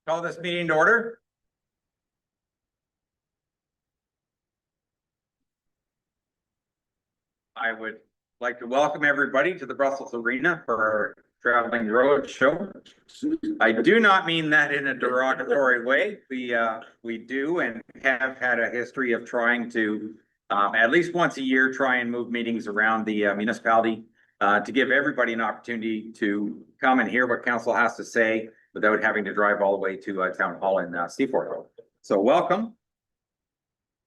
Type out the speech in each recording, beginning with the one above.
Call this meeting to order. I would like to welcome everybody to the Brussels Arena for our traveling road show. I do not mean that in a derogatory way. We do and have had a history of trying to at least once a year try and move meetings around the municipality to give everybody an opportunity to come and hear what council has to say without having to drive all the way to town hall in Seaford. So welcome.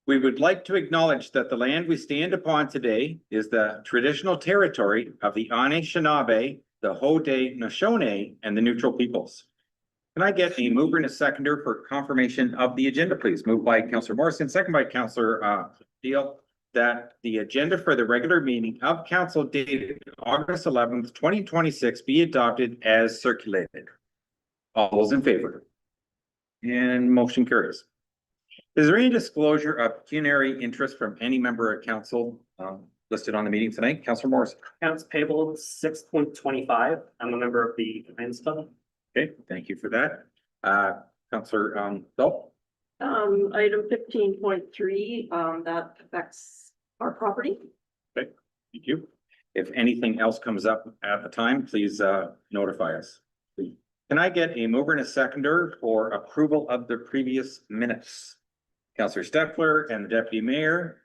We would like to acknowledge that the land we stand upon today is the traditional territory of the Anishinaabe, the Haudenosaunee, and the Neutral Peoples. Can I get a mover and a seconder for confirmation of the agenda, please? Moved by Councillor Morrison, second by Councillor Deal, that the agenda for the regular meeting of council dated August 11th, 2026 be adopted as circulated. All those in favor? And motion carries. Is there any disclosure of pecuniary interest from any member of council listed on the meeting tonight? Councillor Morris. Accounts payable 6.25. I'm a member of the Finance Club. Okay, thank you for that. Councillor Dahl. Item 15.3, that affects our property. Okay, thank you. If anything else comes up at the time, please notify us. Can I get a mover and a seconder for approval of the previous minutes? Councillor Steffler and the Deputy Mayor,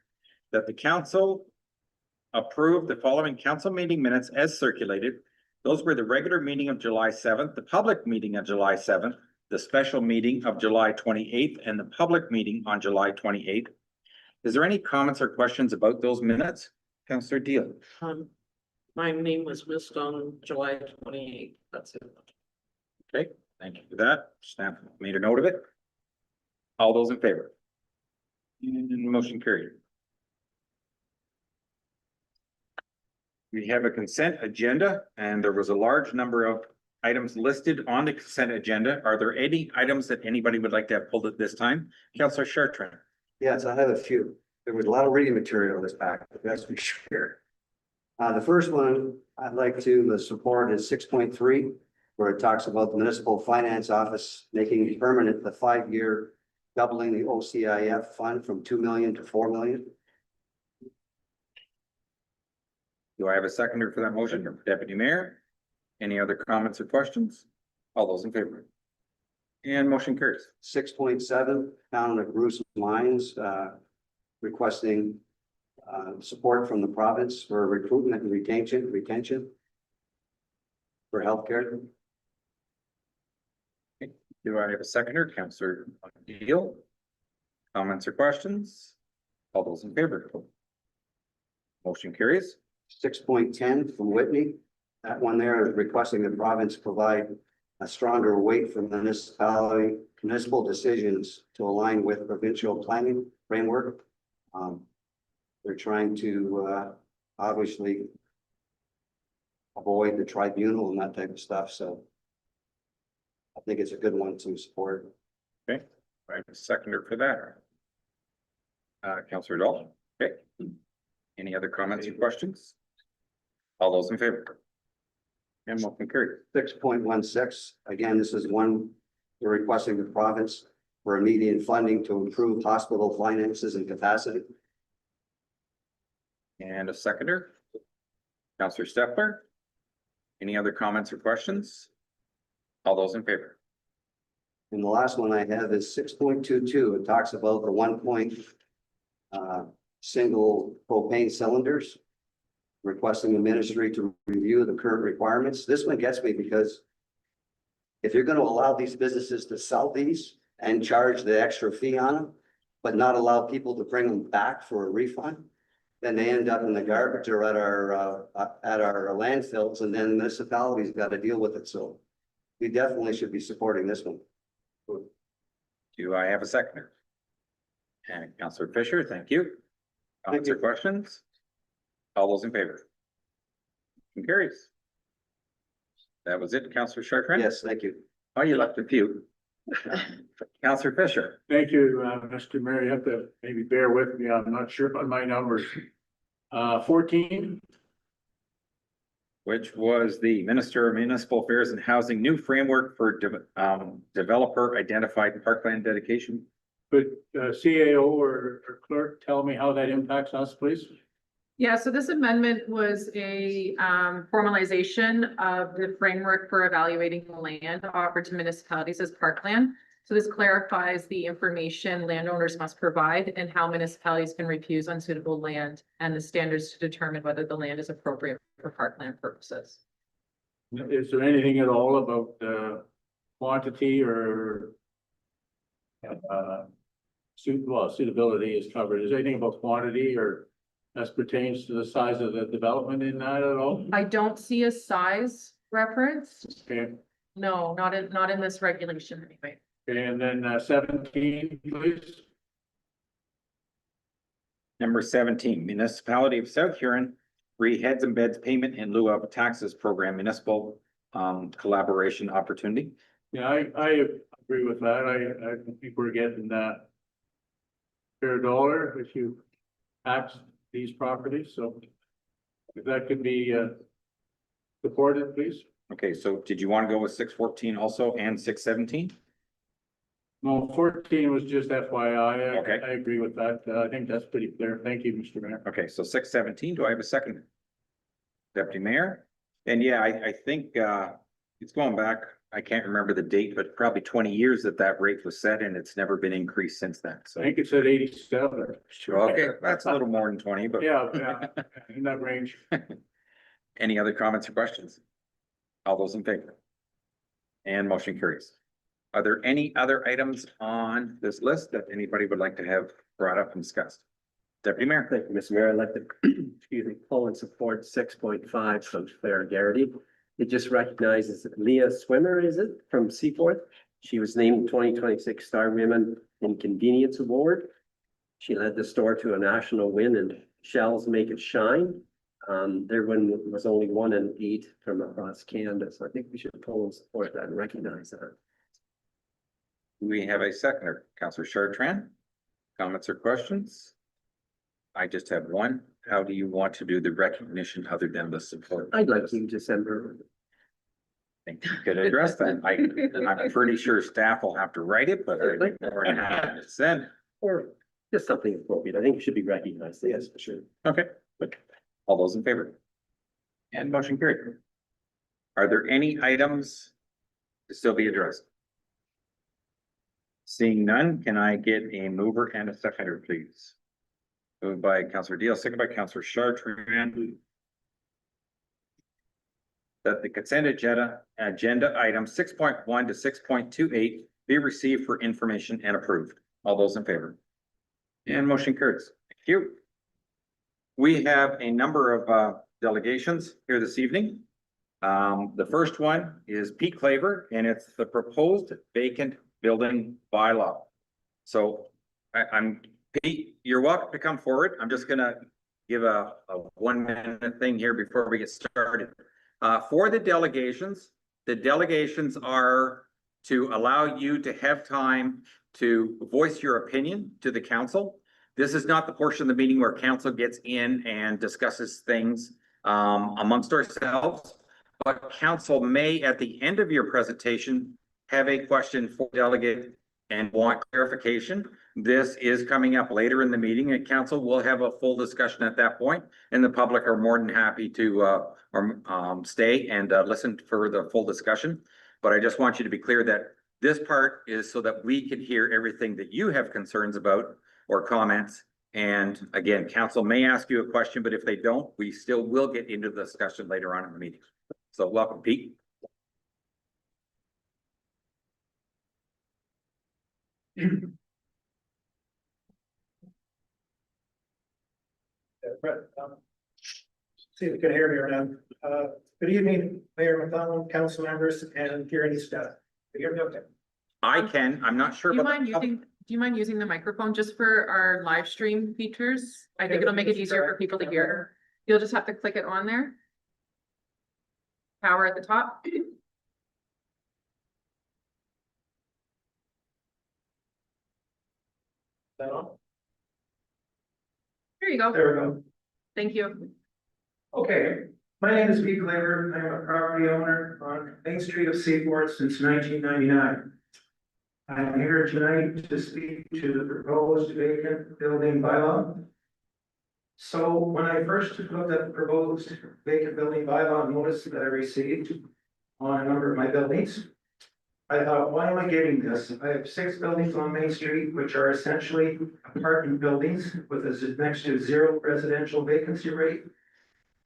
that the council approve the following council meeting minutes as circulated. Those were the regular meeting of July 7th, the public meeting of July 7th, the special meeting of July 28th, and the public meeting on July 28th. Is there any comments or questions about those minutes? Councillor Deal. My name was missed on July 28th. That's it. Okay, thank you for that. Staff made a note of it. All those in favor? And motion carried. We have a consent agenda and there was a large number of items listed on the consent agenda. Are there any items that anybody would like to have pulled at this time? Councillor Chartrand. Yes, I have a few. There was a lot of reading material in this pack, that's for sure. The first one I'd like to support is 6.3, where it talks about the municipal finance office making permanent the 5-year doubling the OCIF fund from 2 million to 4 million. Do I have a seconder for that motion? Deputy Mayor? Any other comments or questions? All those in favor? And motion carries. 6.7, Town of Bruce Mines requesting support from the province for recruitment and retention for healthcare. Do I have a seconder? Councillor Deal? Comments or questions? All those in favor? Motion carries. 6.10 from Whitney. That one there is requesting the province provide a stronger weight for municipal decisions to align with provincial planning framework. They're trying to obviously avoid the tribunal and that type of stuff. So I think it's a good one to support. Okay, I have a seconder for that. Councillor Dahl. Okay. Any other comments or questions? All those in favor? And motion carried. 6.16, again, this is one we're requesting the province for immediate funding to improve hospital finances and capacity. And a seconder. Councillor Steffler. Any other comments or questions? All those in favor? And the last one I have is 6.22. It talks about the 1 single propane cylinders, requesting the ministry to review the current requirements. This one gets me because if you're going to allow these businesses to sell these and charge the extra fee on them, but not allow people to bring them back for a refund, then they end up in the garbage or at our landfills, and then municipalities got to deal with it. So we definitely should be supporting this one. Do I have a seconder? And Councillor Fisher, thank you. Comments or questions? All those in favor? Motion carries. That was it, Councillor Chartrand? Yes, thank you. Oh, you left a few. Councillor Fisher. Thank you, Mr. Mayor. You have to maybe bear with me. I'm not sure on my numbers. 14. which was the Minister of Municipal Affairs and Housing new framework for developer identified parkland dedication. Could CAO or clerk tell me how that impacts us, please? Yeah, so this amendment was a formalization of the framework for evaluating land offered to municipalities as parkland. So this clarifies the information landowners must provide and how municipalities can refuse unsuitable land and the standards to determine whether the land is appropriate for parkland purposes. Is there anything at all about quantity or suitability is covered? Is there anything about quantity or as pertains to the size of the development in that at all? I don't see a size reference. Okay, No, not in this regulation anyway. okay, and then 17, please. Number 17, Municipality of South Huron, heads and beds payment in lieu of taxes program municipal collaboration opportunity. Yeah, I agree with that. I think we're getting that fair dollar if you tax these properties, so if that could be supported, please. Okay, so did you want to go with 614 also and 617? No, 14 was just FYI. Okay. I agree with that. I think that's pretty clear. Thank you, Mr. Mayor. Okay, so 617, do I have a second? Deputy Mayor? And yeah, I think it's going back, I can't remember the date, but probably 20 years that rate was set and it's never been increased since then, so. I think it's at 87. Okay, that's a little more than 20, but. Yeah, in that range. Any other comments or questions? All those in favor? And motion carries. Are there any other items on this list that anybody would like to have brought up and discussed? Deputy Mayor? Thank you, Mr. Mayor. I'd like to, excuse me, pull and support 6.5 from Claire Garrity. It just recognizes Leah Swimmer, is it, from Seaforth? She was named 2026 Star Women in Convenience Award. She led the store to a national win and Shells Make It Shine. Their win was only 1 in 8 from across Canada, so I think we should pull and support that and recognize that. We have a seconder, Councillor Chartrand. Comments or questions? I just have one. How do you want to do the recognition other than the support? I'd like to December. I think you could address that. I'm pretty sure staff will have to write it, but I'd like more than happy to send. Or just something appropriate. I think it should be recognized. Yes, for sure. Okay, all those in favor? And motion carried. Are there any items to still be addressed? Seeing none, can I get a mover and a seconder, please? Moved by Councillor Deal, second by Councillor Chartrand. That the consent agenda items 6.1 to 6.28 be received for information and approved. All those in favor? And motion carries. Thank you. We have a number of delegations here this evening. The first one is Pete Claver, and it's the proposed vacant building bylaw. So I'm Pete, you're welcome to come forward. I'm just gonna give a 1 minute thing here before we get started. For the delegations are to allow you to have time to voice your opinion to the council. This is not the portion of the meeting where council gets in and discusses things amongst ourselves, but council may, at the end of your presentation, have a question for delegate and want clarification. This is coming up later in the meeting, and council will have a full discussion at that point, and the public are more than happy to stay and listen for the full discussion. But I just want you to be clear that this part is so that we can hear everything that you have concerns about or comments. And again, council may ask you a question, but if they don't, we still will get into the discussion later on in the meeting. So welcome, Pete. See if you can hear me right now. Good evening, Mayor McDonald, council members, and hearing staff. Can you hear me okay? I can, I'm not sure. Do you about mind the- using the microphone just for our live stream features? I think it'll make it easier for people to hear. You'll just have to click it on there. Power at the top. Is that on? There you go. There we go. Thank you. Okay, My name is Pete Glaber. I'm a property owner on Main Street of Seaport since 1999. I'm here tonight to speak to the proposed vacant building bylaw. So when I first looked at the proposed vacant building bylaw notice that I received on a number of my buildings, I thought, why am I getting this? I have 6 buildings on Main Street, which are essentially apartment buildings with a next to 0 residential vacancy rate.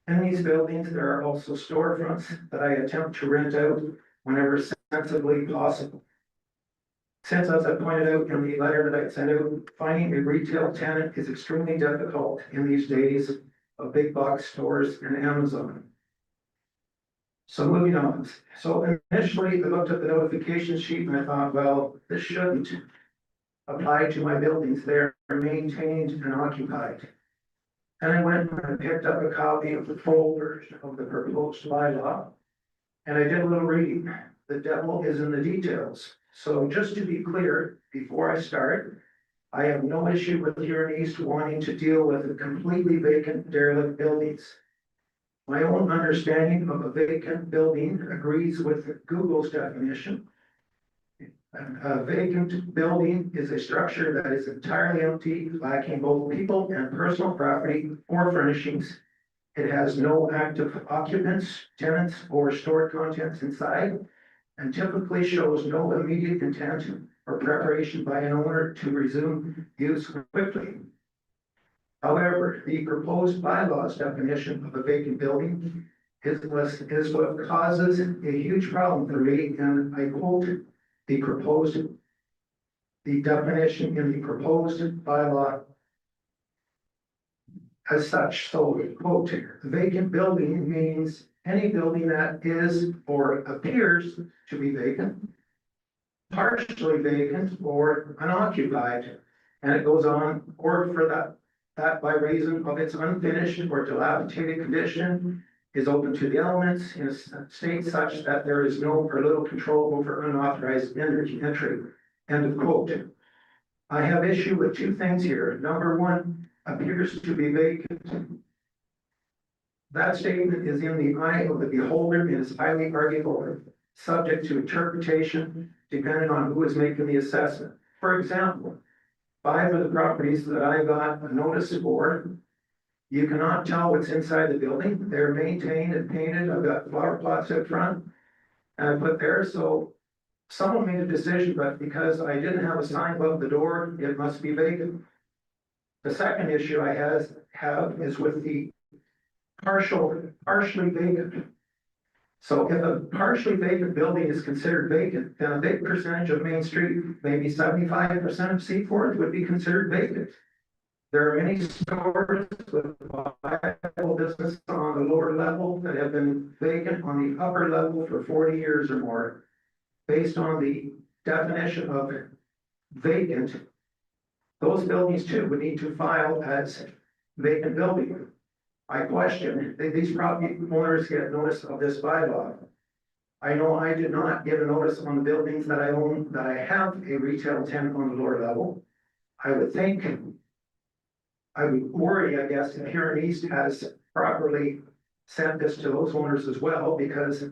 In these buildings, there are also storefronts that I attempt to rent out whenever sensibly possible. Since, as I pointed out in the letter that I sent out, finding a retail tenant is extremely difficult in these days of big box stores and Amazon. So moving on. So initially, I looked at the notification sheet and I thought, well, this shouldn't apply to my buildings. They're maintained and occupied. And I went and picked up a copy of the full version of the proposed bylaw. And I did a little reading. The devil is in the details. So just to be clear, before I start, I have no issue with Huron East wanting to deal with completely vacant derelict buildings. My own understanding of a vacant building agrees with Google's definition. A vacant building is a structure that is entirely empty, lacking both people and personal property or furnishings. It has no active occupants, tenants, or stored contents inside, and typically shows no immediate intent or preparation by an owner to resume use quickly. However, the proposed bylaws definition of a vacant building is what causes a huge problem for me, and I quote the definition in the proposed bylaw as such. So, quote, vacant building means any building that is or appears to be vacant, partially vacant, or unoccupied. And it goes on, or for that by reason of its unfinished or dilapidated condition is open to the elements in a state such that there is no or little control over unauthorized entry. End of quote. I have issue with 2 things here. Number 1, appears to be vacant. That statement is in the eye of the beholder and is highly arguable, subject to interpretation, depending on who is making the assessment. For example, 5 of the properties that I got a notice for, you cannot tell what's inside the building. They're maintained and painted. I've got flower pots out front and I put there. So someone made a decision, but because I didn't have a sign above the door, it must be vacant. The second issue I have is with the partially vacant. So if a partially vacant building is considered vacant, then a big percentage of Main Street, maybe 75% of Seaforth would be considered vacant. There are many stores with viable business on the lower level that have been vacant on the upper level for 40 years or more. Based on the definition of vacant, those buildings too would need to file as vacant building. I question, these property owners get notice of this bylaw. I know I did not get a notice on the buildings that I own, that I have a retail tenant on the lower level. I would worry, I guess, if Huron East has properly sent this to those owners as well, because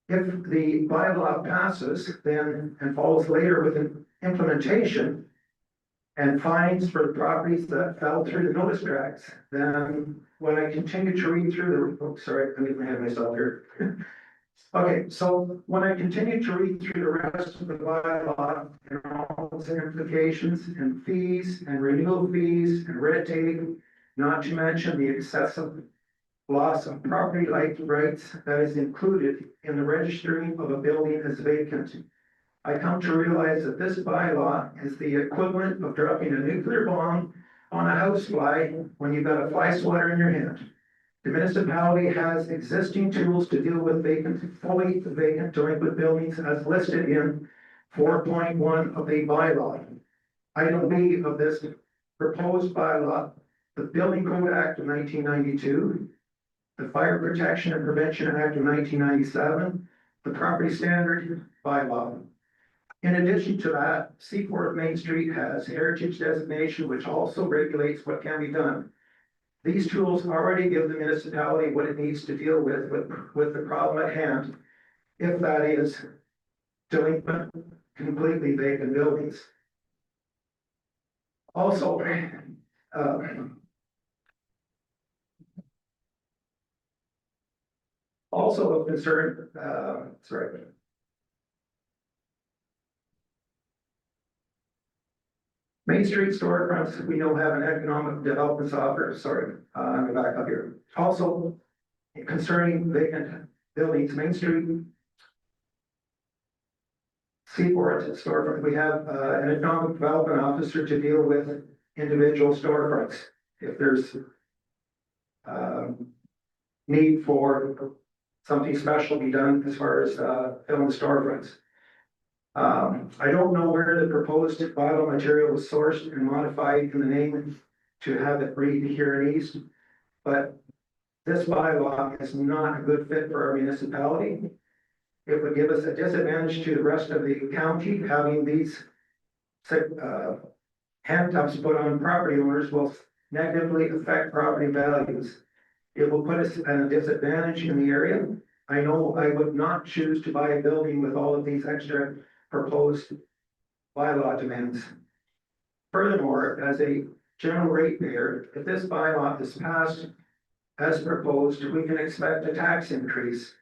if the bylaw passes then and follows later with an implementation and fines for the properties that fell through the notice tracks, then when I continue to read through the, sorry, I'm getting ahead of myself here. Okay, so when I continue to read through the rest of the bylaw and all its implications and fees and renewal fees and red tape, not to mention the excessive loss of property rights that is included in the registering of a building as vacant, I come to realize that this bylaw is the equivalent of dropping a nuclear bomb on a housefly when you've got a fly swatter in your hand. The municipality has existing tools to deal with fully vacant delinquent buildings as listed in 4.1 of the bylaw. Item B of this proposed bylaw, the Building Code Act of 1992, the Fire Protection and Prevention Act of 1997, the Property Standard bylaw. In addition to that, Seaforth Main Street has heritage designation, which also regulates what can be done. These tools already give the municipality what it needs to deal with the problem at hand, if that is delinquent, completely vacant buildings. Also, also of concern, sorry. Main Street storefronts, we know have an economic development offer, sorry, I'm gonna back up here. Also, concerning vacant buildings, Main Street Seaport storefront, we have an economic development officer to deal with individual storefronts. If there's need for something special be done as far as filling the storefronts. I don't know where the proposed bylaw material was sourced and modified in the name to have it read Huron East, but this bylaw is not a good fit for our municipality. It would give us a disadvantage to the rest of the county, having these handcuffs put on property owners will negatively affect property values. It will put us at a disadvantage in the area. I know I would not choose to buy a building with all of these extra proposed bylaw demands. Furthermore, as a general ratepayer, if this bylaw is passed as proposed, we can expect a tax increase.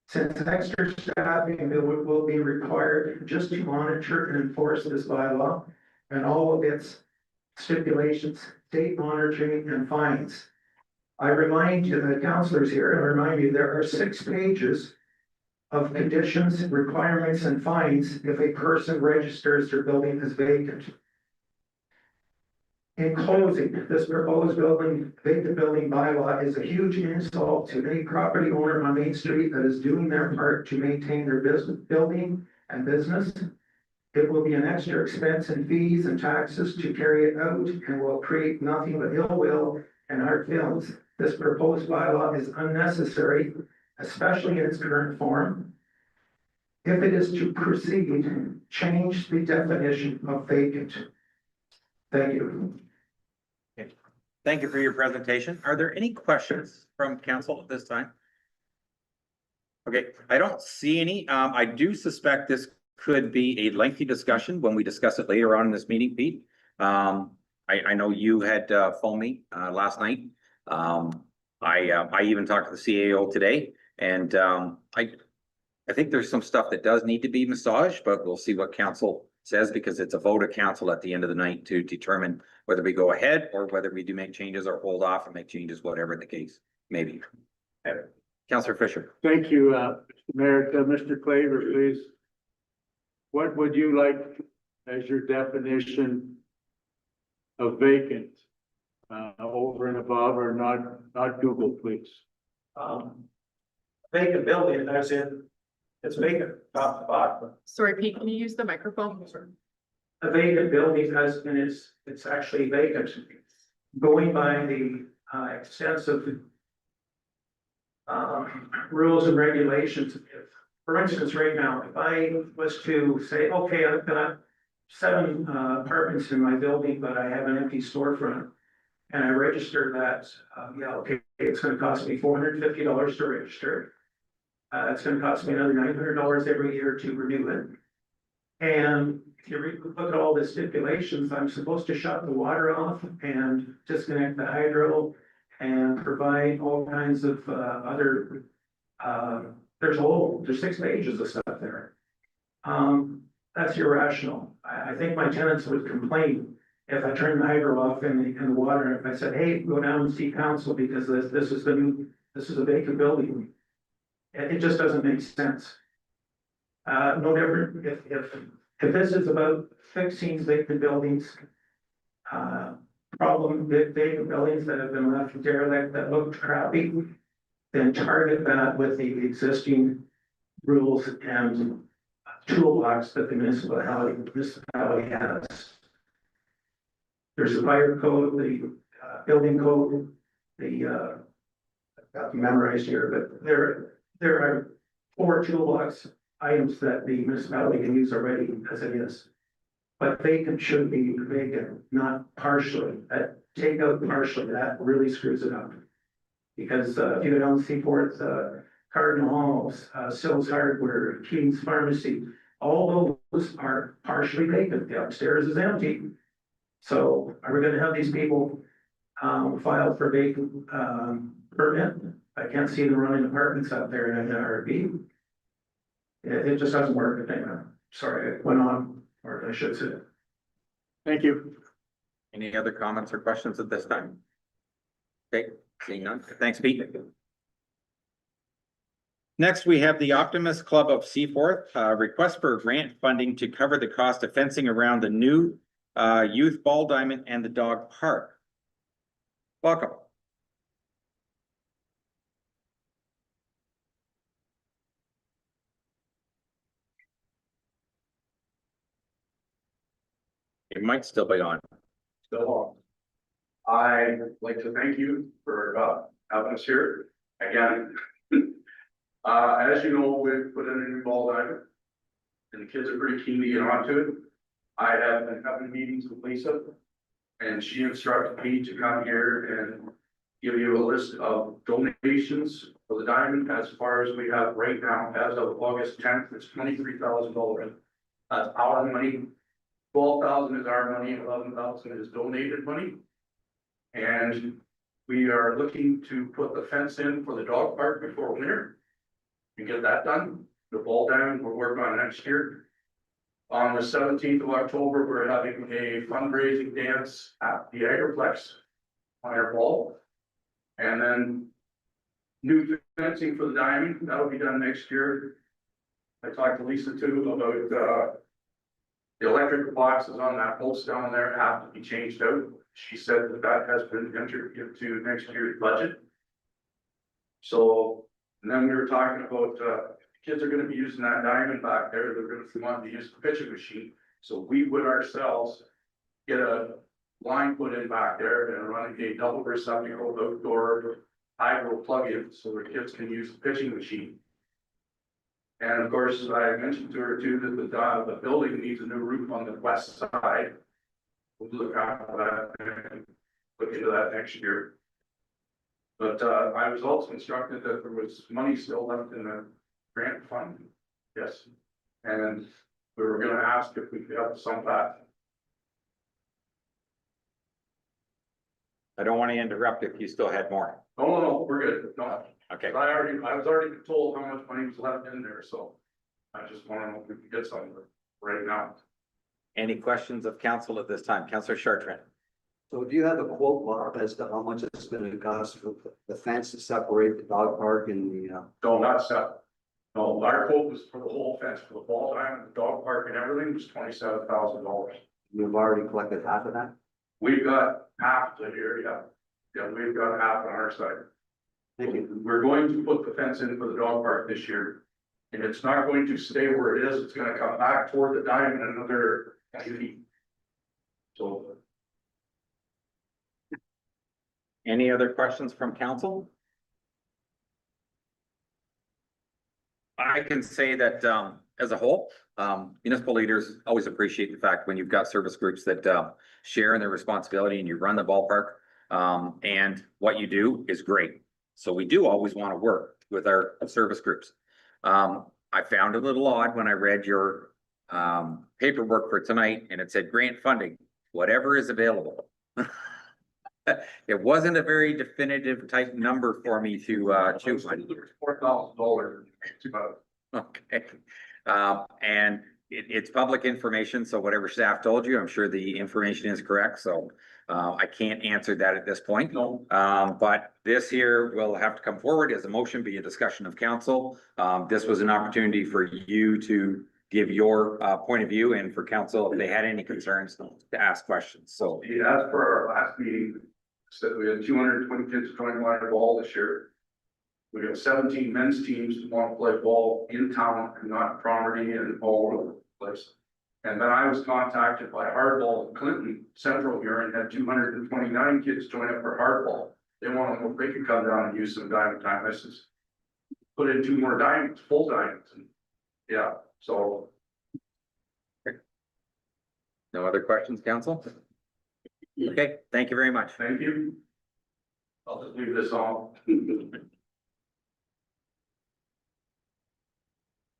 Since extra staffing will be required just to monitor and enforce this bylaw and all of its stipulations, state monitoring and fines. I remind you, the councilors here, and remind you, there are 6 pages of conditions, requirements, and fines if a person registers their building as vacant. In closing, this proposed vacant building bylaw is a huge insult to any property owner on Main Street that is doing their part to maintain their building and business. It will be an extra expense in fees and taxes to carry it out and will create nothing but ill will and hard feelings. This proposed bylaw is unnecessary, especially in its current form. If it is to proceed, change the definition of vacant. Thank you. Thank you for your presentation. Are there any questions from council at this time? Okay, I don't see any. I do suspect this could be a lengthy discussion when we discuss it later on in this meeting, Pete. I know you had phoned me last night. I even talked to the CAO today, and I think there's some stuff that does need to be massaged, but we'll see what council says, because it's a vote of council at the end of the night to determine whether we go ahead or whether we do make changes or hold off and make changes, whatever the case may be. Councillor Fisher. Thank you, Mr. Mayor. Mr. Claver, please. What would you like as your definition of vacant? Over and above, or not Google, please. Vacant building, as in, it's vacant, top to bottom. Sorry, Pete, can you use the microphone? A vacant building as in it's actually vacant. Going by the extensive rules and regulations. For instance, right now, if I was to say, okay, I've got 7 apartments in my building, but I have an empty storefront, and I register that, yeah, okay, it's gonna cost me $450 to register. It's gonna cost me another $900 every year to renew it. And if you look at all the stipulations, I'm supposed to shut the water off and disconnect the hydro and provide all kinds of other, there's 6 pages of stuff there. That's irrational. I think my tenants would complain if I turned the hydro off in the water, and if I said, hey, go down and see council because this is a vacant building. It just doesn't make sense. No different if this is about fixing vacant buildings, vacant buildings that have been left derelict that look crappy, then target that with the existing rules and toolbox that the municipality has. There's the fire code, the building code, I've got them memorized here, but there are 4 toolbox items that the municipality can use already as it is. But vacant should be vacant, not partially. take out partially, that really screws it up. Because, if you go down Seaforth, Cardinal Halls, Sills Hardware, King's Pharmacy, all those are partially vacant, the upstairs is empty. So are we gonna have these people, file for vacant, permit? I can't see them running apartments out there in an RV. It just doesn't work, I think. Sorry, I went on, or I should say. Thank you. Any other comments or questions at this time? Okay, seeing none. Thanks, Pete. Next, we have the Optimist Club of Seaforth, request for grant funding to cover the cost of fencing around the new youth ball diamond and the dog park. Welcome. It might still be on. Still on. I'd like to thank you for having us here again. As you know, we've put in a new ball diamond, and the kids are pretty keen to get onto it. I have been having meetings with Lisa, and she instructed me to come here and give you a list of donations for the diamond. As far as we have right now, as of August 10th, it's $23,000. That's our money. 12,000 is our money, 11,000 is donated money. And we are looking to put the fence in for the dog park before winter. And get that done. The ball diamond we'll work on next year. On the 17th of October, we're having a fundraising dance at the Agriplex on our ball. And then new fencing for the diamond, that'll be done next year. I talked to Lisa too about the electrical boxes on that post down there have to be changed out. She said that that has been entered into next year's budget. So, and then we were talking about, kids are gonna be using that diamond back there. They're gonna want to use the pitching machine. So we would ourselves get a line put in back there and run a double receptacle outdoor hydro plug-in so the kids can use the pitching machine. And of course, I mentioned to her too that the building needs a new roof on the west side. We'll look at that and look into that next year. But I was also instructed that there was money still left in the grant fund. Yes. And we were gonna ask if we could help some of that. I don't want to interrupt if you still had more. No, we're good. No. Okay. I was already told how much money was left in there, so I just want to know if we can get some right now. Any questions of council at this time? Councillor Chartrand. So do you have a quote, Bob, as to how much it's gonna cost for the fence to separate the dog park and the, No, not set. No, our quote was for the whole fence, for the ball diamond, the dog park and everything was $27,000. you've already collected half of that? We've got half to here, yeah. Yeah, we've got half on our side. Thank you. We're going to put the fence in for the dog park this year. And it's not going to stay where it is, it's gonna come back toward the diamond another 10 feet. So. Any other questions from council? I can say that, as a whole, municipal leaders always appreciate the fact when you've got service groups that, share in their responsibility and you run the ballpark. And what you do is great. So we do always want to work with our service groups. I found it a little odd when I read your, paperwork for tonight and it said grant funding, whatever is available. It wasn't a very definitive type number for me to choose. $4,000. Okay, and it's public information, so whatever staff told you, I'm sure the information is correct, so I can't answer that at this point. No. But this here will have to come forward as a motion, be a discussion of council. This was an opportunity for you to give your point of view and for council, if they had any concerns, to ask questions, so. Yeah, as per our last meeting, said we had 220 kids join line ball this year. We got 17 men's teams that want to play ball in town and not property and all over the place. And then I was contacted by hardball in Clinton Central here and had 229 kids join up for hardball. They want to know if they could come down and use some diamond time. I says, put in 2 more diamonds, full diamonds. And yeah, so. No other questions, council? Okay, thank you very much. Thank you. I'll just leave this on.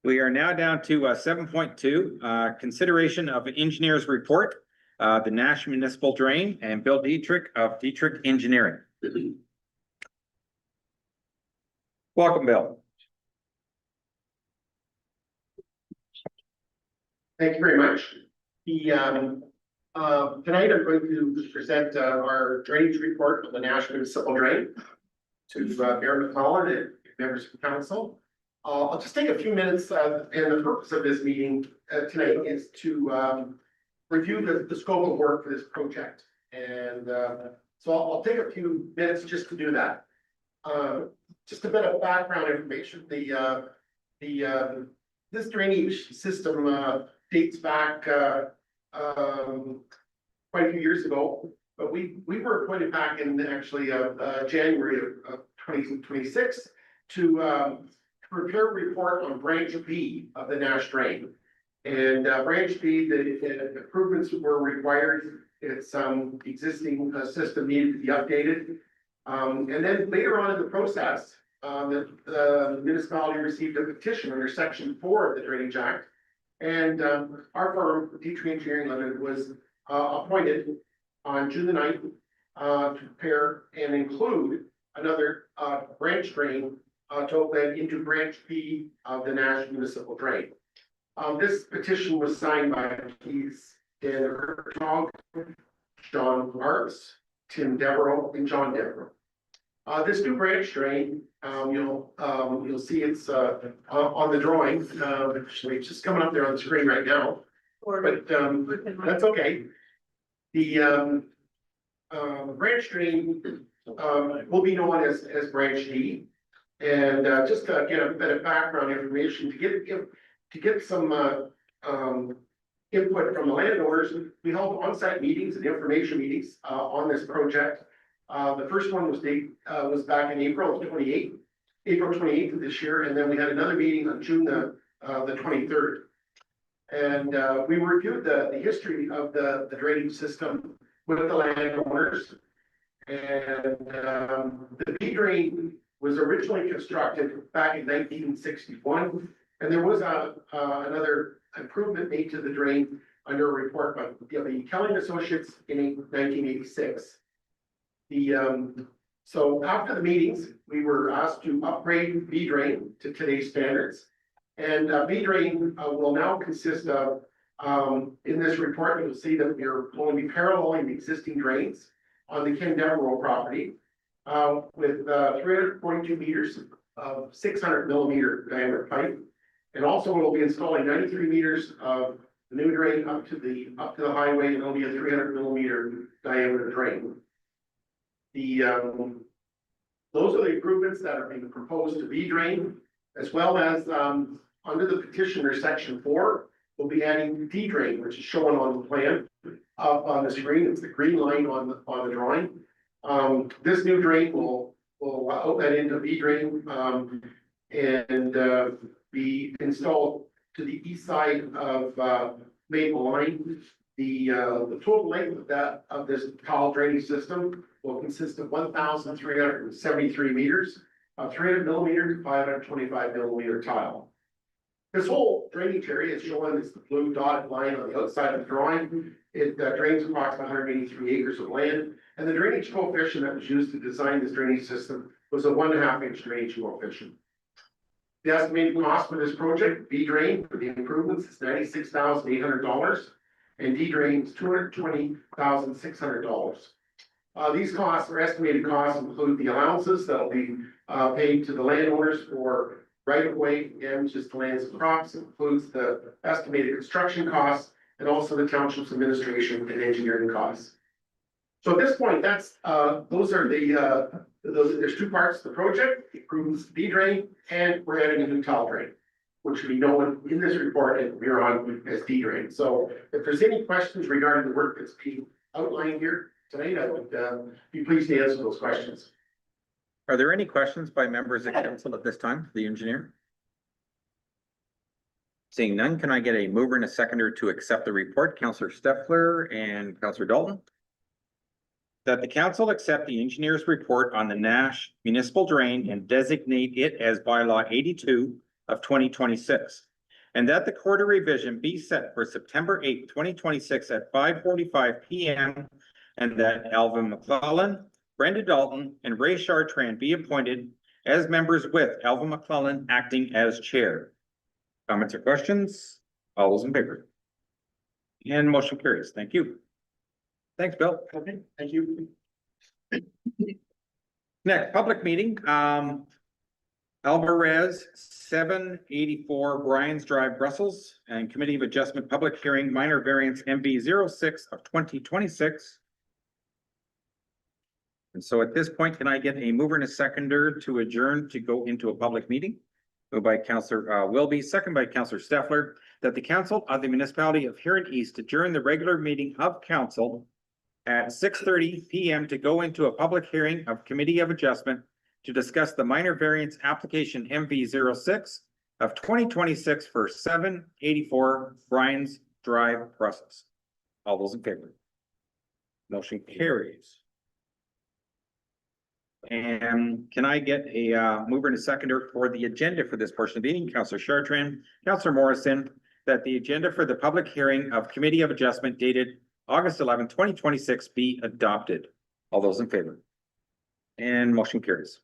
We are now down to 7.2, consideration of an engineer's report, the Nash Municipal Drain, and Bill Dietrich of Dietrich Engineering. Welcome, Bill. Thank you very much. Tonight I'm going to present our drainage report of the National Municipal Drain to Mayor McClellan and members of the council. I'll just take a few minutes, and the purpose of this meeting tonight is to review the scope of work for this project. And so I'll take a few minutes just to do that. Just a bit of background information. This drainage system dates back quite a few years ago, but we were appointed back in actually January of 2026 to prepare a report on branch B of the Nash Drain. And branch B, the improvements were required. It's existing system needed to be updated. And then later on in the process, the municipality received a petition under Section 4 of the Drainage Act. And our firm, Dietrich Engineering Limited, was appointed on June the 9th to prepare and include another branch drain to open into branch B of the Nash Municipal Drain. This petition was signed by Keith Dan Hertog, John Marks, Tim Devereaux, and John Devereaux. This new branch drain, you'll see it's on the drawing, actually it's just coming up there on the screen right now, but that's okay. The branch drain will be known as branch D. And just to get a bit of background information, to get some input from the landowners, we held on-site meetings and information meetings on this project. The first one was back in April 28th of this year, and then we had another meeting on June the 23rd. And we reviewed the history of the drainage system with the landowners. And the B drain was originally constructed back in 1961, and there was another improvement made to the drain under a report by the Kelly and Associates in 1986. So after the meetings, we were asked to upgrade B drain to today's standards. And B drain will now consist of, in this report, you'll see that we're going to be paralleling the existing drains on the Ken Devereaux property with 342 meters of 600 millimeter diameter pipe. And also we'll be installing 93 meters of the new drain up to the highway, and it'll be a 300 millimeter diameter drain. Those are the improvements that are being proposed to B drain, as well as under the petitioner Section 4, we'll be adding D drain, which is shown on the plan up on the screen. It's the green line on the drawing. This new drain will outlet into B drain and be installed to the east side of Maple Line. The total length of this tile drainage system will consist of 1,373 meters of 300 millimeter to 525 millimeter tile. This whole drainage area is shown as the blue dotted line on the outside of the drawing. It drains approximately 183 acres of land, and the drainage coefficient that was used to design this drainage system was a 1.5 inch drainage coefficient. The estimated cost for this project, B drain for the improvements, is $96,800, and D drain is $220,600. These costs, or estimated costs, include the allowances that will be paid to the landowners for right-of-way damages to lands and crops. It includes the estimated construction costs and also the township's administration and engineering costs. So at this point, that's those are there's two parts to the project: the improvements to B drain, and we're adding a new tile drain, which should be known in this report and Huron as D drain. So if there's any questions regarding the work that's being outlined here tonight, I would be pleased to answer those questions. Are there any questions by members of council at this time, the engineer? Seeing none, can I get a mover and a seconder to accept the report? Councillor Steffler and Councillor Dalton. that the council accept the engineer's report on the Nash municipal drain and designate it as bylaw 82 of 2026. And that the quarter revision be set for September 8th, 2026 at 5:45 PM. And that Alvin McClellan, Brenda Dalton, and Ray Chartrand be appointed as members with Alvin McClellan acting as chair. Comments or questions? All those in favor? And motion carries. Thank you. Thanks, Bill. Okay, thank you. Next, public meeting, Alvarez, 784 Bryans Drive, Brussels, and Committee of Adjustment Public Hearing, Minor Variance MV 06 of 2026. And so at this point, can I get a mover and a seconder to adjourn to go into a public meeting? Moved by Councillor Wilby, second by Councillor Steffler, that the council of the municipality of Huron East adjourn the regular meeting of council at 6:30 PM to go into a public hearing of Committee of Adjustment to discuss the minor variance application MV 06 of 2026 for 784 Bryans Drive, Brussels. All those in favor? Motion carries. And can I get a mover and a seconder for the agenda for this portion of the meeting? Councillor Chartrand, Councillor Morrison, that the agenda for the public hearing of Committee of Adjustment dated August 11, 2026 be adopted. All those in favor? And motion carries.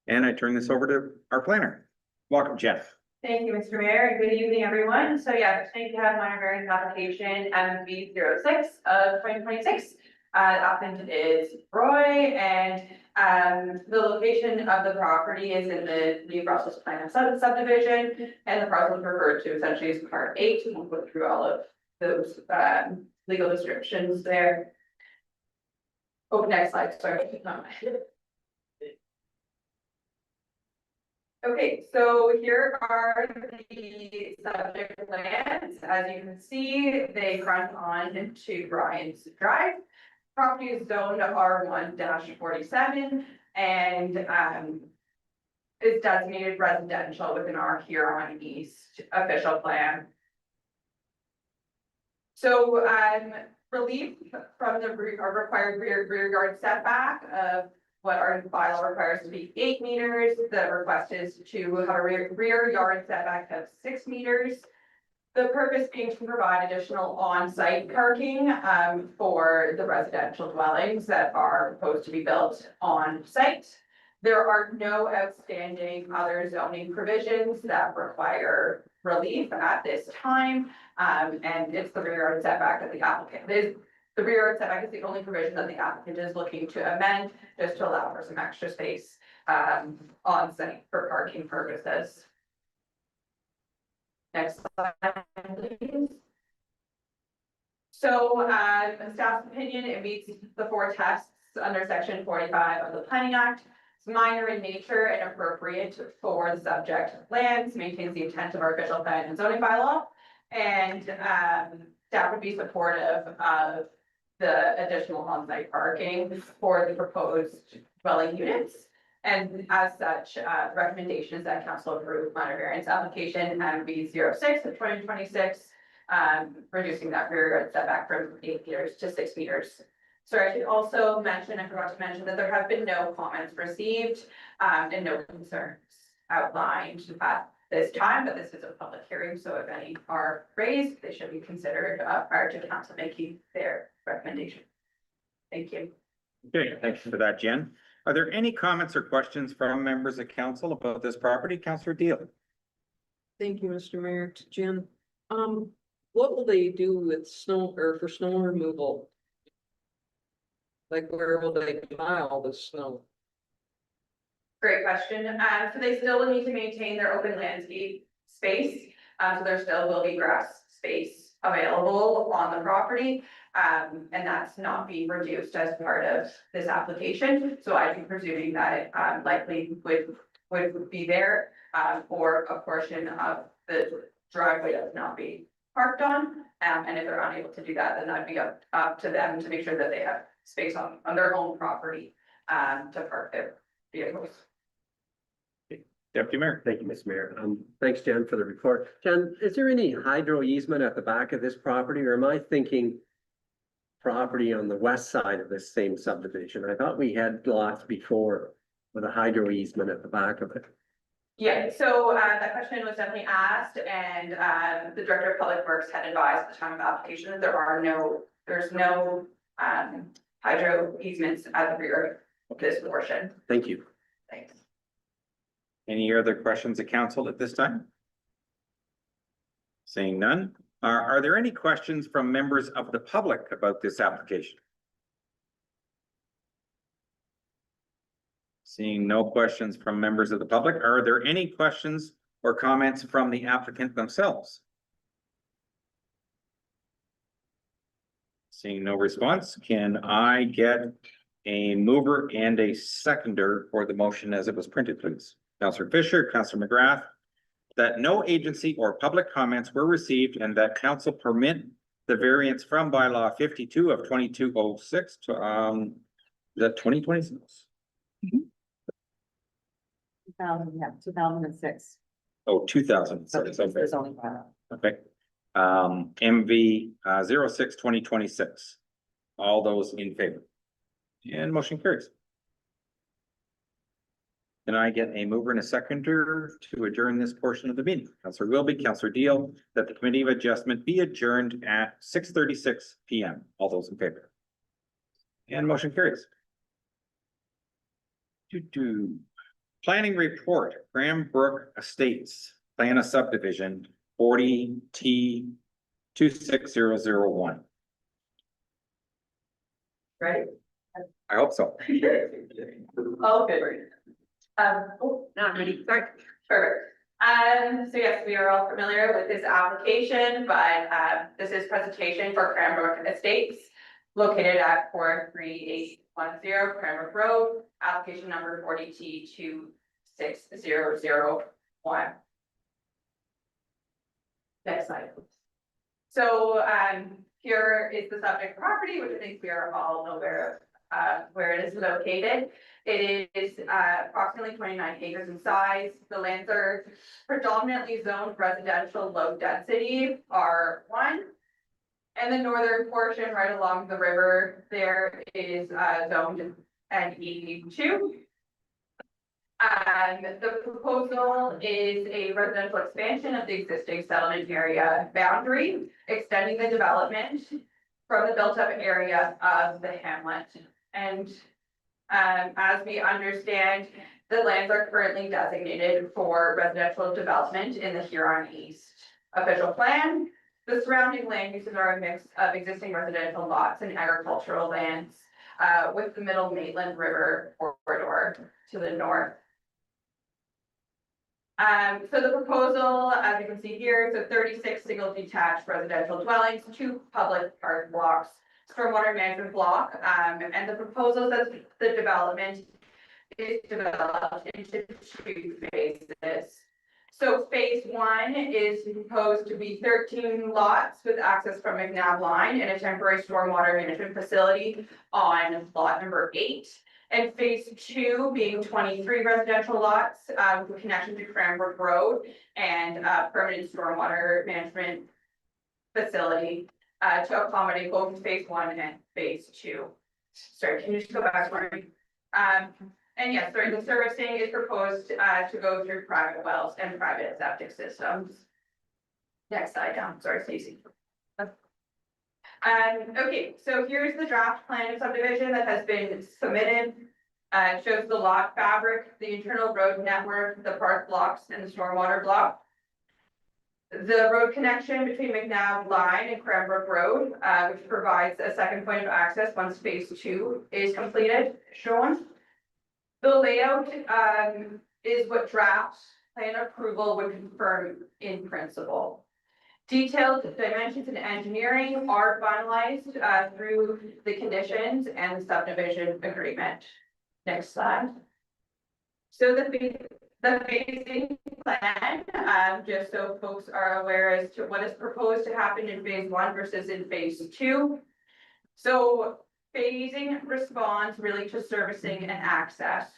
And I turn this over to our planner. Welcome, Jeff. Thank you, Mr. Mayor, and good evening, everyone. So yeah, thank you have minor variance application MV 06 of 2026. Applicant is Roy, and the location of the property is in the New Brussels Plan subdivision, and the parcel is referred to essentially as Part 8. We'll go through all of those legal descriptions there. Oh, next slide, sorry. Okay, so here are the subject lands. As you can see, they front on to Bryans Drive. Property is zoned R1-47 and is designated residential within our Huron East official plan. So relief from the required rear yard setback of what our bylaw requires to be 8 meters. The request is to have a rear yard setback of 6 meters. The purpose being to provide additional on-site parking for the residential dwellings that are proposed to be built on site. There are no outstanding other zoning provisions that require relief at this time. And it's the rear yard setback that the applicant the rear yard setback is the only provision that the applicant is looking to amend, just to allow for some extra space on site for parking purposes. Next slide, please. So, staff's opinion, it meets the 4 tests under section 45 of the Planning Act. It's minor in nature and appropriate for the subject lands, maintains the intent of our official plan and zoning bylaw. And staff would be supportive of the additional on-site parking for the proposed dwelling units. And as such, recommendation is that council approve minor variance application MV 06 of 2026, reducing that rear yard setback from 8 meters to 6 meters. So I should also mention, I forgot to mention that there have been no comments received and no concerns outlined at this time, but this is a public hearing, so if any are raised, they should be considered prior to council making their recommendation. Thank you. Okay, thanks for that, Jen. Are there any comments or questions from members of council about this property? Councillor Deal. Thank you, Mr. Mayor. To Jen, what will they do with snow or for snow removal? Like, where will they pile the snow? Great question. So they still will need to maintain their open landscape space. So there still will be grass space available on the property. And that's not being reduced as part of this application. So I'd be presuming that it likely would be there for a portion of the driveway that's not being parked on. And if they're unable to do that, then that'd be up to them to make sure that they have space on their own property to park their vehicles. Deputy Mayor. Thank you, Ms. Mayor. Thanks, Jen, for the report. Jen, is there any hydro easement at the back of this property, or am I thinking property on the west side of this same subdivision. I thought we had lots before with a hydro easement at the back of it. Yeah, so that question was definitely asked, and the Director of Public Works had advised at the time of application that there's no hydro easements at the rear of this portion. Thank you. Thanks. Any other questions of council at this time? Seeing none, are there any questions from members of the public about this application? Seeing no questions from members of the public, are there any questions or comments from the applicant themselves? Seeing no response, can I get a mover and a seconder for the motion as it was printed, please? Councillor Fisher, Councillor McGrath, that no agency or public comments were received and that council permit the variance from bylaw 52 of 2206 to, the 2026? 2006. Oh, 2006, okay. There's only one. Okay. MV 06-2026. All those in favor? And motion carries. Can I get a mover and a seconder to adjourn this portion of the meeting? Councillor Wilby, Councillor Deal, that the Committee of Adjustment be adjourned at 6:36 PM. All those in favor? And motion carries. Planning report, Graham Estates, plan of subdivision 40T 26001. Right? I hope so. Oh, good. Oh, no, I'm ready. Sorry. Perfect. So yes, we are all familiar with this application, but this is presentation for Cranbrook Estates located at 43810 Cranbrook Road, application number 40T 26001. Next slide. So here is the subject property, which I think we are all aware of where it is located. It is approximately 29 acres in size. The lands are predominantly zoned residential low density R1. And the northern portion right along the river there is zoned NE2. The proposal is a residential expansion of the existing settlement area boundary, extending the development from the built-up area of the hamlet. And as we understand, the lands are currently designated for residential development in the Huron East official plan. The surrounding land uses are a mix of existing residential lots and agricultural lands, with the Middle Maitland River corridor to the north. So the proposal, as you can see here, is a 36 single detached residential dwellings, 2 public park blocks, stormwater management block, and the proposal says the development is developed into 2 phases. So phase 1 is proposed to be 13 lots with access from McNabb Line and a temporary stormwater management facility on lot number 8. And phase 2 being 23 residential lots with connection to Cranbrook Road and permanent stormwater management facility to accommodate both phase 1 and phase 2. Sorry, can you just go back, Marty? And yes, the servicing is proposed to go through private wells and private septic systems. Next slide down, sorry, Stacey. Okay, so here's the draft plan of subdivision that has been submitted. It shows the lot fabric, the internal road network, the park blocks, and the stormwater block. The road connection between McNabb Line and Cranbrook Road, which provides a second point of access once phase 2 is completed, shown. The layout is what draft plan approval would confirm in principle. Detailed dimensions and engineering are finalized through the conditions and the subdivision agreement. Next slide. So the phasing plan, just so folks are aware as to what is proposed to happen in phase 1 versus in phase 2. So phasing responds really to servicing and access.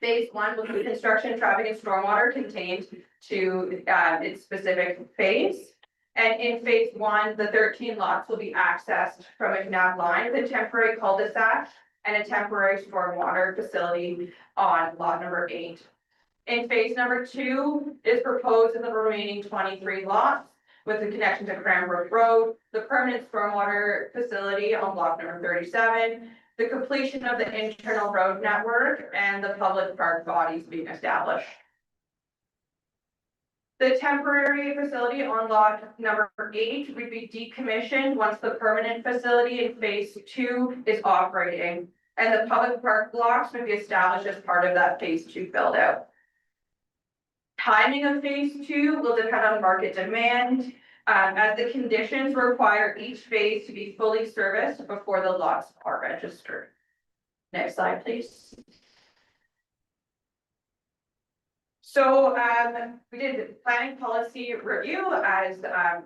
Phase 1 will be construction, traffic, and stormwater contained to its specific phase. And in phase one, the 13 lots will be accessed from a canal line with a temporary cul-de-sac and a temporary stormwater facility on lot number 8. In phase number 2 is proposed in the remaining 23 lots with the connection to Cranbrook Road, the permanent stormwater facility on block number 37, the completion of the internal road network, and the public park bodies being established. The temporary facility on lot number 8 would be decommissioned once the permanent facility in phase 2 is operating, and the public park blocks would be established as part of that phase 2 build out. Timing of phase 2 will depend on market demand, as the conditions require each phase to be fully serviced before the lots are registered. Next slide, please. So, we did planning policy review as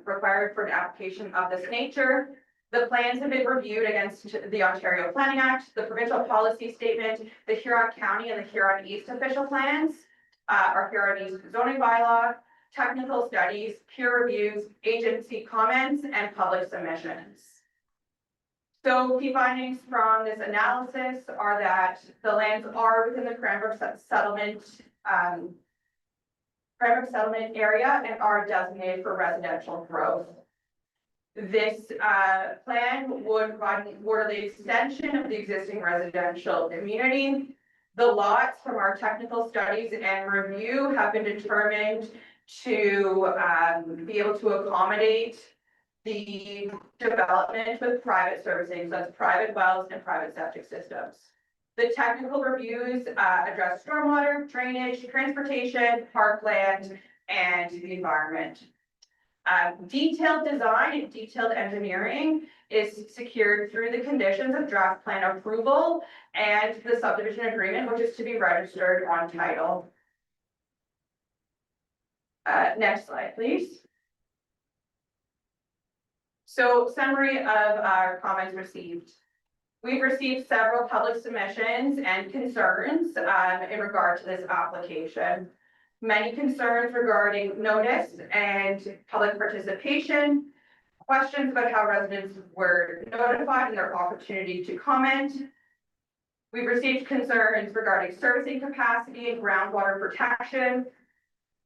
required for an application of this nature. The plans have been reviewed against the Ontario Planning Act, the provincial policy statement, the Huron County and the Huron East official plans, our Huron East zoning bylaw, technical studies, peer reviews, agency comments, and public submissions. So key findings from this analysis are that the lands are within the Cranbrook settlement area and are designated for residential growth. This plan would provide an orderly extension of the existing residential community. The lots from our technical studies and review have been determined to be able to accommodate the development with private servicing, so that's private wells and private septic systems. The technical reviews address stormwater, drainage, transportation, parkland, and the environment. Detailed design and detailed engineering is secured through the conditions of draft plan approval and the subdivision agreement, which is to be registered on title. Next slide, please. So summary of our comments received. We've received several public submissions and concerns in regard to this application. Many concerns regarding notice and public participation, questions about how residents were notified and their opportunity to comment. We've received concerns regarding servicing capacity and groundwater protection,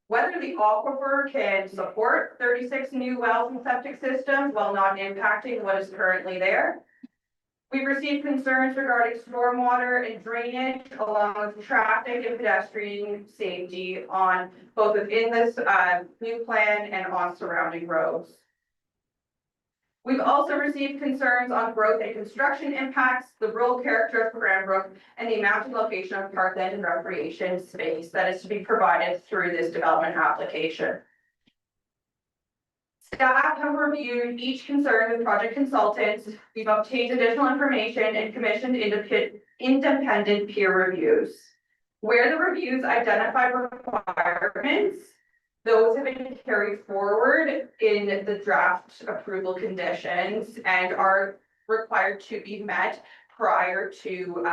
whether the aquifer can support 36 new wells and septic systems while not impacting what is currently there. We've received concerns regarding stormwater and drainage, along with traffic and pedestrian safety on both within this new plan and on surrounding roads. We've also received concerns on growth and construction impacts, the rural character of Cranbrook, and the amount and location of parkland and recreation space that is to be provided through this development application. Staff have reviewed each concern with project consultants. We've obtained additional information and commissioned independent peer reviews. Where the reviews identified requirements, those have been carried forward in the draft approval conditions and are required to be met prior to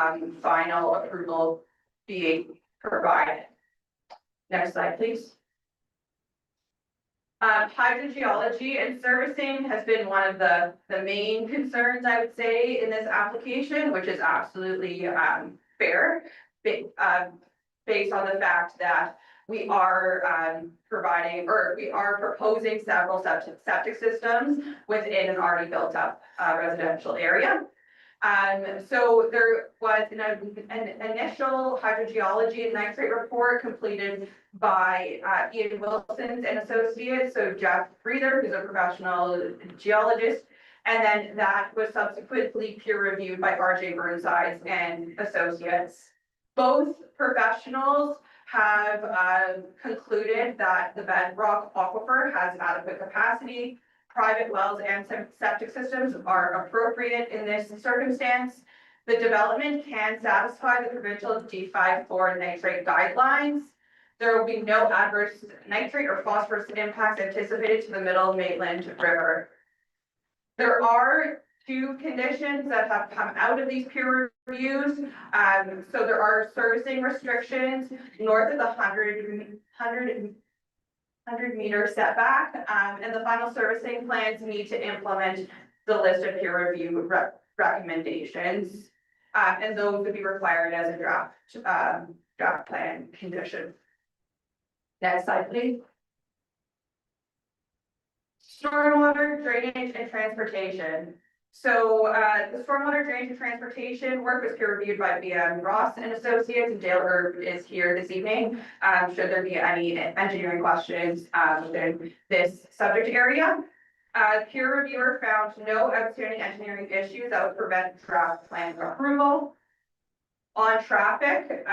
final approval being provided. Next slide, please. Hydrogeology and servicing has been one of the main concerns, I would say, in this application, which is absolutely fair, based on the fact that we are proposing several septic systems within an already built up residential area. So there was an initial hydrogeology and nitrate report completed by Ian Wilson and Associates, so Jeff Breather, who's a professional geologist, and then that was subsequently peer reviewed by RJ Burnside and Associates. Both professionals have concluded that the bedrock aquifer has adequate capacity. Private wells and septic systems are appropriate in this circumstance. The development can satisfy the provincial D54 nitrate guidelines. There will be no adverse nitrate or phosphorus impacts anticipated to the Middle Maitland River. There are two conditions that have come out of these peer reviews. So there are servicing restrictions north of the 100 100-meter setback, and the final servicing plans need to implement the list of peer review recommendations. And those would be required as a draft plan condition. Next slide, please. Stormwater drainage and transportation. So, the stormwater drainage and transportation work was peer reviewed by BM Ross and Associates, and Dale Herb is here this evening. Should there be any engineering questions, within this subject area. Peer reviewer found no outstanding engineering issues that would prevent draft plan approval. On traffic,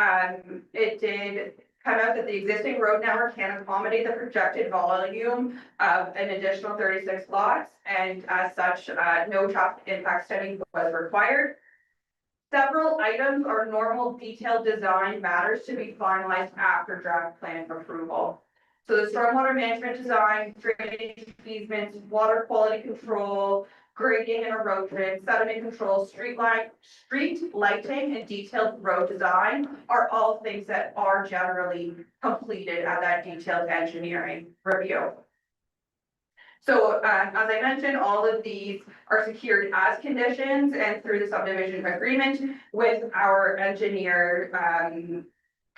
it did come out that the existing road network can accommodate the projected volume of an additional 36 lots, and as such, no traffic impact study was required. Several items are normal detailed design matters to be finalized after draft plan approval. So the stormwater management design, drainage easements, water quality control, grading and erosion, sediment control, street lighting, and detailed road design are all things that are generally completed at that detailed engineering review. So, as I mentioned, all of these are secured as conditions and through the subdivision agreement with our engineer,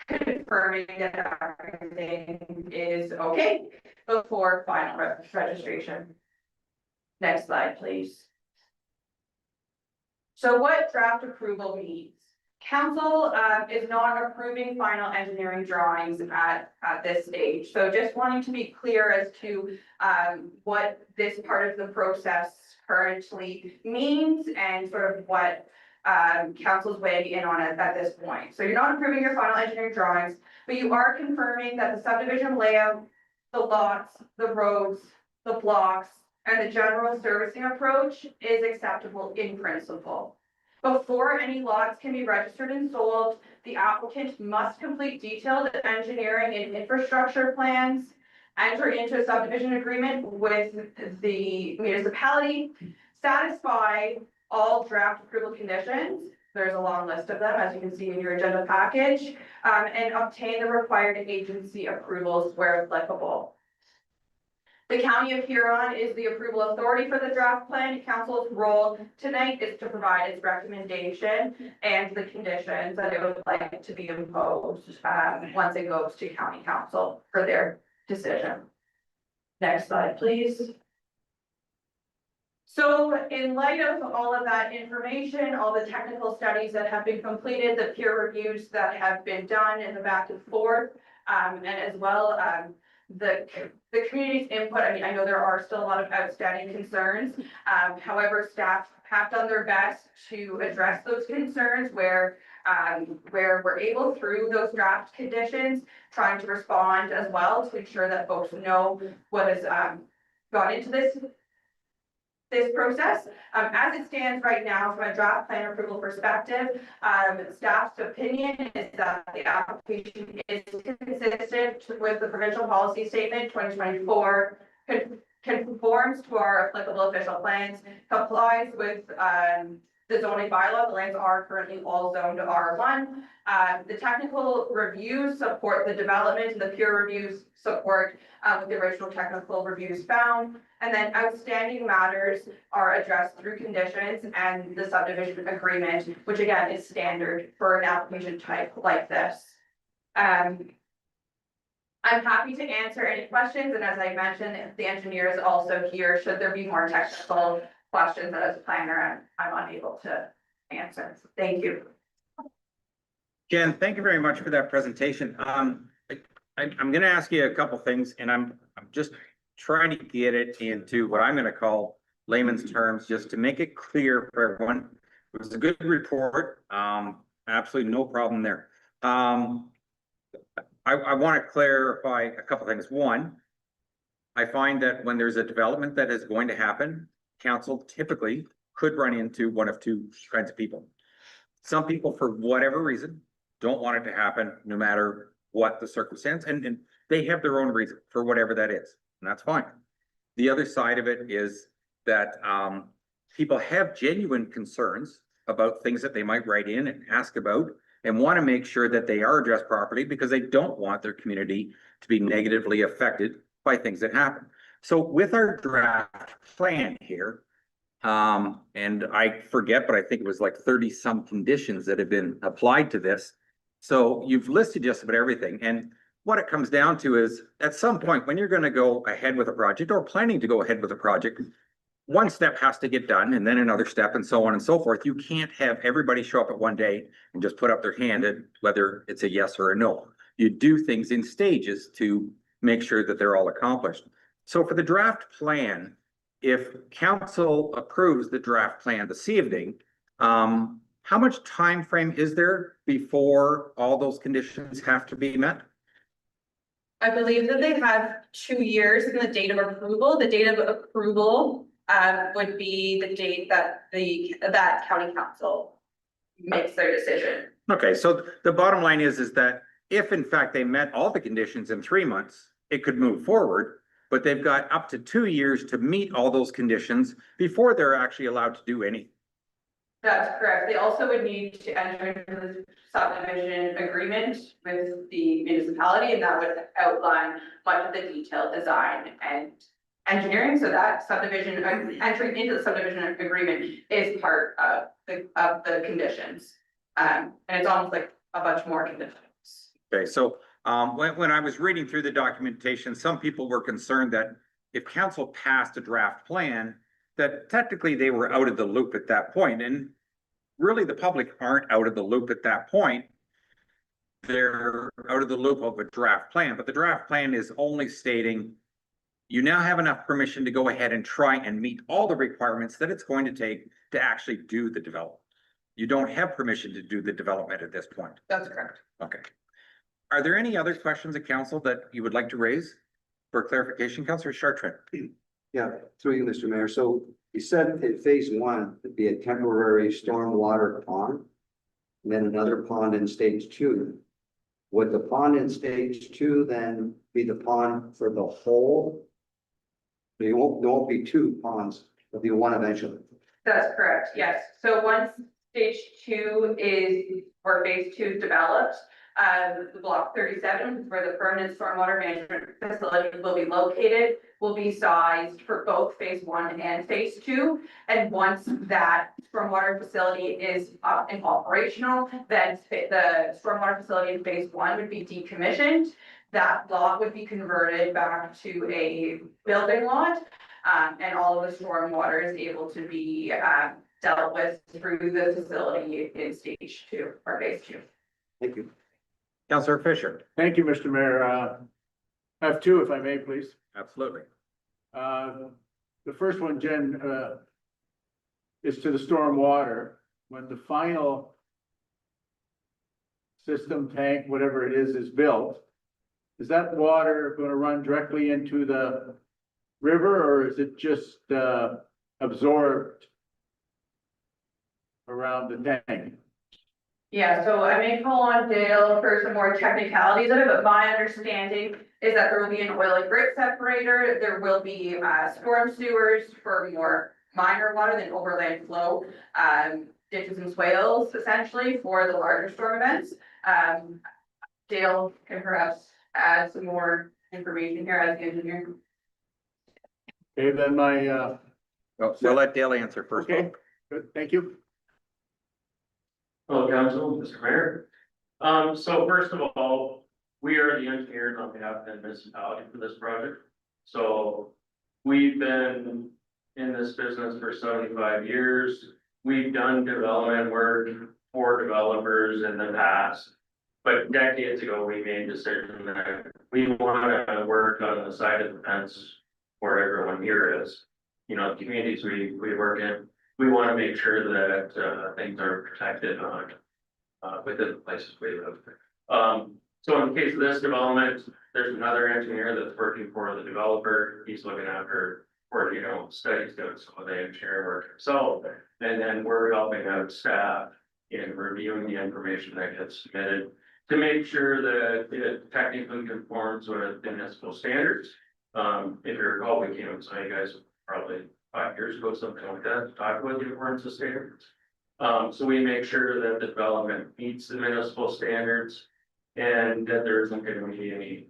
confirming that everything is okay before final registration. Next slide, please. So what draft approval means? Council is not approving final engineering drawings at this stage. So just wanting to be clear as to what this part of the process currently means and sort of what council's weighing in on it at this point. So you're not approving your final engineering drawings, but you are confirming that the subdivision layout, the lots, the roads, the blocks, and the general servicing approach is acceptable in principle. Before any lots can be registered and sold, the applicant must complete detailed engineering and infrastructure plans, enter into a subdivision agreement with the municipality, satisfy all draft approval conditions. There's a long list of them, as you can see in your agenda package, and obtain the required agency approvals where applicable. The County of Huron is the approval authority for the draft plan. Council's role tonight is to provide its recommendation and the conditions that it would like to be imposed once it goes to County Council for their decision. Next slide, please. So in light of all of that information, all the technical studies that have been completed, the peer reviews that have been done in the back and forth, and as well the community's input, I mean, I know there are still a lot of outstanding concerns. However, staff have done their best to address those concerns where we're able through those draft conditions, trying to respond as well to ensure that folks know what has gone into this process. As it stands right now, from a draft plan approval perspective, staff's opinion is that the application is consistent with the provincial policy statement 2024, conforms to our applicable official plans, complies with the zoning bylaw. The lands are currently all zoned R1. The technical reviews support the development, and the peer reviews support what the original technical reviews found. And then outstanding matters are addressed through conditions and the subdivision agreement, which again is standard for an application type like this. I'm happy to answer any questions, and as I mentioned, the engineer is also here should there be more technical questions that as a planner I'm unable to answer. Thank you. Jen, thank you very much for that presentation. I'm going to ask you a couple things, and I'm just trying to get it into what I'm going to call layman's terms, just to make it clear for everyone. It was a good report. Absolutely no problem there. I want to clarify a couple things. One, I find that when there's a development that is going to happen, council typically could run into one of two kinds of people. Some people, for whatever reason, don't want it to happen, no matter what the circumstance, and they have their own reason for whatever that is, and that's fine. The other side of it is that people have genuine concerns about things that they might write in and ask about, and want to make sure that they are addressed properly because they don't want their community to be negatively affected by things that happen. So with our draft plan here, and I forget, but I think it was like 30 some conditions that have been applied to this. So you've listed just about everything. And what it comes down to is at some point when you're going to go ahead with a project or planning to go ahead with a project, one step has to get done and then another step and so on and so forth. You can't have everybody show up at one day and just put up their hand and whether it's a yes or a no. You do things in stages to make sure that they're all accomplished. So for the draft plan, if council approves the draft plan this evening, how much time frame is there before all those conditions have to be met? I believe that they have 2 years from the date of approval. The date of approval would be the date that that county council makes their decision. Okay, so the bottom line is that if in fact they met all the conditions in 3 months, it could move forward, but they've got up to 2 years to meet all those conditions before they're actually allowed to do anything. That's correct. They also would need to enter into the subdivision agreement with the municipality, and that would outline much of the detailed design and engineering. So that subdivision, entering into the subdivision agreement is part of the conditions. And it's almost like a bunch more conditions. Okay, so when I was reading through the documentation, some people were concerned that if council passed a draft plan, that technically they were out of the loop at that point. And really the public aren't out of the loop at that point. They're out of the loop of a draft plan, but the draft plan is only stating you now have enough permission to go ahead and try and meet all the requirements that it's going to take to actually do the development. You don't have permission to do the development at this point. That's correct. Okay. Are there any other questions of council that you would like to raise for clarification, Councillor Chartrand? Yeah, through you, Mr. Mayor. So you said in phase one, it'd be a temporary stormwater pond. And then another pond in stage two. Would the pond in stage two then be the pond for the whole? There won't be two ponds, there'll be one eventually. That's correct, yes. So once stage 2 is, or phase 2 is developed, the block 37, where the permanent stormwater management facility will be located, will be sized for both phase 1 and phase 2. And once that stormwater facility is up and operational, then the stormwater facility in phase 1 would be decommissioned. That lot would be converted back to a building lot, and all of the stormwater is able to be dealt with through the facility in stage 2 or phase 2. Thank you. Councillor Fisher? Thank you, Mr. Mayor. I have two, if I may, please. Absolutely. The first one, Jen, is to the storm water. When the final system tank, whatever it is built, is that water going to run directly into the river, or is it just absorbed around the tank? Yeah, so I may call on Dale for some more technicalities of it, but my understanding is that there will be an oil and grit separator. There will be storm sewers for more minor water than overland flow, ditches and swales essentially for the larger storm events. Dale can perhaps add some more information here as the engineer. Okay, then We'll let Dale answer first. okay, good, thank you. Hello, council, Mr. Mayor. So first of all, we are the engineers on behalf of the municipality for this project. So we've been in this business for 75 years. We've done development work for developers in the past. But decades ago, we made a decision that we want to work on the side of the fence where everyone here is. You know, the communities we work in. We want to make sure that things are protected on within the places we live. So in the case of this development, there's another engineer that's working for the developer. He's looking after studies doing some of the engineering work himself. And then we're helping out staff in reviewing the information that gets submitted to make sure that it technically conforms with municipal standards. If you recall, we came and saw you guys probably 5 years ago, something like that, to talk about the importance of standards. So we make sure that the development meets the municipal standards and that there isn't going to be any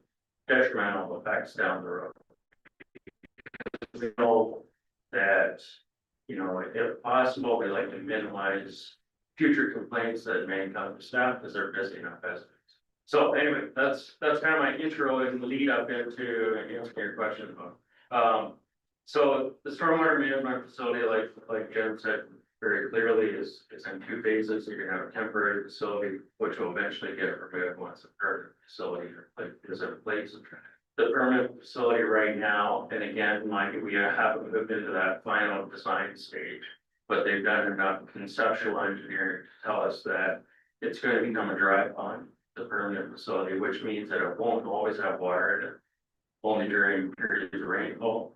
detrimental effects down the road. We know that, you know, if possible, we like to minimize future complaints that may come to staff because they're busy enough as it is. So anyway, that's kind of my intro and lead up into answering your question about. So the stormwater management facility, like Jen said very clearly, is in two phases. You're gonna have a temporary facility, which will eventually get removed once the permanent facility is in place. The permanent facility right now, and again, Mike, we haven't moved into that final design stage, but they've done enough conceptual engineering to tell us that it's going to become a dry pond, the permanent facility, which means that it won't always have water in it, only during periods of rainfall.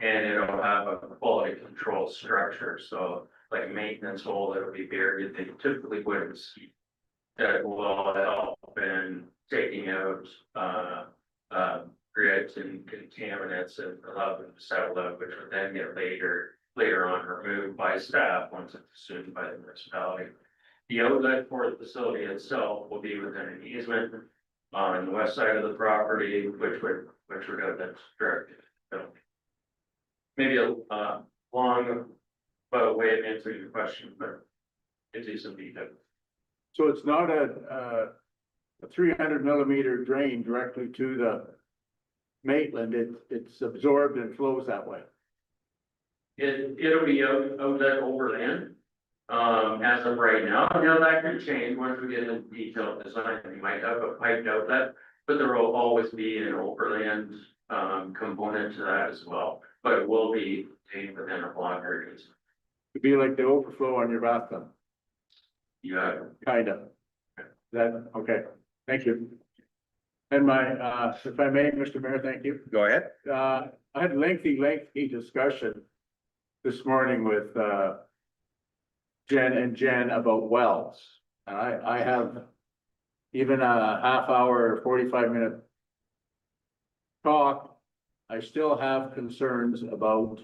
And it'll have a quality control structure, so like maintenance hole that will be buried, they typically wouldn't see. That will help in taking out, grids and contaminants and allow them to settle out, which would then get later on removed by staff once it's assumed by the municipality. The outlet for the facility itself will be within an easement on the west side of the property, which would have been directed. So maybe a long way of answering your question, but gives you some detail. So it's not a 300 millimeter drain directly to the Maitland, it's absorbed and flows that way. It'll be outlet overland, as of right now. Now that could change once we get into detailed design. You might have a piped outlet, but there will always be an overland, component to that as well. But it will be contained within a block areas. It'd be like the overflow on your bathtub, Yeah. kind of. That, okay, thank you. And my, if I may, Mr. Mayor, thank you. Go ahead. I had lengthy discussion this morning with, Jen about wells. And I have even a half hour, 45-minute talk. I still have concerns about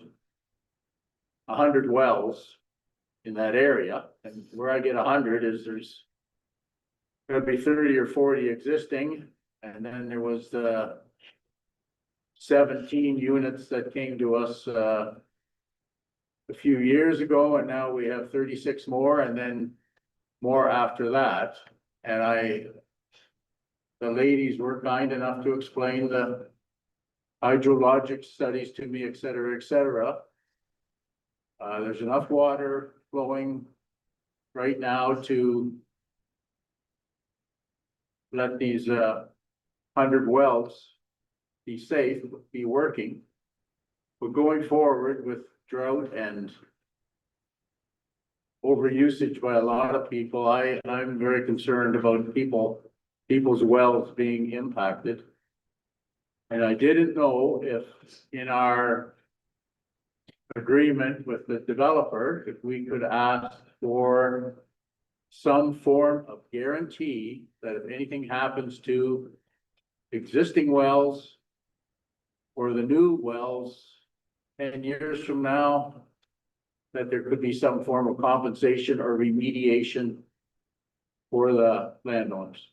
100 wells in that area. And where I get 100 is there's gonna be 30 or 40 existing. And then there was the 17 units that came to us a few years ago, and now we have 36 more, and then more after that. And the ladies were kind enough to explain the hydrologic studies to me, et cetera, et cetera. There's enough water flowing right now to let these 100 wells be safe, be working. But going forward with drought and overusage by a lot of people, I'm very concerned about people's wells being impacted. And I didn't know if in our agreement with the developer, if we could ask for some form of guarantee that if anything happens to existing wells or the new wells 10 years from now, that there could be some form of compensation or remediation for the landowners.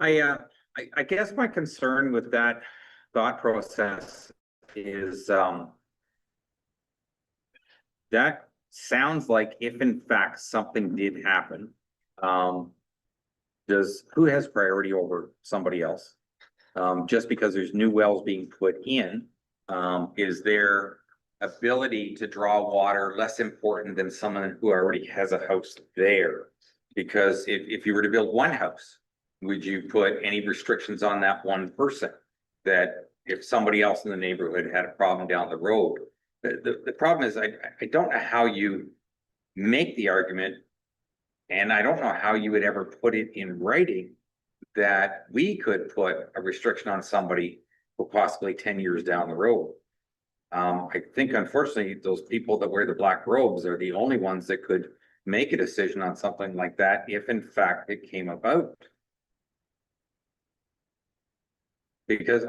I guess my concern with that thought process is, that sounds like if in fact something did happen, who has priority over somebody else? Just because there's new wells being put in, is their ability to draw water less important than someone who already has a house there? Because if you were to build one house, would you put any restrictions on that one person? That if somebody else in the neighborhood had a problem down the road? The problem is, I don't know how you make the argument, and I don't know how you would ever put it in writing that we could put a restriction on somebody for possibly 10 years down the road. I think unfortunately, those people that wear the black robes are the only ones that could make a decision on something like that if in fact it came about. Because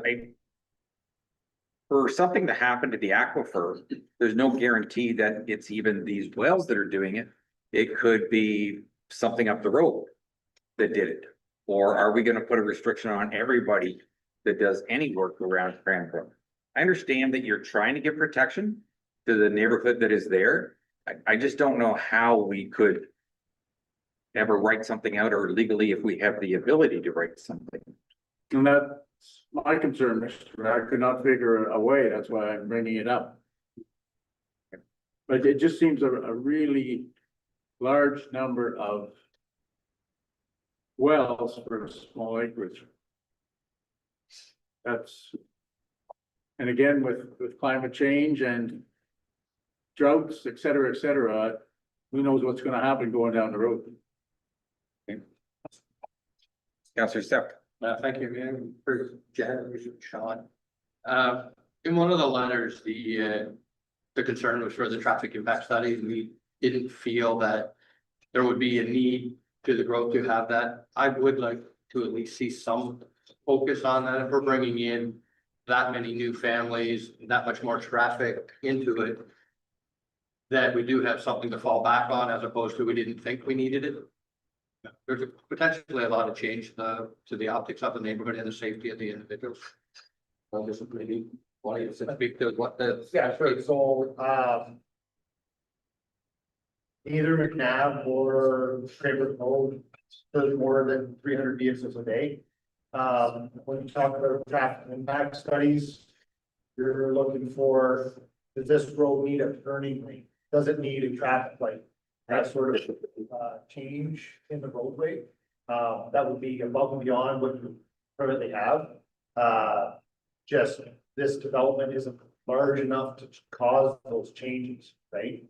for something to happen to the aquifer, there's no guarantee that it's even these wells that are doing it. It could be something up the road that did it, Or are we gonna put a restriction on everybody that does any work around Cranbrook? I understand that you're trying to give protection to the neighborhood that is there. I just don't know how we could ever write something out, or legally if we have the ability to write something. And that's my concern, Mr. I could not figure a way, that's why I'm bringing it up. But it just seems a really large number of wells for a small acreage. That's. And again, with climate change and droughts, et cetera, who knows what's gonna happen going down the road. Councillor Stepp. Thank you, again for Jen, Sean. In one of the letters, the concern was for the traffic impact study, and we didn't feel that there would be a need to the growth to have that. I would like to at least see some focus on that. If we're bringing in that many new families, that much more traffic into it, that we do have something to fall back on as opposed to we didn't think we needed it. There's potentially a lot of change to the optics of the neighborhood and the safety of the individuals. Well, this is maybe why you speak to what the. Yeah, sure, so, either McNabb or Cranbrook Road, there's more than 300 vehicles a day. When you talk about traffic impact studies, you're looking for, does this road need a turning lane? Does it need a traffic light? That sort of, change in the roadway, that would be above and beyond what you currently have. Just this development isn't large enough to cause those changes, right?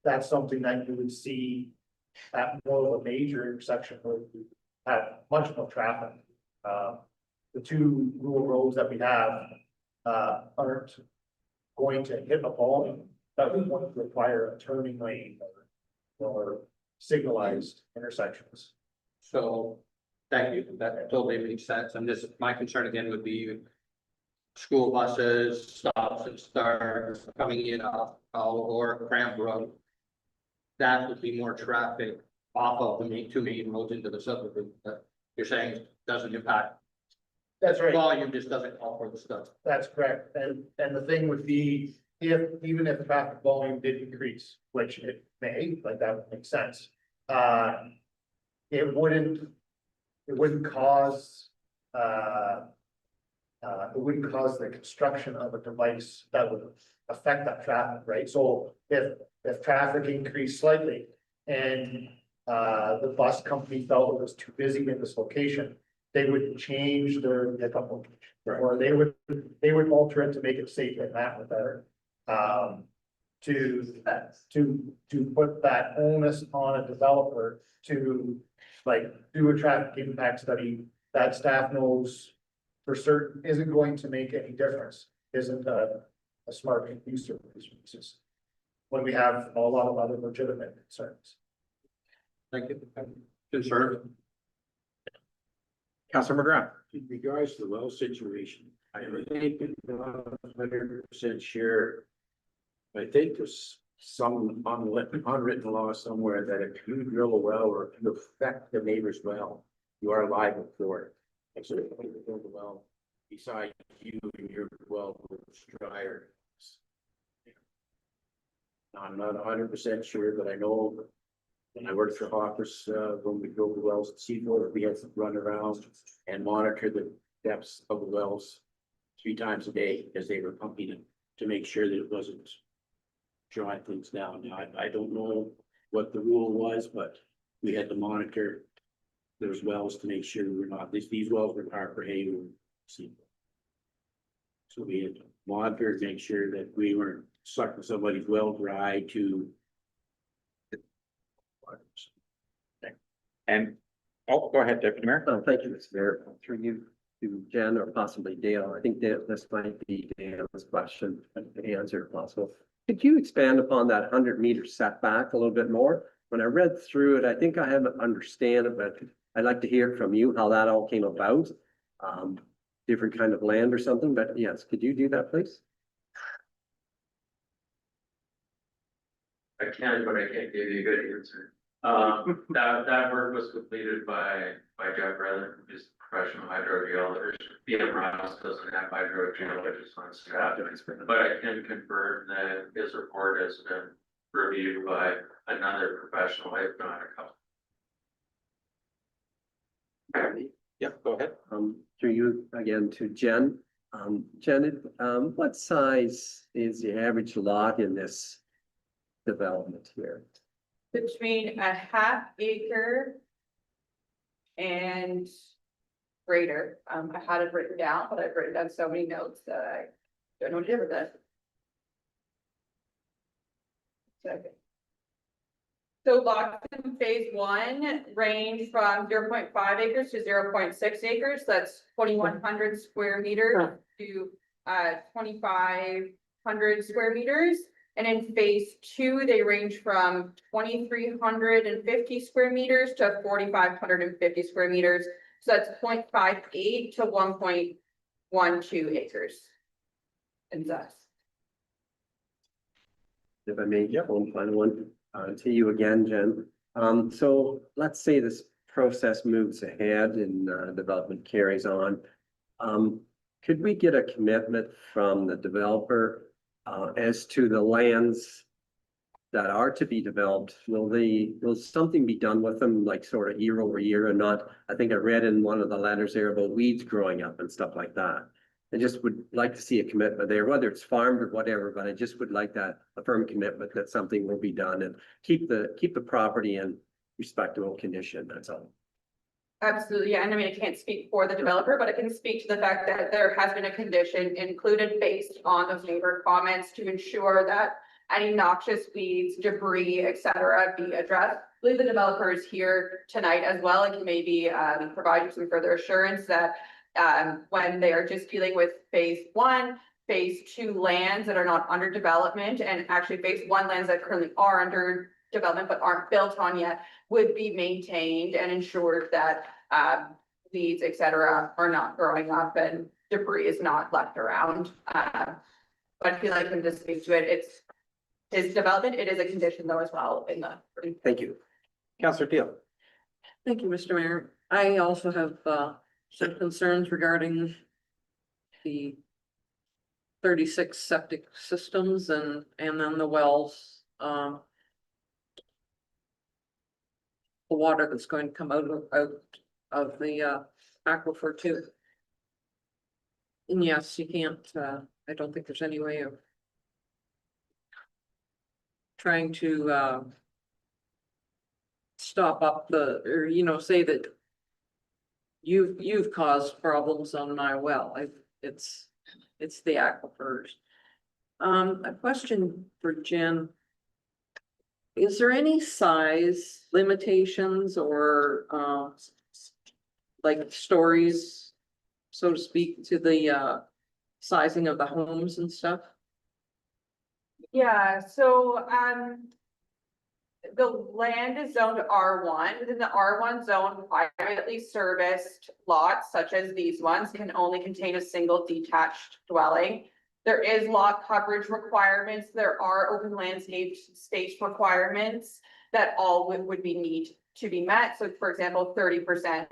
That's something that you would see at more of a major intersection where you have much more traffic. The two rural roads that we have, aren't going to hit a volume that would want to require a turning lane or signalized intersections. So, thank you, that totally makes sense, and this, my concern again would be. School buses, stops and starts coming in off or Cranbrook. That would be more traffic off of the two main roads into the suburban, that you're saying doesn't impact. That's right. Volume just doesn't call for the stuff. That's correct, and the thing would be, even if the traffic volume did increase, which it may, like that would make sense. It wouldn't cause, the construction of a device that would affect that traffic, right? So if traffic increased slightly and the bus company felt it was too busy in this location, they would change their pickup location. Or they would alter it to make it safer and that would better. To put that onus on a developer to like do a traffic impact study that staff knows for certain isn't going to make any difference, isn't a smart use of resources. When we have a lot of other legitimate concerns. Thank you. Concern. Councillor McGrath. In regards to the well situation, I think not 100% sure. I think there's some unwritten law somewhere that if you drill a well or if you affect the neighbor's well, you are liable for it. And so if you build a well beside you and your well was drier. I'm not 100% sure, but I know when I worked for Hoppers, when we drove the wells at Seaboard, we had to run around and monitor the depths of the wells 3 times a day as they were pumping it to make sure that it wasn't drawing things down. Now, I don't know what the rule was, but we had to monitor those wells to make sure we're not, these wells were Harper Haven. So we had to monitor, make sure that we weren't sucking somebody's well dry to. And, oh, go ahead, Deputy Mayor. Thank you, Mr. Mayor. Through you to Jen or possibly Dale. I think that this might be Dale's question to answer if possible. Could you expand upon that 100-meter setback a little bit more? When I read through it, I think I have to understand it, but I'd like to hear from you how that all came about. Different kind of land or something, but yes, could you do that, please? I can, but I can't give you a good answer. That work was completed by Jeff Brennan, who's a professional hydrogeologist. PM Ross doesn't have hydrogeologists on staff, but I can confirm that his report has been reviewed by another professional, if not a couple. Yeah, go ahead. Through you again to Jen. Jen, what size is the average lot in this development here? Between a half acre and greater. I had it written down, but I've written down so many notes that I don't know what to do with it. So lots in phase one range from 0.5 acres to 0.6 acres. That's 2,100 square meters to 2,500 square meters. And in phase two, they range from 2,350 square meters to 4,550 square meters. So that's 0.58 to 1.12 acres. And thus. If I may, one final one, to you again, Jen. So let's say this process moves ahead and development carries on. Could we get a commitment from the developer as to the lands that are to be developed? Will something be done with them, like sort of year over year and not? I think I read in one of the letters there about weeds growing up and stuff like that. I just would like to see a commitment there, whether it's farmed or whatever, but I just would like that, a firm commitment that something will be done and keep the property in respectable condition, that's all. Absolutely, yeah, and I mean, I can't speak for the developer, but I can speak to the fact that there has been a condition included based on those neighbor comments to ensure that any noxious weeds, debris, et cetera, be addressed. I believe the developer is here tonight as well and can maybe provide you some further assurance that when they are just dealing with phase one, phase two lands that are not under development, and actually phase one lands that currently are under development but aren't built on yet, would be maintained and ensured that weeds, et cetera, are not growing up and debris is not left around. But I feel like I can just speak to it. It's his development. It is a condition though as well in the. Thank you. Councillor Teal. Thank you, Mr. Mayor. I also have some concerns regarding the 36 septic systems and then the wells. The water that's going to come out of the aquifer too. And yes, you can't, I don't think there's any way of trying to stop up or, you know, say that you've caused problems on my well. It's the aquifers. A question for Jen. Is there any size limitations or like stories, so to speak, to the sizing of the homes and stuff? Yeah, so the land is zoned R1. Within the R1 zone, privately serviced lots such as these ones can only contain a single detached dwelling. There is lot coverage requirements. There are open landscape space requirements that all would be need to be met. So for example, 30%,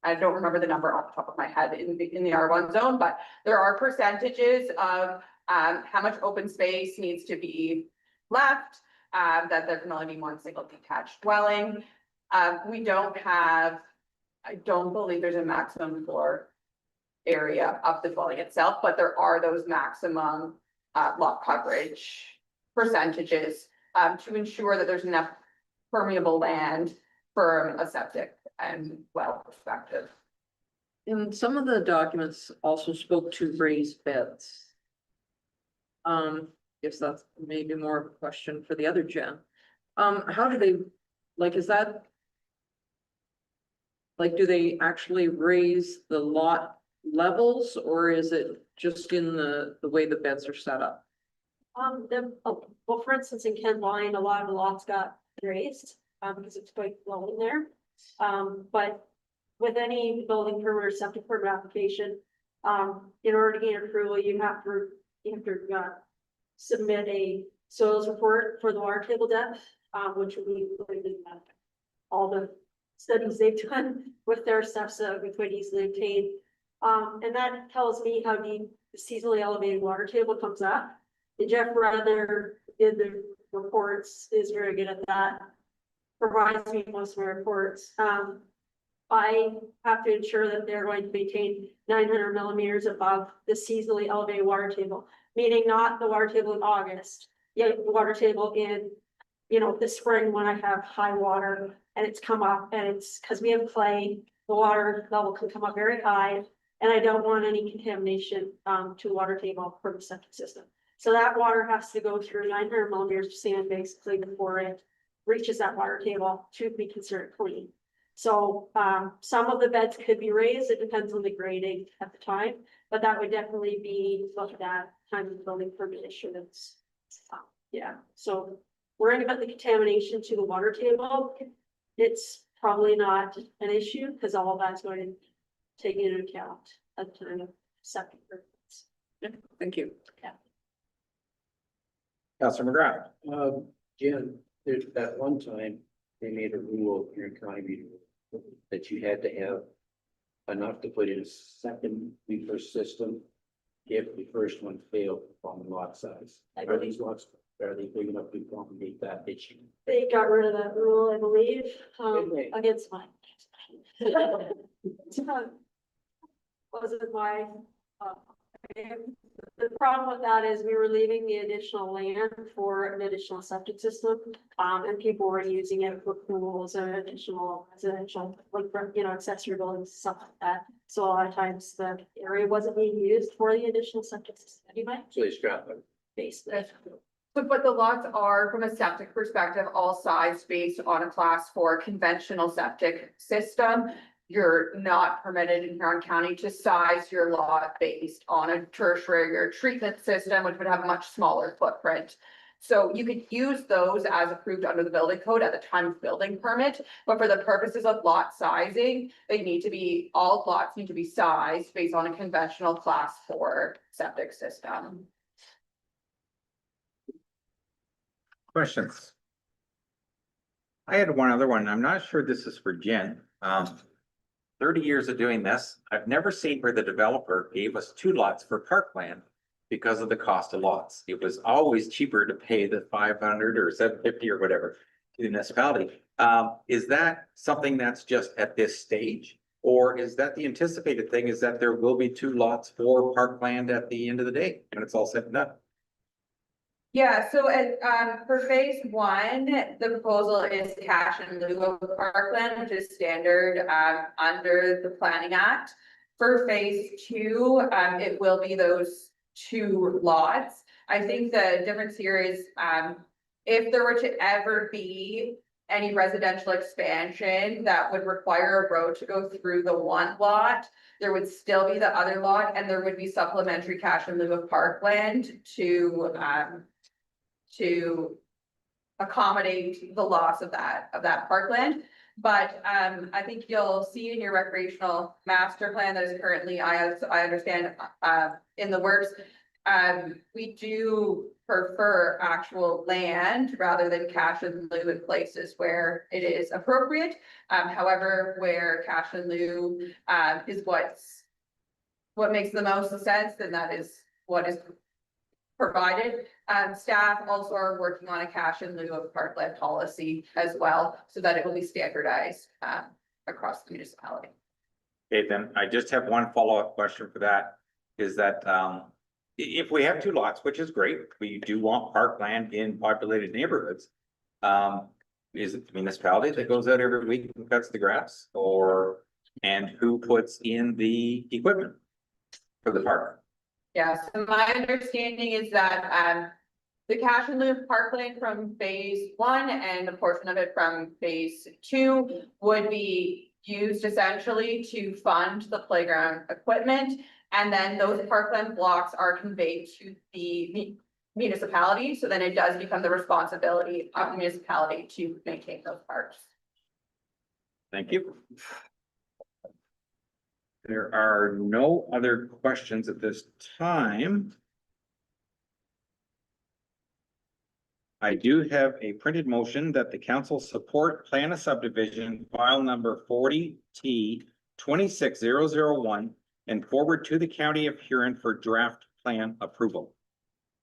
I don't remember the number off the top of my head in the R1 zone, but there are percentages of how much open space needs to be left, that there can only be one single detached dwelling. We don't have, I don't believe there's a maximum floor area of the dwelling itself, but there are those maximum lot coverage percentages to ensure that there's enough permeable land for a septic and well perspective. And some of the documents also spoke to raised beds. Guess that's maybe more of a question for the other Jen. How do they, like, is that? Like, do they actually raise the lot levels or is it just in the way the beds are set up? Well, for instance, in Ken Line, a lot of the lots got raised, because it's quite low in there. But with any building permit or septic permit application, in order to gain approval, you have to submit a soils report for the water table depth. which we included in all the studies they've done with their stuff, so we could easily obtain. And that tells me how deep the seasonally elevated water table comes up. And Jeff Rather did the reports, is very good at that. Provides me most of my reports. I have to ensure that they're going to maintain 900 millimeters above the seasonally elevated water table, meaning not the water table in August, yet the water table in, the spring when I have high water and it's come up, and it's because we have clay, the water level can come up very high, and I don't want any contamination to the water table for the septic system. So that water has to go through 900 millimeters of sand basically before it reaches that water table to be considered clean. So some of the beds could be raised. It depends on the grading at the time, but that would definitely be looked at time of building permit issuance. Yeah, so worrying about the contamination to the water table, it's probably not an issue because all of that's going to take into account at the time of septic permits. Thank you. Councilor McGrath. Jen, there's that one time they made a rule here in county meeting that you had to have enough to put in a second leaper system if the first one failed on the lot size. Are these lots, are they big enough to accommodate that issue? They got rid of that rule, I believe, Did they? against mine. Wasn't my, the problem with that is we were leaving the additional land for an additional septic system. And people were using it for pools and additional residential, like, accessory buildings, stuff like that. So a lot of times the area wasn't being used for the additional septic system anyway, So they scrap it. basically. But the lots are, from a septic perspective, all sized based on a class 4 conventional septic system. You're not permitted in Huron County to size your lot based on a tertiary or treatment system, which would have a much smaller footprint. So you could use those as approved under the building code at the time of building permit, but for the purposes of lot sizing, all lots need to be sized based on a conventional class 4 septic system. Questions? I had one other one. I'm not sure this is for Jen. 30 years of doing this, I've never seen where the developer gave us 2 lots for parkland because of the cost of lots. It was always cheaper to pay the 500 or 750 or whatever to the municipality. Is that something that's just at this stage? Or is that the anticipated thing, is that there will be 2 lots for parkland at the end of the day when it's all said and done? Yeah, so for phase 1, the proposal is cash in lieu of parkland, which is standard under the Planning Act. For phase 2, it will be those 2 lots. I think the difference here is if there were to ever be any residential expansion that would require a road to go through the 1 lot, there would still be the other lot, and there would be supplementary cash in lieu of parkland to accommodate the loss of that parkland. But I think you'll see in your recreational master plan that is currently, I understand, in the works. We do prefer actual land rather than cash in lieu in places where it is appropriate. However, where cash in lieu is what makes the most sense, then that is what is provided. Staff also are working on a cash in lieu of parkland policy as well, so that it will be standardized across the municipality. Okay, then I just have one follow-up question for that, is that if we have 2 lots, which is great, we do want parkland in populated neighborhoods. Is it the municipality that goes out every week and cuts the grass, and who puts in the equipment for the park? Yeah, so my understanding is that the cash in lieu of parkland from phase 1 and a portion of it from phase 2 would be used essentially to fund the playground equipment. And then those parkland blocks are conveyed to the municipality. So then it does become the responsibility of the municipality to maintain those parks. Thank you. There are no other questions at this time. I do have a printed motion that the council support plan of subdivision file number 40T 26001 and forward to the county of Huron for draft plan approval.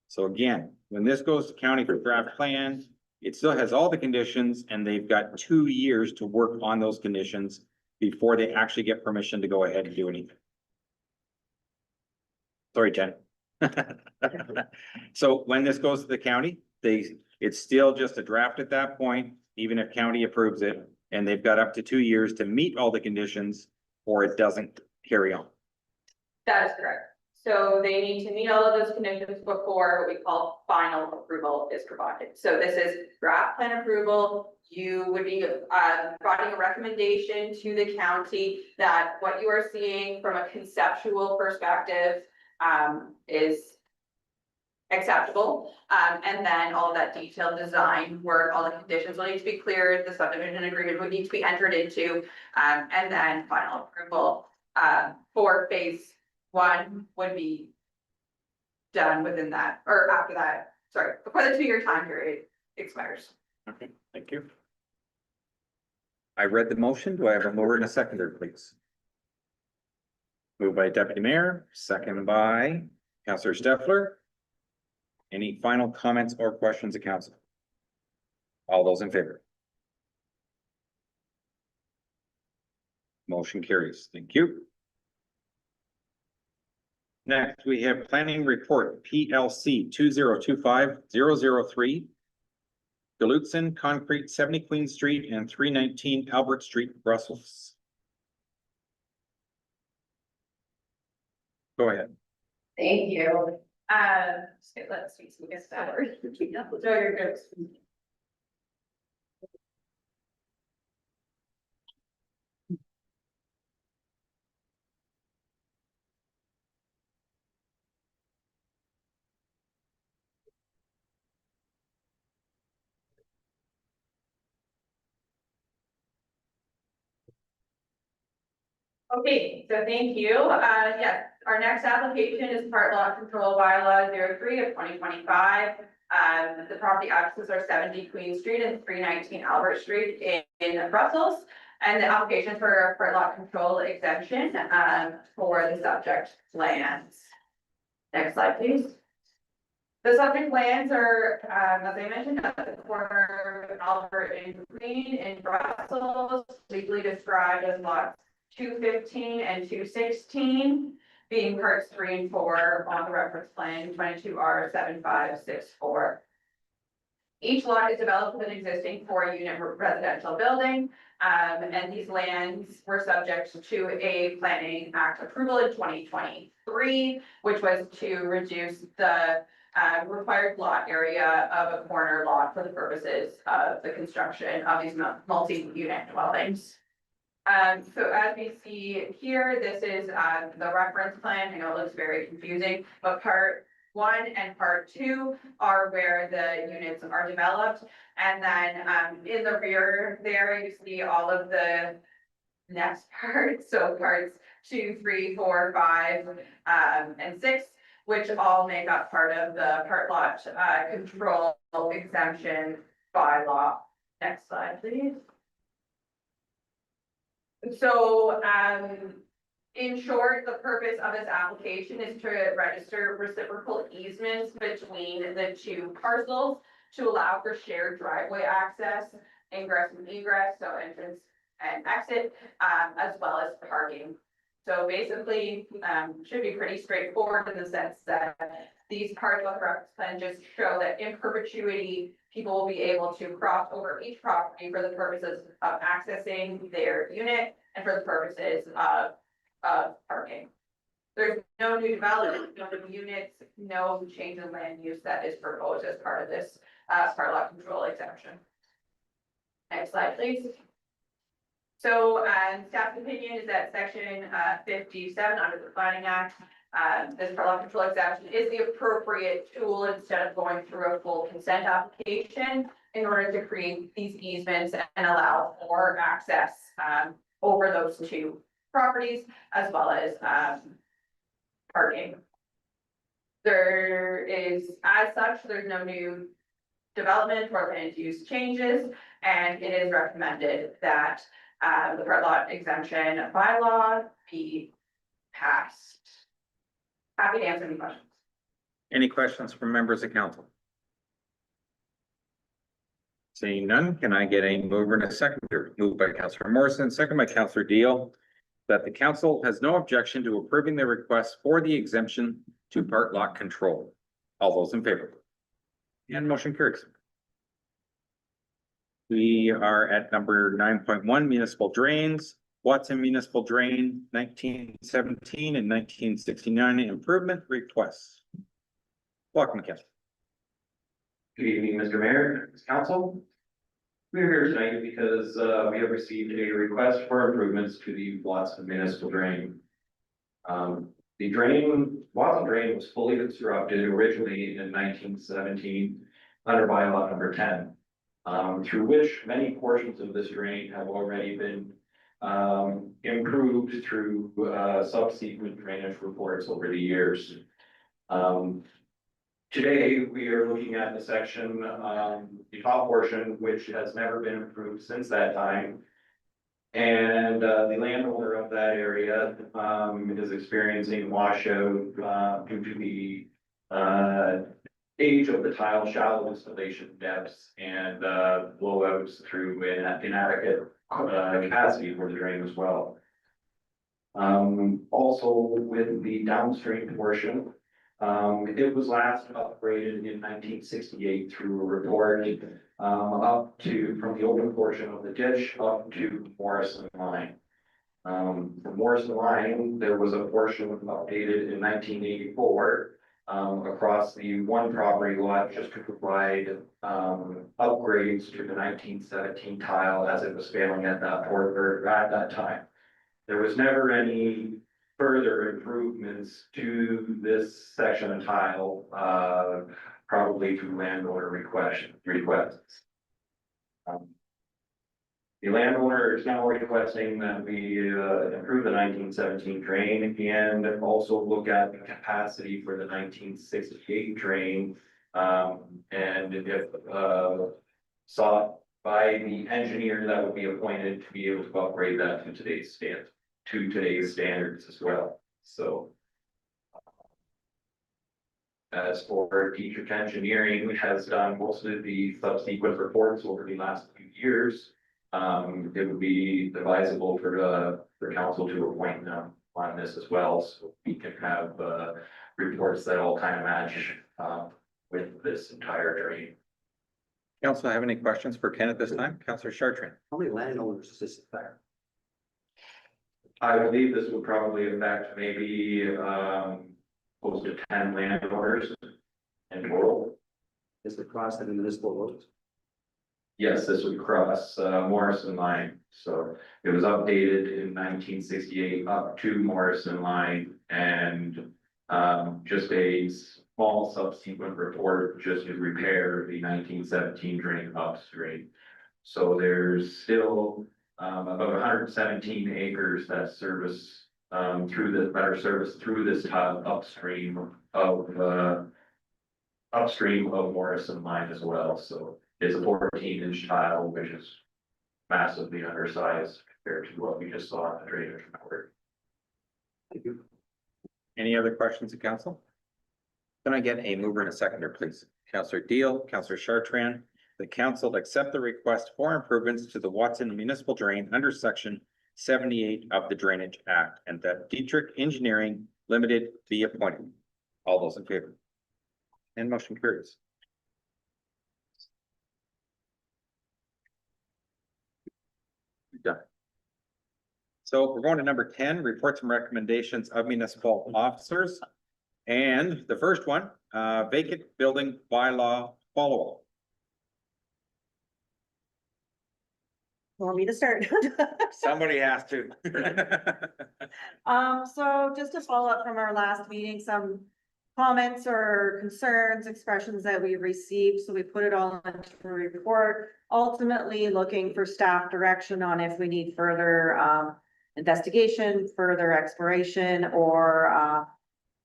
So again, when this goes to county for draft plan, it still has all the conditions and they've got 2 years to work on those conditions before they actually get permission to go ahead and do anything. Sorry, Jen. So when this goes to the county, it's still just a draft at that point, even if county approves it, and they've got up to 2 years to meet all the conditions or it doesn't carry on. That is correct. So they need to meet all of those conditions before what we call final approval is provided. So this is draft plan approval. You would be providing a recommendation to the county that what you are seeing from a conceptual perspective is acceptable. And then all of that detailed design work, all the conditions will need to be cleared, the subdivision agreement would need to be entered into, and then final approval for phase 1 would be done within that, or after that, sorry, before the 2-year time period expires. Okay, thank you. I read the motion. Do I have a mover and a seconder, please? Moved by Deputy Mayor, second by Councillor Steffler. Any final comments or questions of council? All those in favor? Motion carries. Thank you. Next, we have planning report PLC 2025-003. Galutson Concrete 70 Queen Street and 319 Albert Street, Brussels. Go ahead. Thank you. Let's see, so we get started. No, you're good. Okay, so thank you. Yes, our next application is part lot control bylaw 03 of 2025. The property accesses are 70 Queen Street and 319 Albert Street in Brussels. And the application for a part lot control exemption for the subject lands. Next slide, please. The subject lands are, as I mentioned, at the corner of Albert and Queen in Brussels, legally described as lots 215 and 216, being parts 3 and 4 on the reference plan 22R7564. Each lot is developed with an existing 4-unit residential building, and these lands were subject to a Planning Act approval in 2023, which was to reduce the required lot area of a corner lot for the purposes of the construction of these multi-unit dwellings. So as we see here, this is the reference plan. I know it looks very confusing, but part 1 and part 2 are where the units are developed. And then in the rear there, you see all of the next parts. So parts 2, 3, 4, 5, and 6, which all make up part of the part lot control exemption bylaw. Next slide, please. So, in short, the purpose of this application is to register reciprocal easements between the 2 parcels to allow for shared driveway access, ingress and egress, so entrance and exit, as well as parking. So basically, should be pretty straightforward in the sense that these parts of the reference plan just show that in perpetuity, people will be able to cross over each property for the purposes of accessing their unit and for the purposes of parking. There's no new development, no new units, no change in land use that is proposed as part of this part lot control exemption. Next slide, please. So, staff's opinion is that section 57 under the Planning Act, this part lot control exemption is the appropriate tool instead of going through a full consent application in order to create these easements and allow for access over those 2 properties as well as parking. There is, as such, there's no new development or land use changes. And it is recommended that the front lot exemption bylaw be passed. Happy to answer any questions. Any questions from members of council? Seeing none, can I get a mover and a seconder? Moved by Councillor Morrison, second by Councillor Deal, that the council has no objection to approving the request for the exemption to part lot control. All those in favor? And motion carries. We are at number 9.1 municipal drains. Watson Municipal Drain 1917 and 1969 improvement requests. Welcome, Ken. Good evening, Mr. Mayor, Council. We're here tonight because we have received a request for improvements to the Watson Municipal Drain. Watson Drain was fully constructed originally in 1917 under bylaw number 10, through which many portions of this drain have already been improved through subsequent drainage reports over the years. Today, we are looking at the section, the top portion, which has never been improved since that time. And the landowner of that area is experiencing washout due to the age of the tile, shallow installation depths, and blowouts through inadequate capacity for the drain as well. Also with the downstream portion, it was last upgraded in 1968 through a report up to, from the open portion of the ditch up to Morrison Line. The Morrison Line, there was a portion updated in 1984 across the one property lot just to provide upgrades to the 1917 tile as it was failing at that time. There was never any further improvements to this section of tile, probably through landowner requests. The landowner is now requesting that we improve the 1917 drain and also look at the capacity for the 1968 drain. And if sought by the engineer that would be appointed to be able to upgrade that to today's standards as well. So as for Dietrich Engineering, which has done most of the subsequent reports over the last few years, it would be advisable for council to appoint them on this as well, so we can have reports that all kind of match with this entire drain. Council, have any questions for Ken at this time? Councillor Chartrand. How many landowners does this affect? I believe this would probably affect maybe close to 10 landowners in total. Is the cost of the municipal roads? Yes, this would cross Morrison Line. So it was updated in 1968 up to Morrison Line, and just a small subsequent report just to repair the 1917 drain upstream. So there's still about 117 acres that service through this tile upstream of Morrison Line as well. So it's a 14-inch tile, which is massively undersized compared to what we just saw in the drainage report. Thank you. Any other questions of council? Can I get a mover and a seconder, please? Councillor Deal, Councillor Chartrand. The council accept the request for improvements to the Watson Municipal Drain under section 78 of the Drainage Act, and that Dietrich Engineering Limited be appointed. All those in favor? And motion carries. Done. So we're going to number 10, reports and recommendations of municipal officers. And the first one, vacant building bylaw follow-up. Want me to start? Somebody has to. So just to follow up from our last meeting, some comments or concerns, expressions that we received, so we put it all into a report. Ultimately, looking for staff direction on if we need further investigation, further exploration, or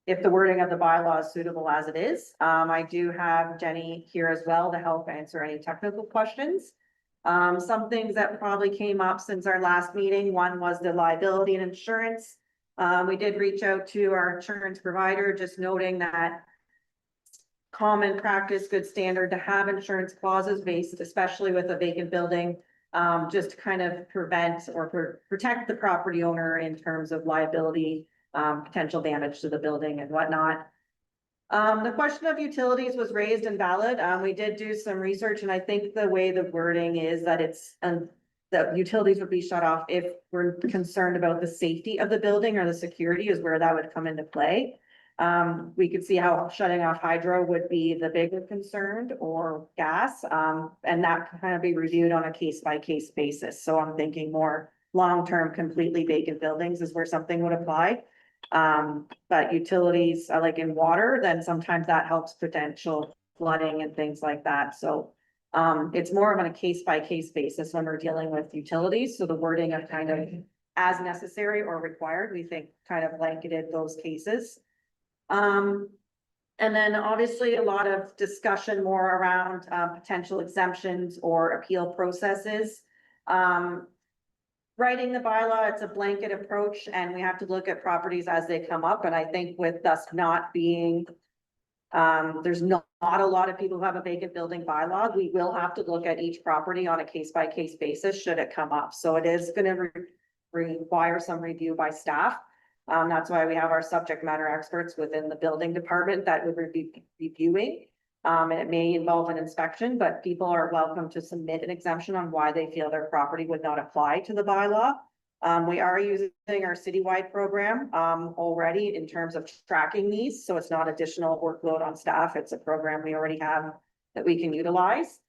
if the wording of the bylaw is suitable as it is. I do have Jenny here as well to help answer any technical questions. Some things that probably came up since our last meeting, one was the liability and insurance. We did reach out to our insurance provider, just noting that common practice, good standard to have insurance clauses based, especially with a vacant building, just to kind of prevent or protect the property owner in terms of liability, potential damage to the building and whatnot. The question of utilities was raised and valid. We did do some research, and I think the way the wording is that it's, that utilities would be shut off if we're concerned about the safety of the building or the security is where that would come into play. We could see how shutting off hydro would be the bigger concern, or gas, and that can kind of be reviewed on a case by case basis. So I'm thinking more long-term, completely vacant buildings is where something would apply. But utilities, like in water, then sometimes that helps potential flooding and things like that. So it's more of on a case by case basis when we're dealing with utilities. So the wording of kind of as necessary or required, we think kind of blanketed those cases. And then obviously a lot of discussion more around potential exemptions or appeal processes. Writing the bylaw, it's a blanket approach, and we have to look at properties as they come up. And I think with us not being, there's not a lot of people who have a vacant building bylaw, we will have to look at each property on a case by case basis should it come up. So it is going to require some review by staff. That's why we have our subject matter experts within the building department that would be reviewing. And it may involve an inspection, but people are welcome to submit an exemption on why they feel their property would not apply to the bylaw. We are using our citywide program already in terms of tracking these. So it's not additional workload on staff. It's a program we already have that we can utilize.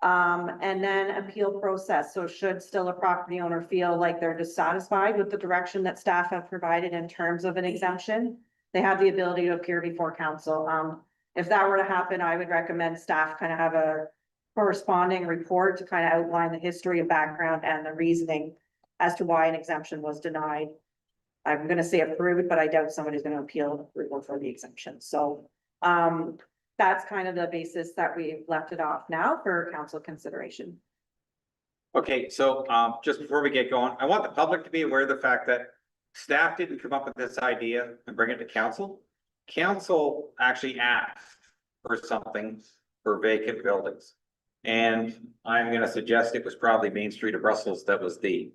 And then appeal process. So should still a property owner feel like they're dissatisfied with the direction that staff have provided in terms of an exemption, they have the ability to appear before council. If that were to happen, I would recommend staff kind of have a corresponding report to kind of outline the history and background and the reasoning as to why an exemption was denied. I'm going to say approved, but I doubt somebody's going to appeal approval for the exemption. So, that's kind of the basis that we've left it off now for council consideration. Okay, so just before we get going, I want the public to be aware of the fact that staff didn't come up with this idea and bring it to council. Council actually asked for something for vacant buildings. And I'm going to suggest it was probably Main Street of Brussels that was the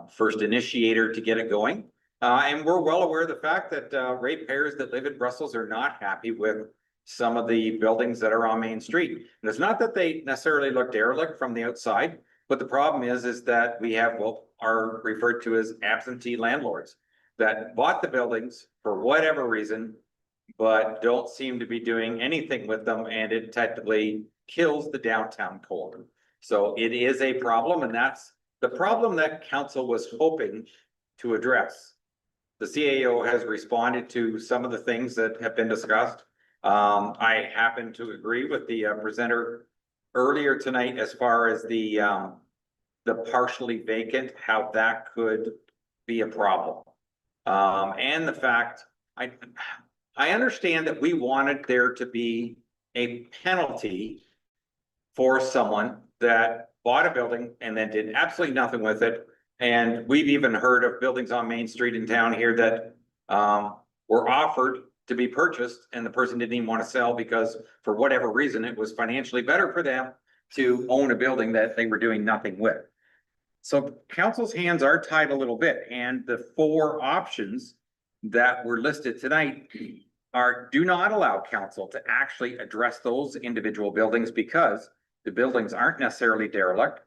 first initiator to get it going. And we're well aware of the fact that ratepayers that live in Brussels are not happy with some of the buildings that are on Main Street. And it's not that they necessarily look derelict from the outside, but the problem is that we have what are referred to as absentee landlords that bought the buildings for whatever reason, but don't seem to be doing anything with them, and it technically kills the downtown core. So it is a problem, and that's the problem that council was hoping to address. The CAO has responded to some of the things that have been discussed. I happen to agree with the presenter earlier tonight as far as the partially vacant, how that could be a problem. And the fact, I understand that we wanted there to be a penalty for someone that bought a building and then did absolutely nothing with it. And we've even heard of buildings on Main Street in town here that were offered to be purchased and the person didn't even want to sell because for whatever reason, it was financially better for them to own a building that they were doing nothing with. So council's hands are tied a little bit, and the four options that were listed tonight do not allow council to actually address those individual buildings because the buildings aren't necessarily derelict.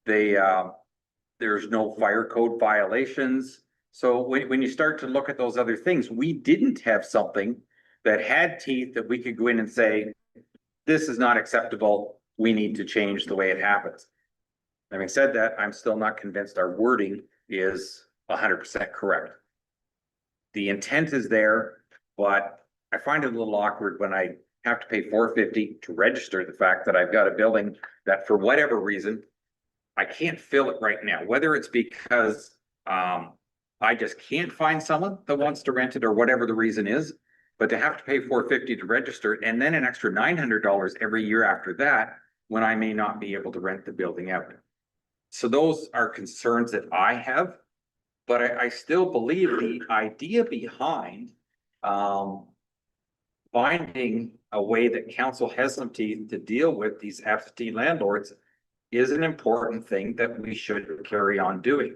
There's no fire code violations. So when you start to look at those other things, we didn't have something that had teeth that we could go in and say, this is not acceptable. We need to change the way it happens. Having said that, I'm still not convinced our wording is 100% correct. The intent is there, but I find it a little awkward when I have to pay $450 to register the fact that I've got a building that for whatever reason, I can't fill it right now, whether it's because I just can't find someone that wants to rent it or whatever the reason is. But to have to pay $450 to register it and then an extra $900 every year after that, when I may not be able to rent the building out. So those are concerns that I have. But I still believe the idea behind finding a way that council has some teeth to deal with these absentee landlords is an important thing that we should carry on doing.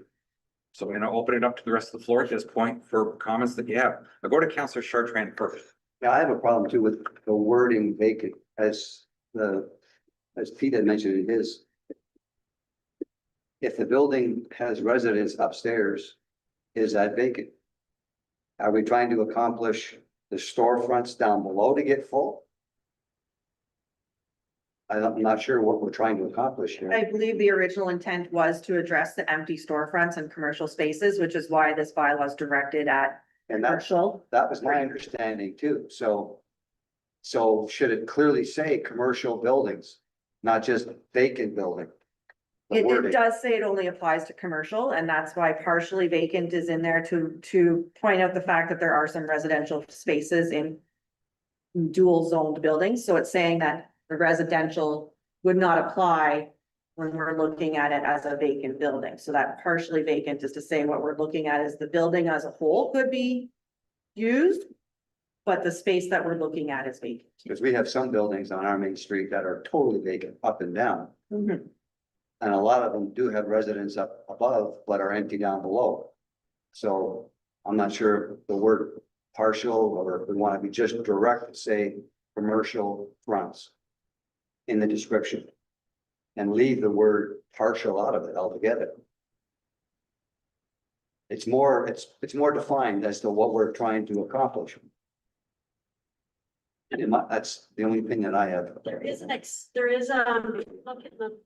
So I'm gonna open it up to the rest of the floor at this point for comments that you have. I'll go to Councillor Chartrand first. Yeah, I have a problem too with the wording vacant as Pete had mentioned in his. If the building has residents upstairs, is that vacant? Are we trying to accomplish the storefronts down below to get full? I'm not sure what we're trying to accomplish here. I believe the original intent was to address the empty storefronts and commercial spaces, which is why this bylaw is directed at And that commercial. was my understanding too. So should it clearly say commercial buildings, not just vacant building? The It wording. does say it only applies to commercial, and that's why partially vacant is in there to point out the fact that there are some residential spaces in dual zoned buildings, so it's saying that the residential would not apply when we're looking at it as a vacant building. So that partially vacant is to say what we're looking at is the building as a whole could be used, but the space that we're looking at is vacant. Because we have some buildings on our main street that are totally vacant up and down. Mhm. And a lot of them do have residents up above, but are empty down below. So I'm not sure if the word partial, or if we want to be just direct, to say commercial fronts in the description. And leave the word partial out of it altogether. It's more defined as to what we're trying to accomplish. And that's the only thing that I have. Look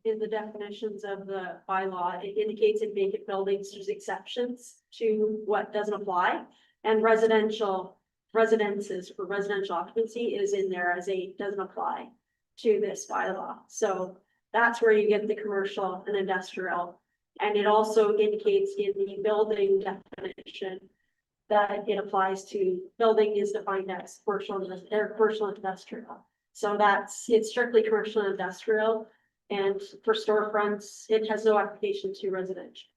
in the definitions of the bylaw, it indicates in vacant buildings, there's exceptions to what doesn't apply. And residences for residential occupancy is in there as doesn't apply to this bylaw. So that's where you get the commercial and industrial. And it also indicates in the building definition that it applies to, building is defined as commercial and industrial. So it's strictly commercial and industrial. And for storefronts, it has no application to residential.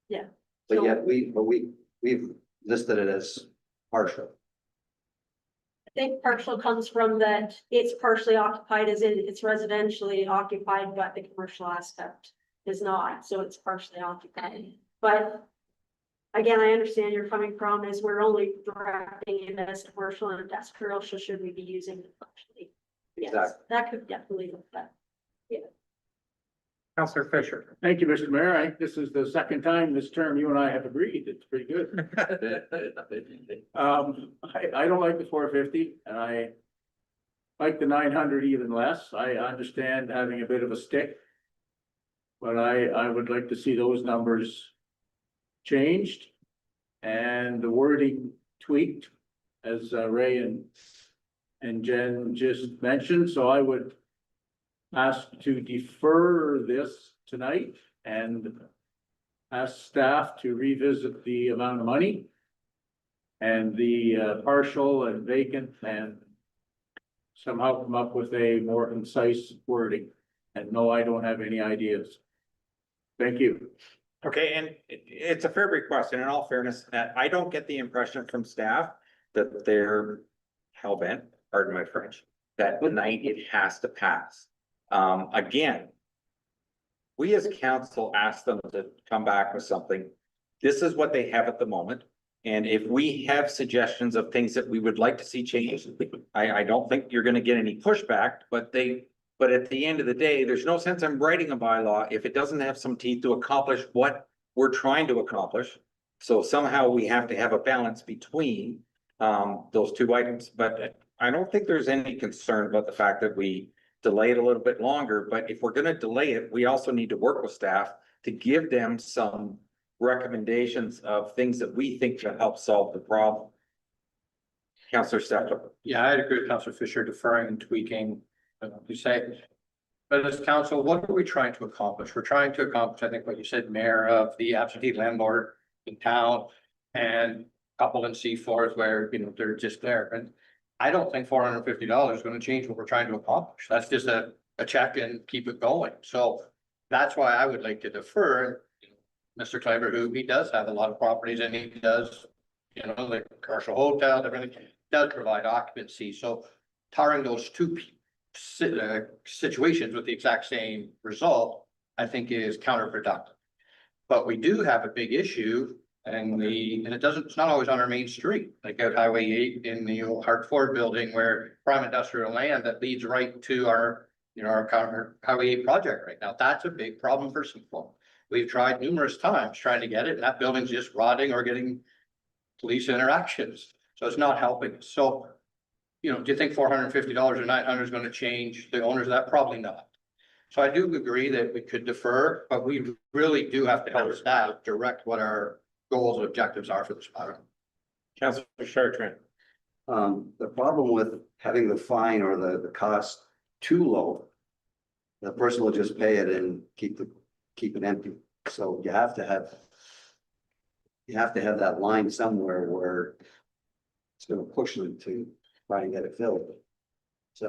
Yeah. But yet we've listed it as partial. I think partial comes from that it's partially occupied, as in it's residentially occupied, but the commercial aspect is not, so it's partially occupied. But again, I understand you're coming from is we're only directing it as commercial and industrial, so should we be using it partially? Yes, Exactly. that could definitely look that. Councillor Fisher. Thank you, Mr. Mayor. This is the second time this term you and I have agreed. It's pretty good. I don't like the 450 and I like the 900 even less. I understand having a bit of a stick. But I would like to see those numbers changed and the wording tweaked, as Ray and Jen just mentioned. So I would ask to defer this tonight and ask staff to revisit the amount of money and the partial and vacant, and somehow come up with a more concise wording. And no, I don't have any ideas. Thank you. Okay, and it's a fair request, and in all fairness, I don't get the impression from staff that they're hell-bent, pardon my French, that tonight it has to pass. Again, we as council asked them to come back with something. This is what they have at the moment. And if we have suggestions of things that we would like to see changed, I don't think you're gonna get any pushback, but at the end of the day, there's no sense in writing a bylaw if it doesn't have some teeth to accomplish what we're trying to accomplish. So somehow we have to have a balance between those two items, but I don't think there's any concern about the fact that we delay it a little bit longer. But if we're gonna delay it, we also need to work with staff to give them some recommendations of things that we think can help solve the problem. Councillor Stefan. Yeah, I'd agree with Councillor Fisher, deferring and tweaking, you say. But as council, what are we trying to accomplish? We're trying to accomplish, I think, what you said, Mayor, of the absentee landlord in town and a couple in C4s where, you know, they're just there. And I don't think $450 is gonna change what we're trying to accomplish. That's just a check and keep it going. So that's why I would like to defer. Mr. Kleiber, who he does have a lot of properties and he does, you know, the commercial hotels, everything, does provide occupancy. So tarring those two situations with the exact same result, I think is counterproductive. But we do have a big issue and it's not always on our main street, like out Highway 8 in the old Hartford building where prime industrial land that leads right to our, you know, our Highway 8 project right now. That's a big problem for some folk. We've tried numerous times trying to get it and that building's just rotting or getting police interactions. So it's not helping. So, you know, do you think $450 or $900 is going to change the owners of that? Probably not. So I do agree that we could defer, but we really do have to help staff direct what our goals and objectives are for this project. Councilor Chartrand. The problem with having the fine or the cost too low, the person will just pay it and keep it empty. So you have to have that line somewhere where it's gonna push them to try and get it filled. So,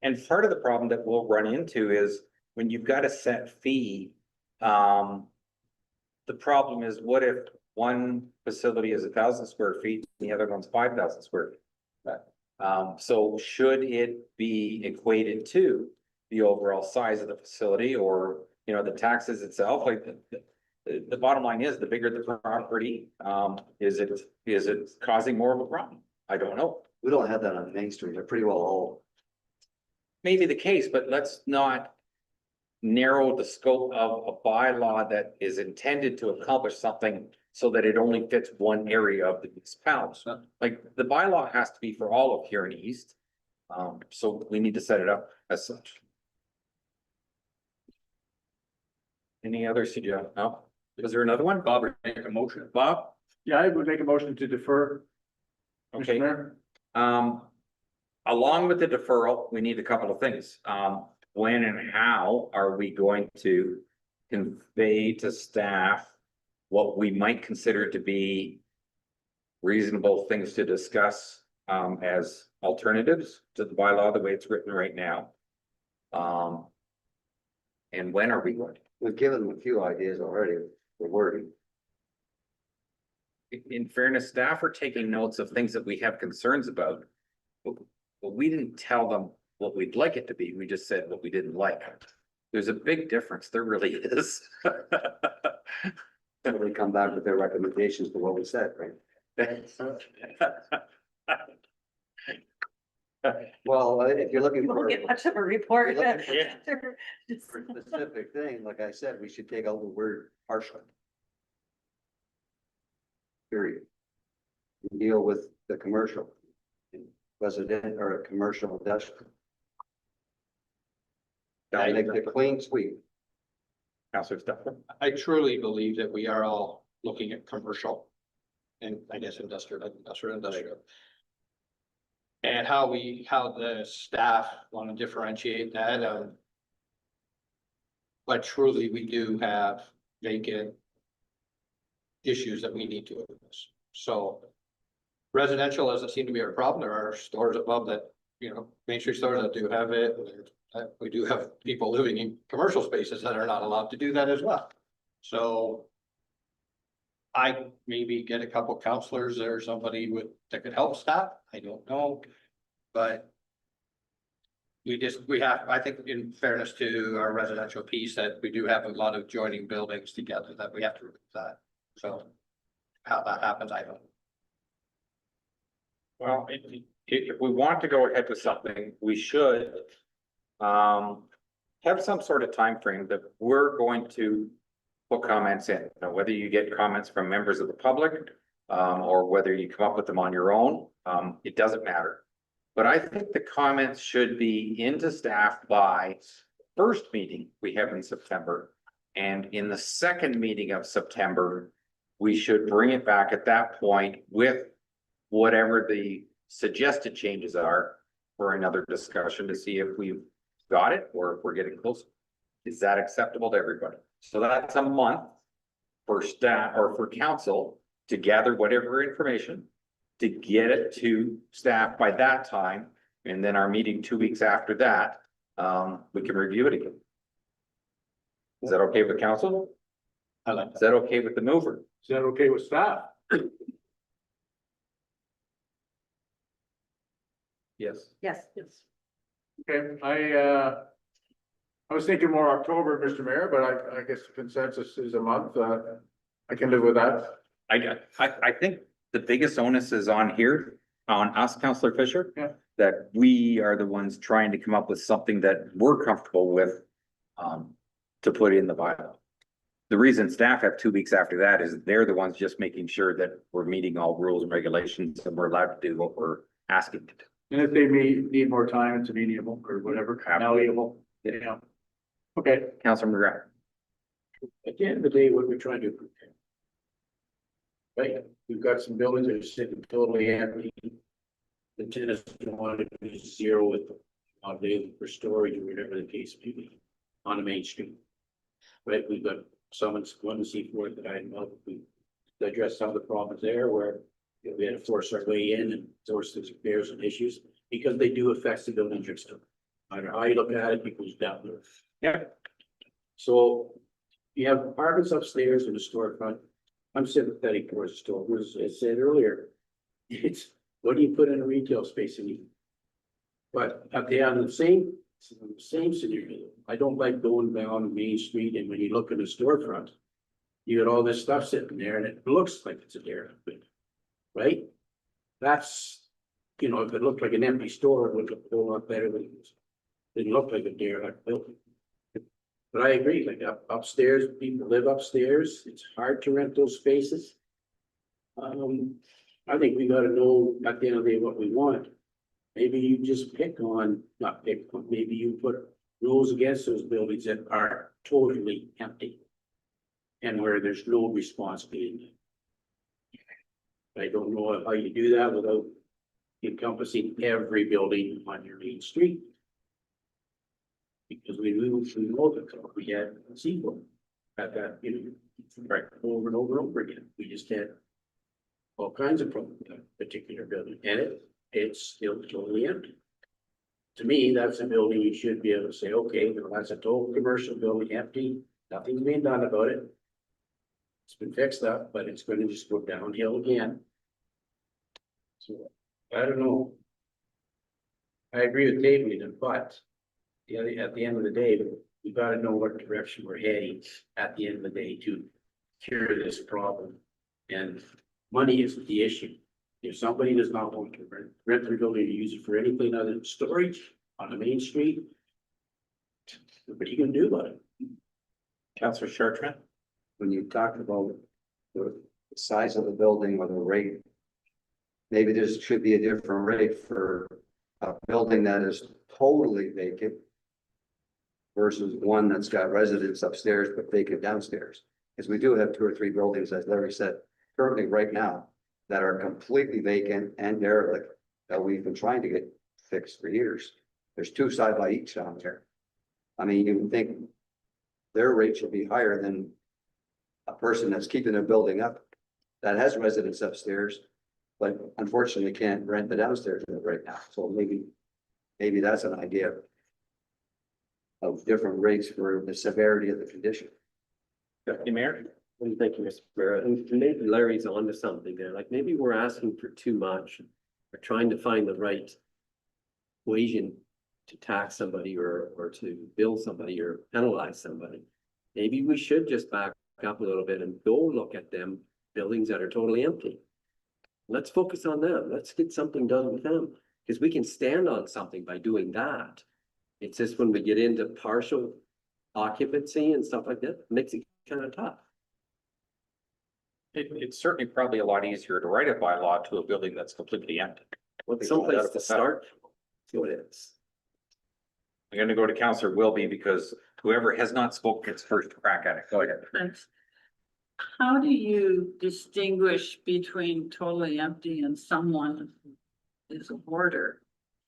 And part of the problem that we'll run into is when you've got a set fee, the problem is what if one facility is 1,000 square feet, and the other one's 5,000 square feet? So should it be equated to the overall size of the facility or, you know, the taxes itself? Like the bottom line is the bigger the property, is it causing more of a problem? I don't know. we don't have that on Main Street. They're pretty well all. Maybe the case, but let's not narrow the scope of a bylaw that is intended to accomplish something so that it only fits one area of the municipality. Like the bylaw has to be for all of Huron East. So we need to set it up as such. Any other suggestion? No? Is there another one? Bob, make a motion. Bob? Yeah, I would make a motion to defer. Okay. Commissioner. Along with the deferral, we need a couple of things. When and how are we going to convey to staff what we might consider to be reasonable things to discuss as alternatives to the bylaw, the way it's written right now? And when are we going? We've given them a few ideas already for wording. In fairness, staff are taking notes of things that we have concerns about. But we didn't tell them what we'd like it to be. We just said what we didn't like. There's a big difference. There really is. So they come back with their recommendations to what we said, right? Well, if you're looking You for won't get much of a report. for a specific thing, like I said, we should take out the word partially. Period. Deal with the commercial. Resident or a commercial industrial. Make the clean sweep. Councilor Stefan. I truly believe that we are all looking at commercial and I guess industrial. And how the staff want to differentiate that. But truly, we do have vacant issues that we need to address. So residential doesn't seem to be our problem. There are stores above that, you know, Main Street stores that do have it. We do have people living in commercial spaces that are not allowed to do that as well. So I maybe get a couple counselors or somebody that could help staff. I don't know, but we have, I think in fairness to our residential piece, that we do have a lot of joining buildings together that we have to remove that. So how that happens, I don't know. Well, if we want to go ahead with something, we should have some sort of time frame that we're going to put comments in. Now, whether you get comments from members of the public or whether you come up with them on your own, it doesn't matter. But I think the comments should be into staff by first meeting we have in September. And in the second meeting of September, we should bring it back at that point with whatever the suggested changes are for another discussion to see if we've got it or if we're getting close. Is that acceptable to everybody? So that's a month. for staff or for council to gather whatever information, to get it to staff by that time, and then our meeting 2 weeks after that, we can review it again. Is that okay with council? I like Is that okay with the mover? Is that okay with staff? Yes. Yes. Yes. Okay, I was thinking more October, Mr. Mayor, but I guess the consensus is a month, I can live with that. I think the biggest onus is on here, on us, Counselor Fisher. Yeah. That we are the ones trying to come up with something that we're comfortable with, to put in the bylaw. The reason staff have 2 weeks after that is they're the ones just making sure that we're meeting all rules and regulations and we're allowed to do what we're asking to do. And if they need more time, it's amenable or whatever, malleable, yeah. Okay, Counselor McGrath. At the end of the day, what we're trying to do. Right, we've got some buildings that are sitting totally empty. The tenants want to do zero with available for storage or whatever the case may be on the main street. Right, we've got someone's one to see for it that I know we addressed some of the problems there where we had to force our way in and source those repairs and issues because they do affect the building just no matter how you look at it, it goes down there. Yeah. So you have apartments upstairs in the storefront. I'm sympathetic towards the store. As I said earlier, it's what do you put in a retail space in? But up there on the same scenario, I don't like going down Main Street and when you look at the storefront, you got all this stuff sitting there and it looks like it's a derelict, right? That's, you know, if it looked like an empty store, it would look a whole lot better than it was. Didn't look like a derelict building. But I agree, like upstairs, people live upstairs, it's hard to rent those spaces. I think we gotta know at the end of the day what we want. Maybe you just not pick, maybe you put rules against those buildings that are totally empty. And where there's no responsibility. I don't know how you do that without encompassing every building on your main street. Because we know that we had Seaboard at that, you know, right, over and over and over again. We just had all kinds of problems with that particular building, and it's still totally empty. To me, that's a building you should be able to say, okay, well, that's a total commercial building, empty, nothing's being done about it. It's been fixed up, but it's gonna just go downhill again. So, I don't know. I agree with David, but at the end of the day, we gotta know what direction we're heading at the end of the day to cure this problem. And money isn't the issue. If somebody does not want to rent their building to use it for anything other than storage on the main street, what are you gonna do about it? Counselor Chartrand. When you talk about the size of the building or the rate, maybe there should be a different rate for a building that is totally vacant versus one that's got residents upstairs but vacant downstairs. Because we do have 2 or 3 buildings, as Larry said, currently right now, that are completely vacant and derelict that we've been trying to get fixed for years. There's 2 side by each down there. I mean, you would think their rate should be higher than a person that's keeping their building up that has residents upstairs, but unfortunately can't rent the downstairs right now. So maybe that's an idea of different rates for the severity of the condition. Deputy Mayor. And thank you, Mr. Mayor. And maybe Larry's onto something there. Like maybe we're asking for too much. We're trying to find the right equation to tax somebody or to bill somebody or penalize somebody. Maybe we should just back up a little bit and go look at them buildings that are totally empty. Let's focus on them. Let's get something done with them because we can stand on something by doing that. It's just when we get into partial occupancy and stuff like that, it makes it kind of tough. It's certainly probably a lot easier to write a bylaw to a building that's completely empty. Well, someplace to start. See what it is. I'm gonna go to Counselor Wilby because whoever has not spoken gets first crack at it. Go ahead. Thanks. How do you distinguish between totally empty and someone who is a hoarder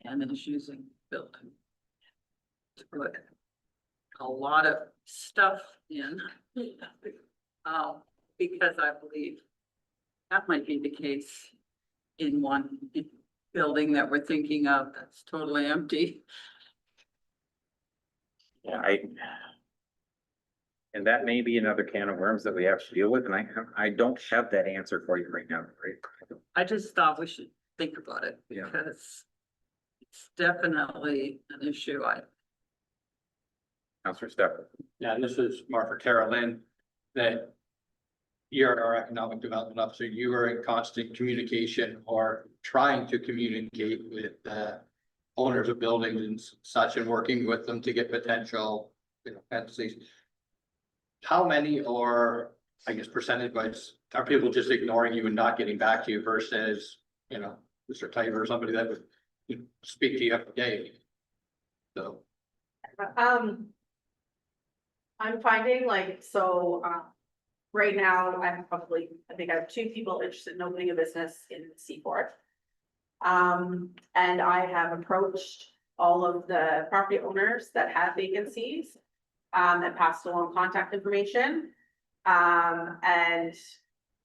and is using the building to put a lot of stuff in? because I believe that might be the case in one building that we're thinking of that's totally empty. Yeah, and that may be another can of worms that we have to deal with, and I don't have that answer for you right now, right? I just thought we should think about it Yeah. because it's definitely an issue. Counselor Steph. Yeah, and this is more for Tara Lynn, that you're our economic development officer, you are in constant communication or trying to communicate with owners of buildings and such, and working with them to get potential, fantasies. How many, or I guess percentage wise, are people just ignoring you and not getting back to you versus, Mr. Tiber or somebody that would speak to you every day? So. I'm finding right now, I think I have 2 people interested in opening a business in Seaforth. And I have approached all of the property owners that have vacancies, and passed along contact information. And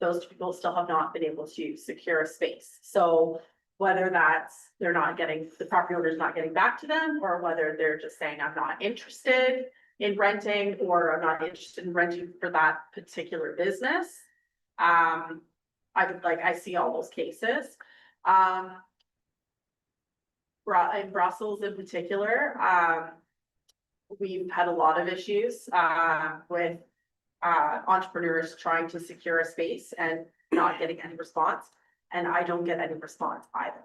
those 2 people still have not been able to secure a space. So whether that's, the property owner's not getting back to them, or whether they're just saying, I'm not interested in renting, or I'm not interested in renting for that particular business. I see all those cases. In Brussels in particular, we've had a lot of issues with entrepreneurs trying to secure a space and not getting any response, and I don't get any response either.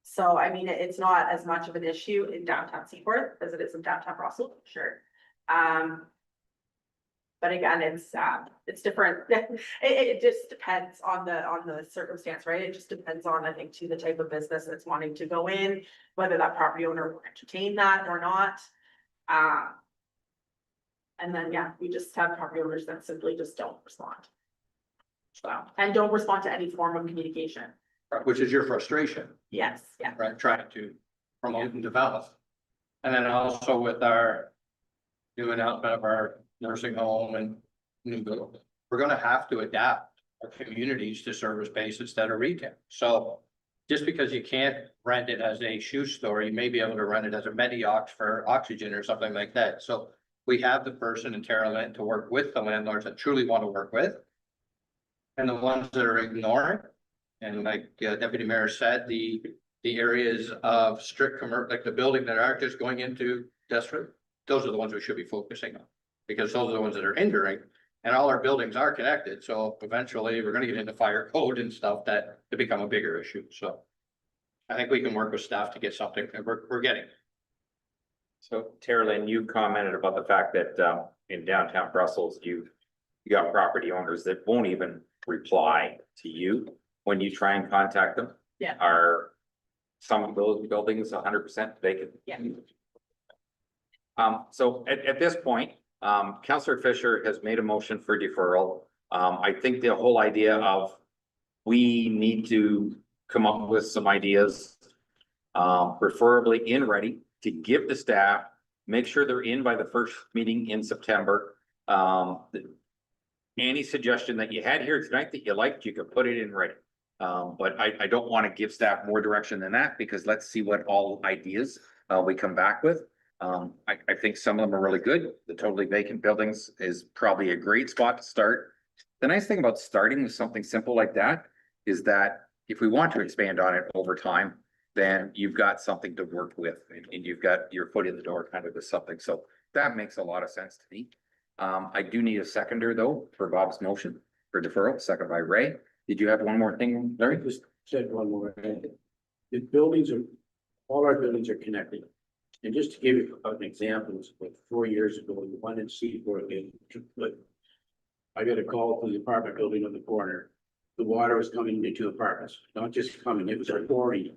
So I mean, it's not as much of an issue in downtown Seaforth as it is in downtown Brussels, sure. But again, it's different. It just depends on the circumstance, right? It just depends on, I think, too, the type of business that's wanting to go in, whether that property owner will entertain that or not. And then, yeah, we just have property owners that simply just don't respond. And don't respond to any form of communication. Which is your frustration. Yes, yeah. Right, trying to promote and develop. And then also with our new announcement of our nursing home and new build, we're gonna have to adapt our communities to service-based instead of retail. So just because you can't rent it as a shoe store, you may be able to rent it as a Mediox for oxygen or something like that. So we have the person in Tara Lynn to work with the landlords that truly want to work with. And the ones that are ignoring. And like Deputy Mayor said, the areas of strict commercial, like the building that aren't just going into desperate, those are the ones we should be focusing on. Because those are the ones that are hindering, and all our buildings are connected, so eventually we're gonna get into fire code and stuff that become a bigger issue, so. I think we can work with staff to get something, and we're getting. So Tara Lynn, you commented about the fact that in downtown Brussels, you got property owners that won't even reply to you when you try and contact them. Yeah. Are some of those buildings 100% vacant? Yeah. So at this point, Councillor Fisher has made a motion for deferral. I think the whole idea of we need to come up with some ideas, preferably in ready, to give the staff, make sure they're in by the first meeting in September. Any suggestion that you had here tonight that you liked, you could put it in ready. But I don't want to give staff more direction than that, because let's see what all ideas we come back with. I think some of them are really good. The totally vacant buildings is probably a great spot to start. The nice thing about starting with something simple like that is that if we want to expand on it over time, then you've got something to work with, and you've got your foot in the door kind of with something. So that makes a lot of sense to me. I do need a seconder though for Bob's motion for deferral, second by Ray. Did you have one more thing, Larry? Just said one more. The buildings are, all our buildings are connected. And just to give you an example, like 4 years ago, the one in Seaforth, I got a call from the apartment building on the corner. The water was coming into apartments, not just coming, it was pouring.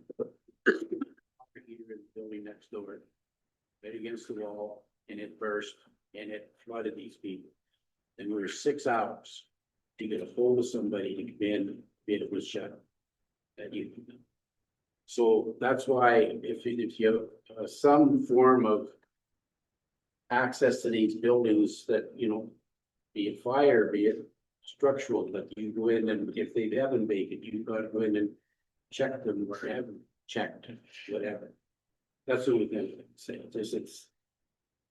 In the building next door, right against the wall, and it burst and it flooded these people. And we were 6 hours to get a hold of somebody to come in, it was shut that evening. So that's why if you have some form of access to these buildings that, Be it fire, be it structural, but you go in and if they haven't vacant, you gotta go in and check them or haven't checked, whatever. That's what we can say,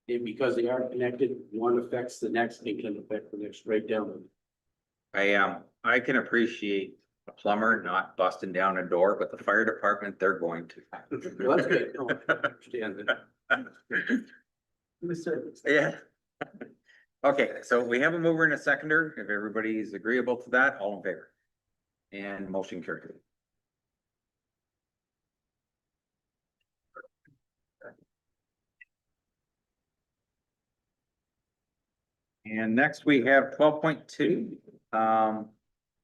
because they are connected, one affects the next, and can affect the next, right down. I can appreciate a plumber not busting down a door, but the fire department, they're going to. Well, that's good. No, I understand that. Yeah. Okay, so we have a mover and a seconder. If everybody's agreeable to that, all in favor? And motion carried. And next we have 12.2,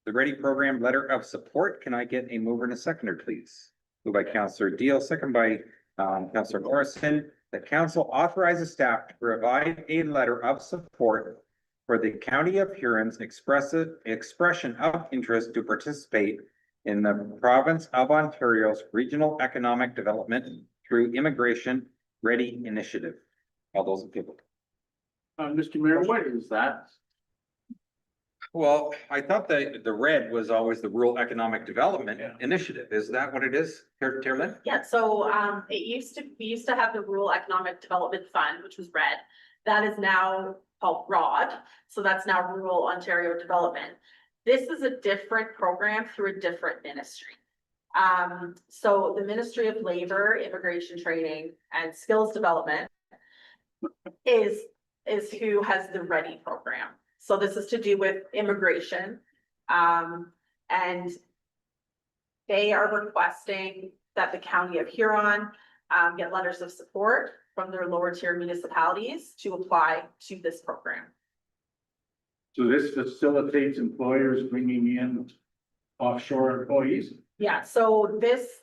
the Ready Program Letter of Support. Can I get a mover and a seconder, please? Moved by Councillor Deal, second by Councillor Morrison. The council authorizes staff to provide a letter of support for the County of Huron's expression of interest to participate in the Province of Ontario's Regional Economic Development through Immigration Ready Initiative. All those in favor? Mr. Mayor, what is that? Well, I thought the red was always the Rural Economic Development Initiative. Is that what it is, Terlin? Yeah, so we used to have the Rural Economic Development Fund, which was red. That is now called ROD, so that's now Rural Ontario Development. This is a different program through a different ministry. So the Ministry of Labor, Immigration Training and Skills Development is who has the READY program. So this is to do with immigration. And they are requesting that the County of Huron get letters of support from their lower tier municipalities to apply to this program. So this facilitates employers bringing in offshore employees? Yeah, so this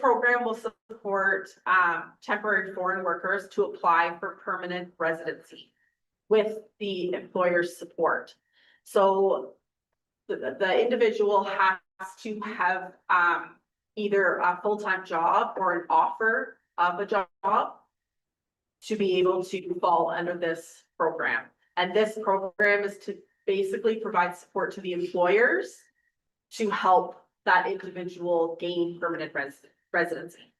program will support temporary foreign workers to apply for permanent residency with the employer's support. So the individual has to have either a full-time job or an offer of a job to be able to fall under this program. And this program is to basically provide support to the employers to help that individual gain permanent residency.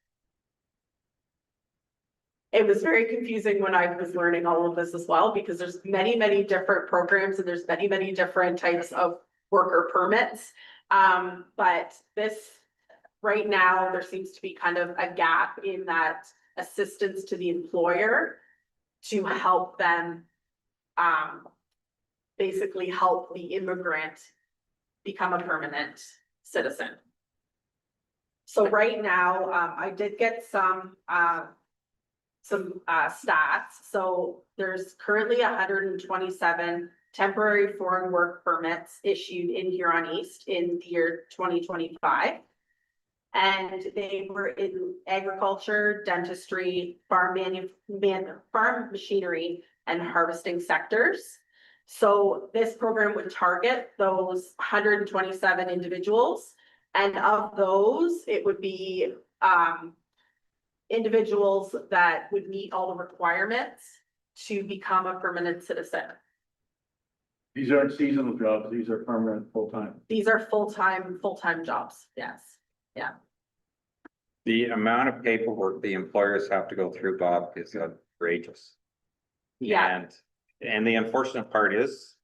It was very confusing when I was learning all of this as well, because there's many, many different programs and there's many, many different types of worker permits. But this, right now, there seems to be kind of a gap in that assistance to the employer to help them basically help the immigrant become a permanent citizen. So right now, I did get some stats. So there's currently 127 temporary foreign work permits issued in Huron East in the year 2025. And they were in agriculture, dentistry, farm machinery, and harvesting sectors. So this program would target those 127 individuals. And of those, it would be individuals that would meet all the requirements to become a permanent citizen. These aren't seasonal jobs, these are permanent, full-time. These are full-time jobs, yes, yeah. The amount of paperwork the employers have to go through, Bob, is outrageous. Yeah. And the unfortunate part is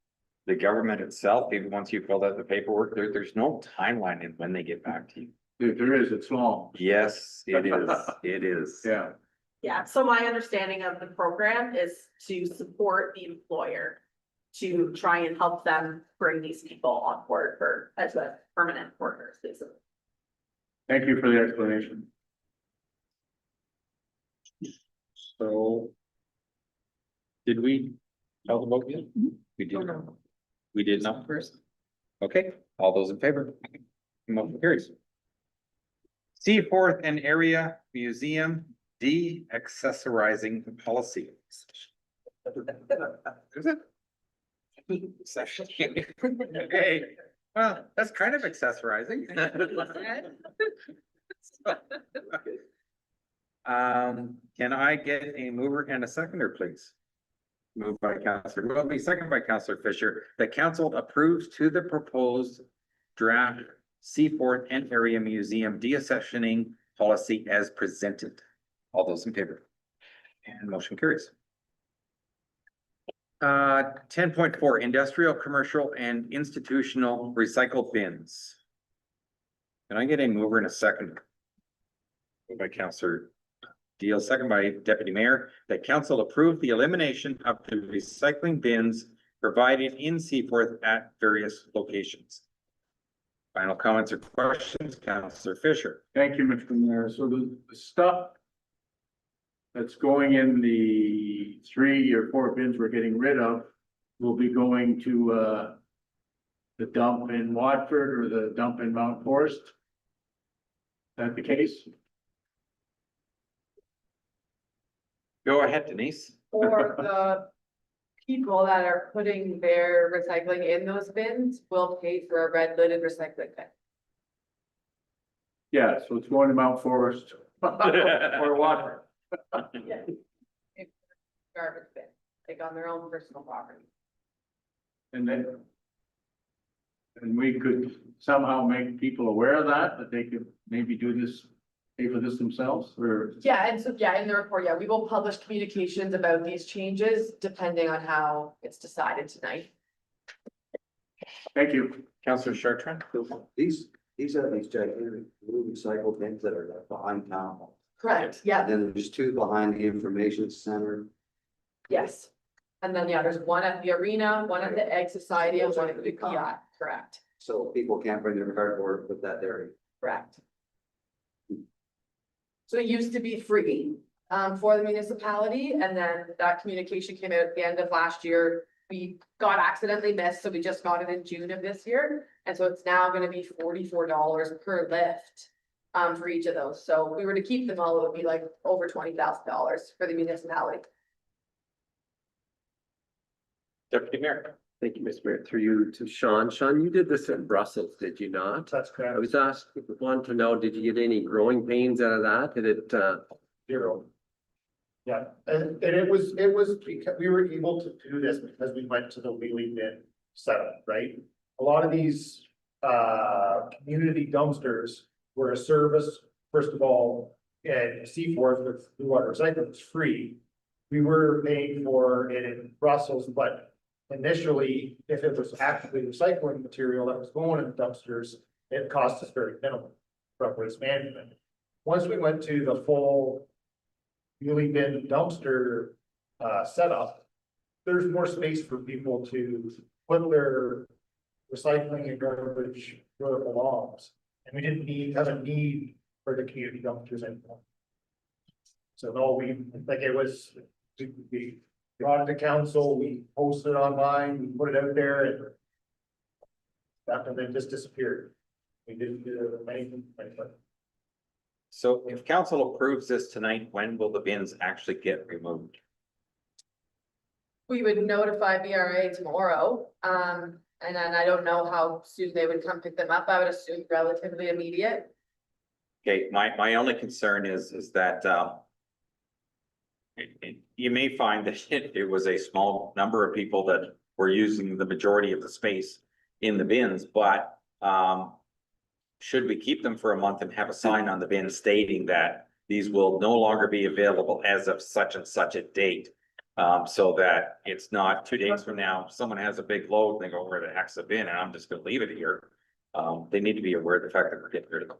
the government itself, even once you filled out the paperwork, there's no timeline in when they get back to you. There is, it's long. Yes, it is. It is. Yeah. Yeah, so my understanding of the program is to support the employer to try and help them bring these people on board as a permanent workers, basically. Thank you for the explanation. So. Did we tell the vote yet? We did. We did not first. Okay, all those in favor? Motion carries. Seaforth and Area Museum de-accessorizing policy. Is it? Okay, well, that's kind of accessorizing. Can I get a mover and a seconder, please? Moved by Counselor Willoughby, second by Counselor Fisher, that council approves to the proposed draft Seaforth and Area Museum deaccessioning policy as presented. All those in favor? And motion carries. 10.4, industrial, commercial, and institutional recycled bins. Can I get a mover in a second? Moved by Counselor Deal, second by Deputy Mayor, that council approve the elimination of the recycling bins provided in Seaforth at various locations. Final comments or questions, Counselor Fisher? Thank you, Mr. Mayor. So the stuff that's going in the 3 or 4 bins we're getting rid of will be going to the dump in Watford or the dump in Mount Forest. Is that the case? Go ahead, Denise. Or the people that are putting their recycling in those bins will pay for a red lidded recycling bin. Yeah, so it's going to Mount Forest or Watford. Yeah. Garbage bin, like on their own personal property. And then. And we could somehow make people aware of that they could maybe do this, pay for this themselves, or? Yeah, and so, yeah, in the report, yeah, we will publish communications about these changes depending on how it's decided tonight. Thank you. Counselor Chartrand? These are these gigantic blue recycle bins that are left behind town hall. Correct, yeah, And then there's 2 behind the information center. yes. And then, yeah, there's one at the arena, one at the Egg Society, and one at the kiosk, correct, So people can't bring their cardboard with that there. correct. So it used to be free for the municipality, and then that communication came out at the end of last year. We got accidentally missed, so we just got it in June of this year, and so it's now gonna be $44 per lift for each of those. So if we were to keep them all, it would be like over $20,000 for the municipality. Deputy Mayor? Thank you, Mr. Mayor. Through you to Sean. Sean, you did this in Brussels, did you not? That's I correct. was asked, wanted to know, did you get any growing pains out of that? Did it, 0. Yeah, and it was because we were able to do this because we went to the wheelie bin setup, right? A lot of these community dumpsters were a service, first of all, and Seaforth with Blue Water Recycling was free. We were paying for it in Brussels, but initially, if it was actually recycling material that was going in the dumpsters, it cost us very minimal from waste management. Once we went to the full wheelie bin dumpster setup, there's more space for people to put their recycling and garbage where it belongs. And we didn't have a need for the community dumpsters anymore. So no, we brought it to council, we posted online, we put it out there and that then just disappeared. We didn't do anything. So if council approves this tonight, when will the bins actually get removed? We would notify BRA tomorrow, and then I don't know how soon they would come pick them up. I would assume relatively immediate. Okay, my only concern is that, you may find that it was a small number of people that were using the majority of the space in the bins, but, should we keep them for a month and have a sign on the bin stating that these will no longer be available as of such and such a date? So that it's not 2 days from now, someone has a big load and they go, where the heck's the bin? And I'm just gonna leave it here. They need to be aware of the fact that we're getting rid of them.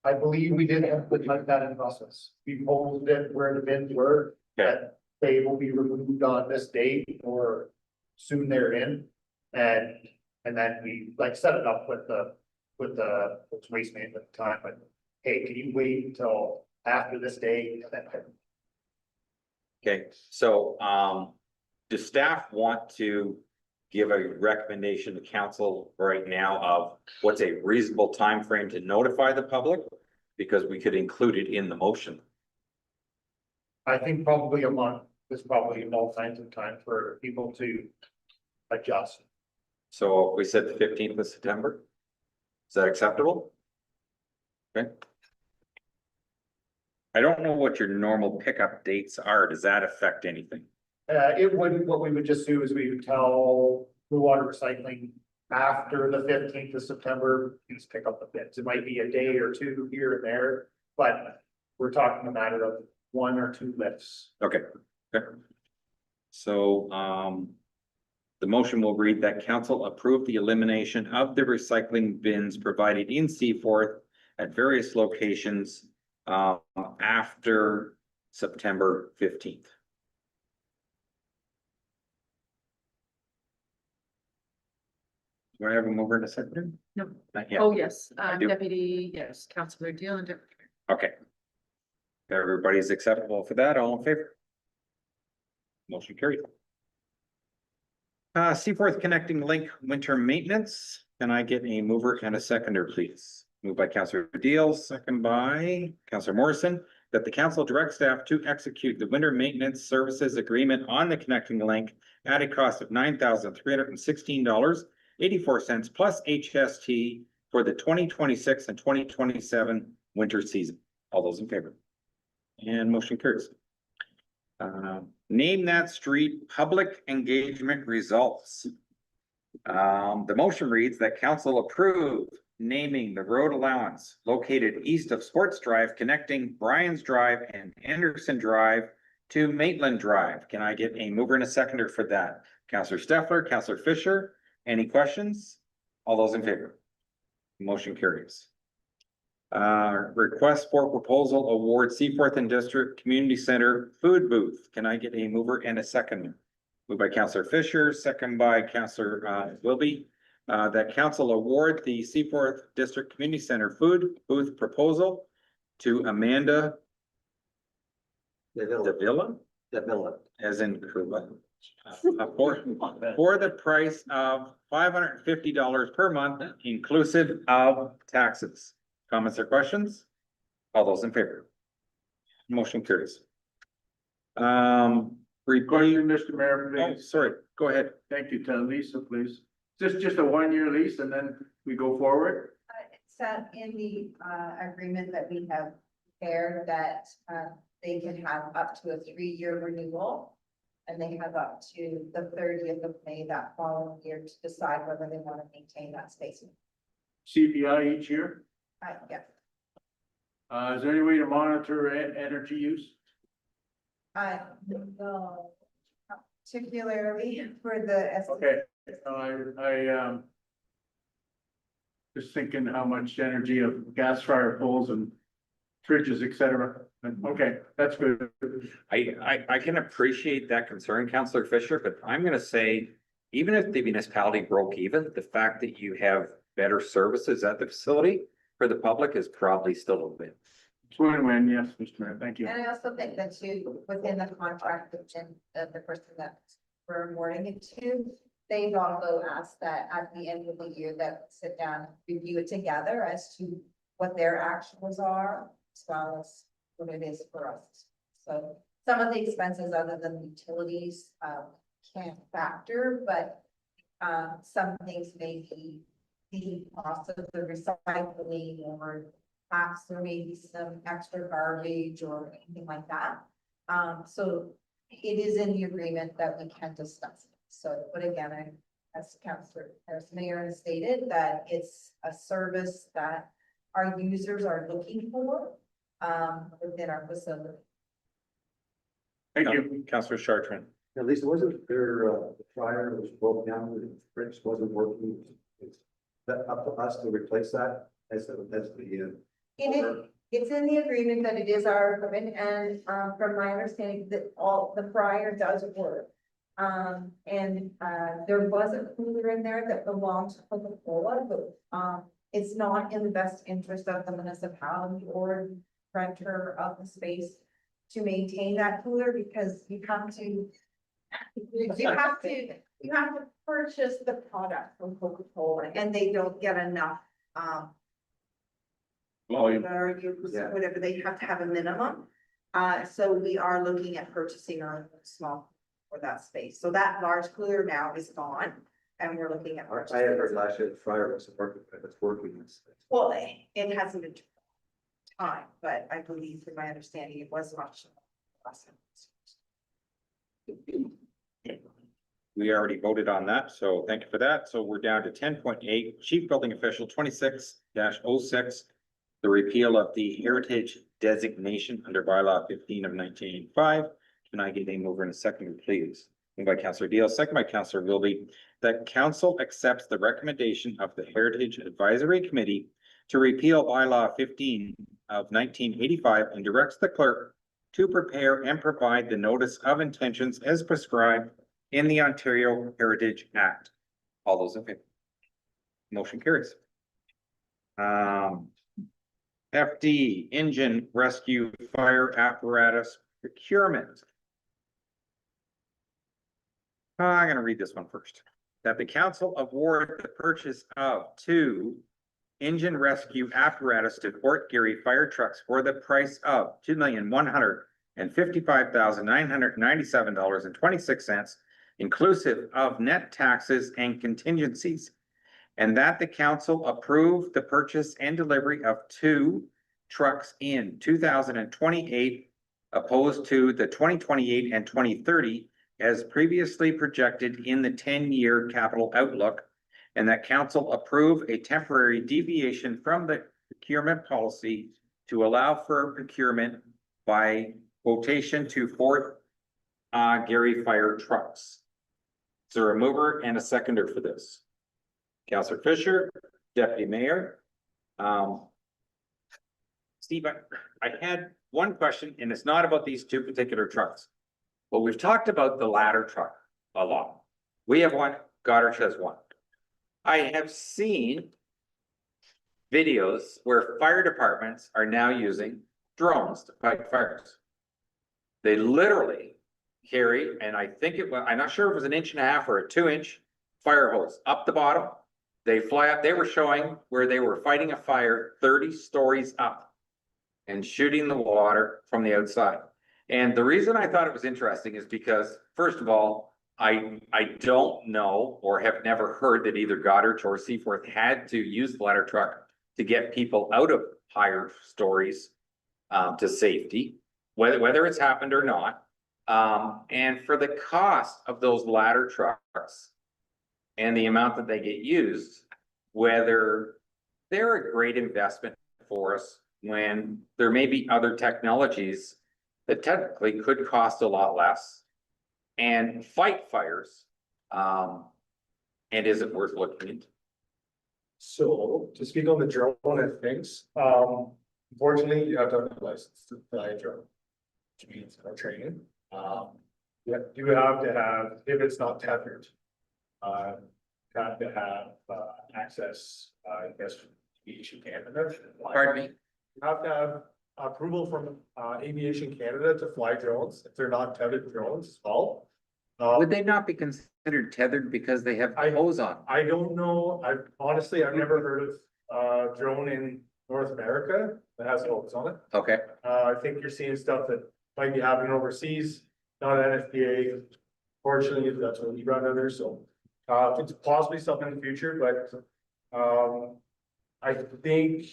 I believe we did have put like that in process. We posted it where the bins were, that they will be removed on this date or soon therein. And then we like set it up with the waste management at the time, but hey, can you wait until after this date? Okay, so, does staff want to give a recommendation to council right now of what's a reasonable time frame to notify the public? Because we could include it in the motion. I think probably a month is probably enough time for people to adjust. So if we said the 15th of September, is that acceptable? Okay. I don't know what your normal pickup dates are. Does that affect anything? what we would just do is we would tell the water recycling after the 15th of September, please pick up the bins. It might be a day or two here and there, but we're talking a matter of 1 or 2 lifts. Okay, okay. So, the motion will read that council approve the elimination of the recycling bins provided in Seaforth at various locations, after September 15th. Do I have a mover and a seconder? No. Not yet. Oh, yes, do. deputy, yes, Councillor Deal and Deputy. Okay. Everybody's acceptable for that, all in favor? Motion carried. Seaforth Connecting Link Winter Maintenance, can I get a mover and a seconder, please? Moved by Councillor Deal, second by Councillor Morrison, that the council direct staff to execute the winter maintenance services agreement on the Connecting Link at a cost of $9,316.84 plus HST for the 2026 and 2027 winter season. All those in favor? And motion carries. Name that street public engagement results. The motion reads that council approve naming the road allowance located east of Sports Drive connecting Bryan's Drive and Anderson Drive to Maitland Drive. Can I get a mover and a seconder for that? Councillor Steffler, Councillor Fisher, any questions? All those in favor? Motion carries. Request for proposal award Seaforth and District Community Center food booth. Can I get a mover and a second? Moved by Councillor Fisher, second by Councillor Wilby. That council award the Seaforth District Community Center food booth proposal to Amanda Davila, as in Cuba. For the price of $550 per month, inclusive of taxes. Comments or questions? All those in favor? Motion carries. Question, Mr. Mayor, Oh, please. sorry, go ahead. Thank you, tell Lisa, please. Just a 1-year lease and then we go forward? It's in the agreement that we have prepared that they can have up to a 3-year renewal. And they have up to the 30th of May that following year to decide whether they want to maintain that space. CPI each year? Yeah. Is there any way to monitor energy use? No, particularly for the. Okay, I just thinking how much energy of gas fire poles and fridges, et cetera. Okay, that's good. I can appreciate that concern, Councillor Fisher, but I'm gonna say, even if the municipality broke even, the fact that you have better services at the facility for the public is probably still a win. It's win-win, yes, Mr. Mayor, thank you. And I also think that too, within the contract, the person that we're awarding it to, they've also asked that at the end of the year that sit down, review it together as to what their actuals are, as well as what it is for us. So some of the expenses other than utilities, can't factor, but some things may be the cost of the recycling or perhaps there may be some extra garbage or anything like that. So it is in the agreement that we can discuss it. So, but again, as Mayor has stated, that it's a service that our users are looking for within our facility. Thank you. Councillor Chartrand. At least wasn't there, the fryer was broke down, the fridge wasn't working. It's that up to us to replace that as the. It's in the agreement that it is our equipment and from my understanding that all the fryer does work. There was a cooler in there that belonged to Coca-Cola, but it's not in the best interest of the municipality or renter of the space to maintain that cooler because you have to purchase the product from Coca-Cola and they don't get enough Volume. whatever, they have to have a minimum. So we are looking at purchasing our small for that space. So that large cooler now is gone and we're looking at. I had heard last year the fryer wasn't working, but it's working. Well, it hasn't been time, but I believe from my understanding, it was much. We already voted on that, so thank you for that. So we're down to 10.8, Chief Building Official 26-06. The repeal of the heritage designation under bylaw 15 of 1985. Can I get a mover and a second, please? Moved by Councillor Deal, second by Councillor Wilby, that council accepts the recommendation of the Heritage Advisory Committee to repeal bylaw 15 of 1985 and directs the clerk to prepare and provide the notice of intentions as prescribed in the Ontario Heritage Act. All those in favor? Motion carries. FD, engine rescue fire apparatus procurement. I'm gonna read this one first. That the council award the purchase of 2 engine rescue apparatus to Fort Garry fire trucks for the price of $2,155,997.26, inclusive of net taxes and contingencies. And that the council approve the purchase and delivery of 2 trucks in 2028, opposed to the 2028 and 2030 as previously projected in the 10-year capital outlook, and that council approve a temporary deviation from the procurement policy to allow for procurement by quotation to Fort Garry fire trucks. Is there a mover and a seconder for this? Councillor Fisher, Deputy Mayor. Steve, I had one question, and it's not about these 2 particular trucks. But we've talked about the ladder truck a lot. We have one, Goddard has one. I have seen videos where fire departments are now using drones to fight fires. They literally carry, and I think it was, I'm not sure if it was 1.5 inches or a 2-inch fire hose up the bottom. They fly up, they were showing where they were fighting a fire 30 stories up and shooting the water from the outside. And the reason I thought it was interesting is because, first of all, I don't know or have never heard that either Goddard or Seaforth had to use the ladder truck to get people out of higher stories to safety, whether it's happened or not. And for the cost of those ladder trucks and the amount that they get used, whether they're a great investment for us when there may be other technologies that technically could cost a lot less and fight fires. And is it worth looking into? So to speak on the drone and things, unfortunately, you have to have a license to fly a drone, which means no training. You do have to have, if it's not tethered, you have to have access, I guess, from Aviation Canada. Pardon me? You have to have approval from Aviation Canada to fly drones, if they're not tethered drones as well. Would they not be considered tethered because they have hose on? I don't know, I've never heard of drone in North America that has hose on it. Okay. I think you're seeing stuff that might be happening overseas, not NFPA. Fortunately, that's what we run under, so it's possibly something in the future, but I think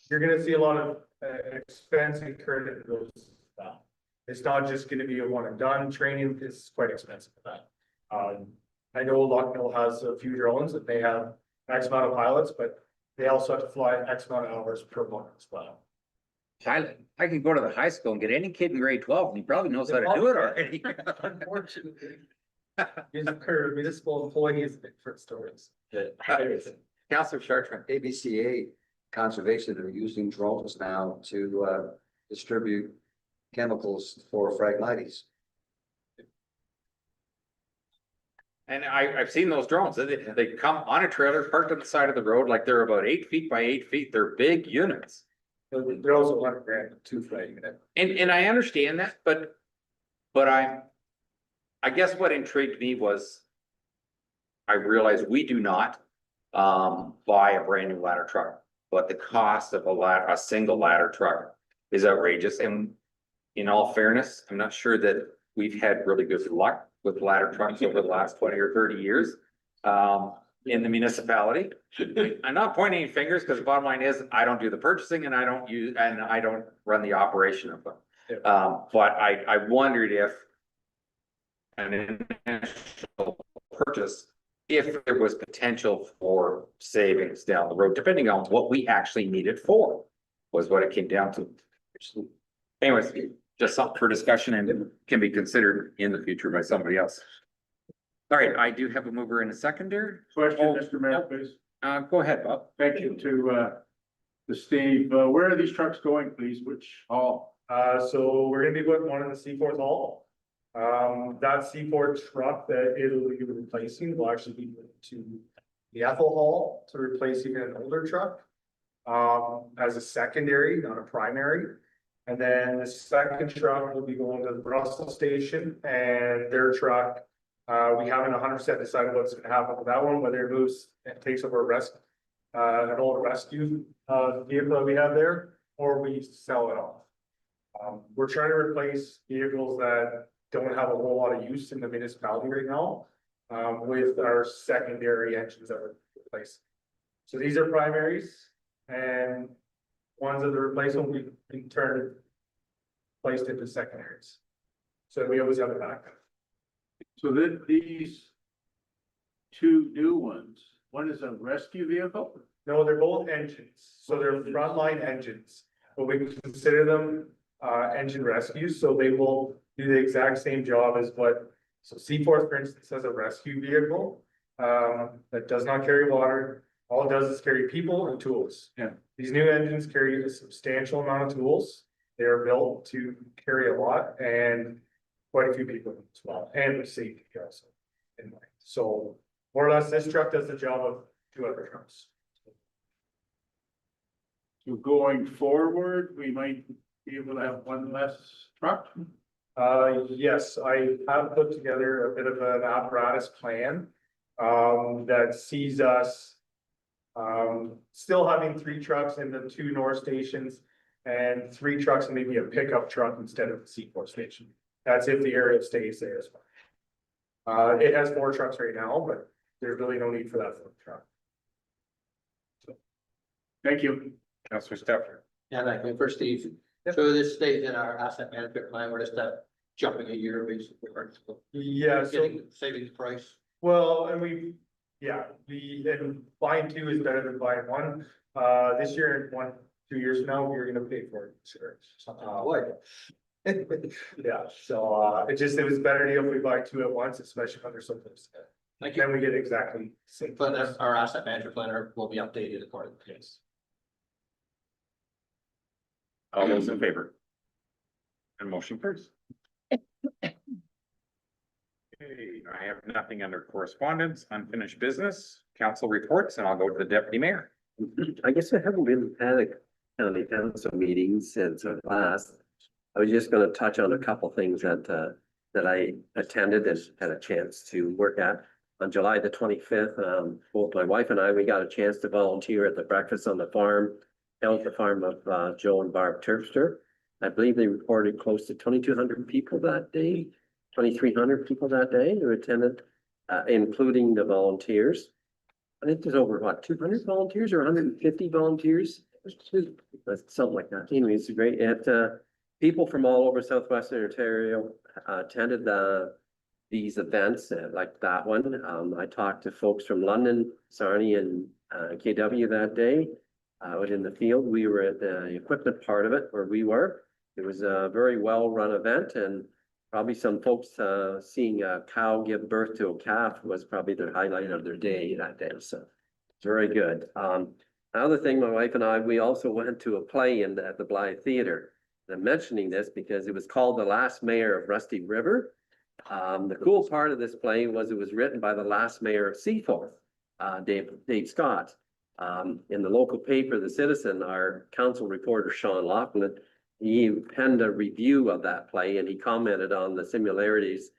you're gonna see a lot of expense incurred in those stuff. It's not just gonna be a one and done. Training is quite expensive for that. I know Lockmill has a few drones that they have X amount of pilots, but they also have to fly X amount of hours per month as well. Pilot, I can go to the high school and get any kid in grade 12 and he probably knows how to do it already. Unfortunately. Municipal employees, different stories. Councillor Chartrand. ABCA Conservation are using drones now to distribute chemicals for Phragmites. And I've seen those drones. They come on a trailer parked on the side of the road, like they're about 8 feet by 8 feet. They're big units. They're also $100,000 to fly unit. And I understand that, but I guess what intrigued me was I realized we do not buy a brand new ladder truck, but the cost of a single ladder truck is outrageous. And in all fairness, I'm not sure that we've had really good luck with ladder trucks over the last 20 or 30 years in the municipality. I'm not pointing any fingers because the bottom line is I don't do the purchasing and I don't run the operation of them. But I wondered if an initial purchase if there was potential for savings down the road, depending on what we actually needed for, was what it came down to. Anyways, just something for discussion and can be considered in the future by somebody else. All right, I do have a mover and a seconder. Question, Oh, Mr. Mayor, please. Go ahead, Bob. Thank you to Steve. Where are these trucks going, please? Which hall? So we're gonna be putting one in the Seaforth Hall. That Seaforth truck that it'll be replacing will actually be moved to the Ethel Hall to replace even an older truck. As a secondary, not a primary. And then the second truck will be going to the Brussels station and their truck. We haven't 100% decided what's gonna happen with that one, whether it moves and takes over an old rescue vehicle that we have there, or we sell it off. We're trying to replace vehicles that don't have a whole lot of use in the municipality right now, with our secondary engines that we're replacing. So these are primaries, and ones that are replaced will be in turn placed into secondaries. So we always have a backup. So that these two new ones, one is a rescue vehicle? No, they're both engines, so they're frontline engines, but we consider them engine rescues, so they will do the exact same job as what. So Seaforth, for instance, has a rescue vehicle that does not carry water. All it does is carry people and tools. Yeah. These new engines carry a substantial amount of tools. They are built to carry a lot and quite a few people as well, and with safety also in mind. So more or less, this truck does the job of two other trucks. So going forward, we might be able to have one less truck? Yes, I have put together a bit of an apparatus plan that sees us still having 3 trucks in the 2 north stations and 3 trucks and maybe a pickup truck instead of the Seaport station. That's if the area stays there as well. It has 4 trucks right now, but there's really no need for that 4th truck. Thank you. Councilor Stefan. Yeah, thank you. For Steve. So this stays in our asset management plan, we're just jumping a year basically. Yeah, so, Getting savings price. well, and and buying 2 is better than buying 1. This year and 2 years from now, we're gonna pay for it. Sure. Yeah, so it was a better deal if we buy 2 at once, especially when they're so close. Thank you. Then we get exactly the same. But our asset management plan will be updated according to this. All those in favor? And motion carries. Okay, I have nothing under correspondence, unfinished business, council reports, and I'll go to the deputy mayor. I guess I haven't been at a county council meeting since our last. I was just gonna touch on a couple things that I attended and had a chance to work at. On July the 25th, both my wife and I, we got a chance to volunteer at the breakfast on the farm, held at the farm of Joe and Barb Terpster. I believe they reported close to 2,200 people that day, 2,300 people that day who attended, including the volunteers. I think there's over, 200 volunteers or 150 volunteers? Something like that. Anyway, it's great. People from all over Southwestern Ontario attended these events like that one. I talked to folks from London, Sarnia, and KW that day. Out in the field, we were at the equipment part of it where we were. It was a very well-run event, and probably some folks seeing a cow give birth to a calf was probably the highlight of their day that day. So it's very good. Another thing, my wife and I, we also went to a play at the Blythe Theatre. And I'm mentioning this because it was called The Last Mayor of Rusty River. The cool part of this play was it was written by the last mayor of Seaforth, Dave Scott. In the local paper, The Citizen, our council reporter, Sean Laughlin, he penned a review of that play and he commented on the similarities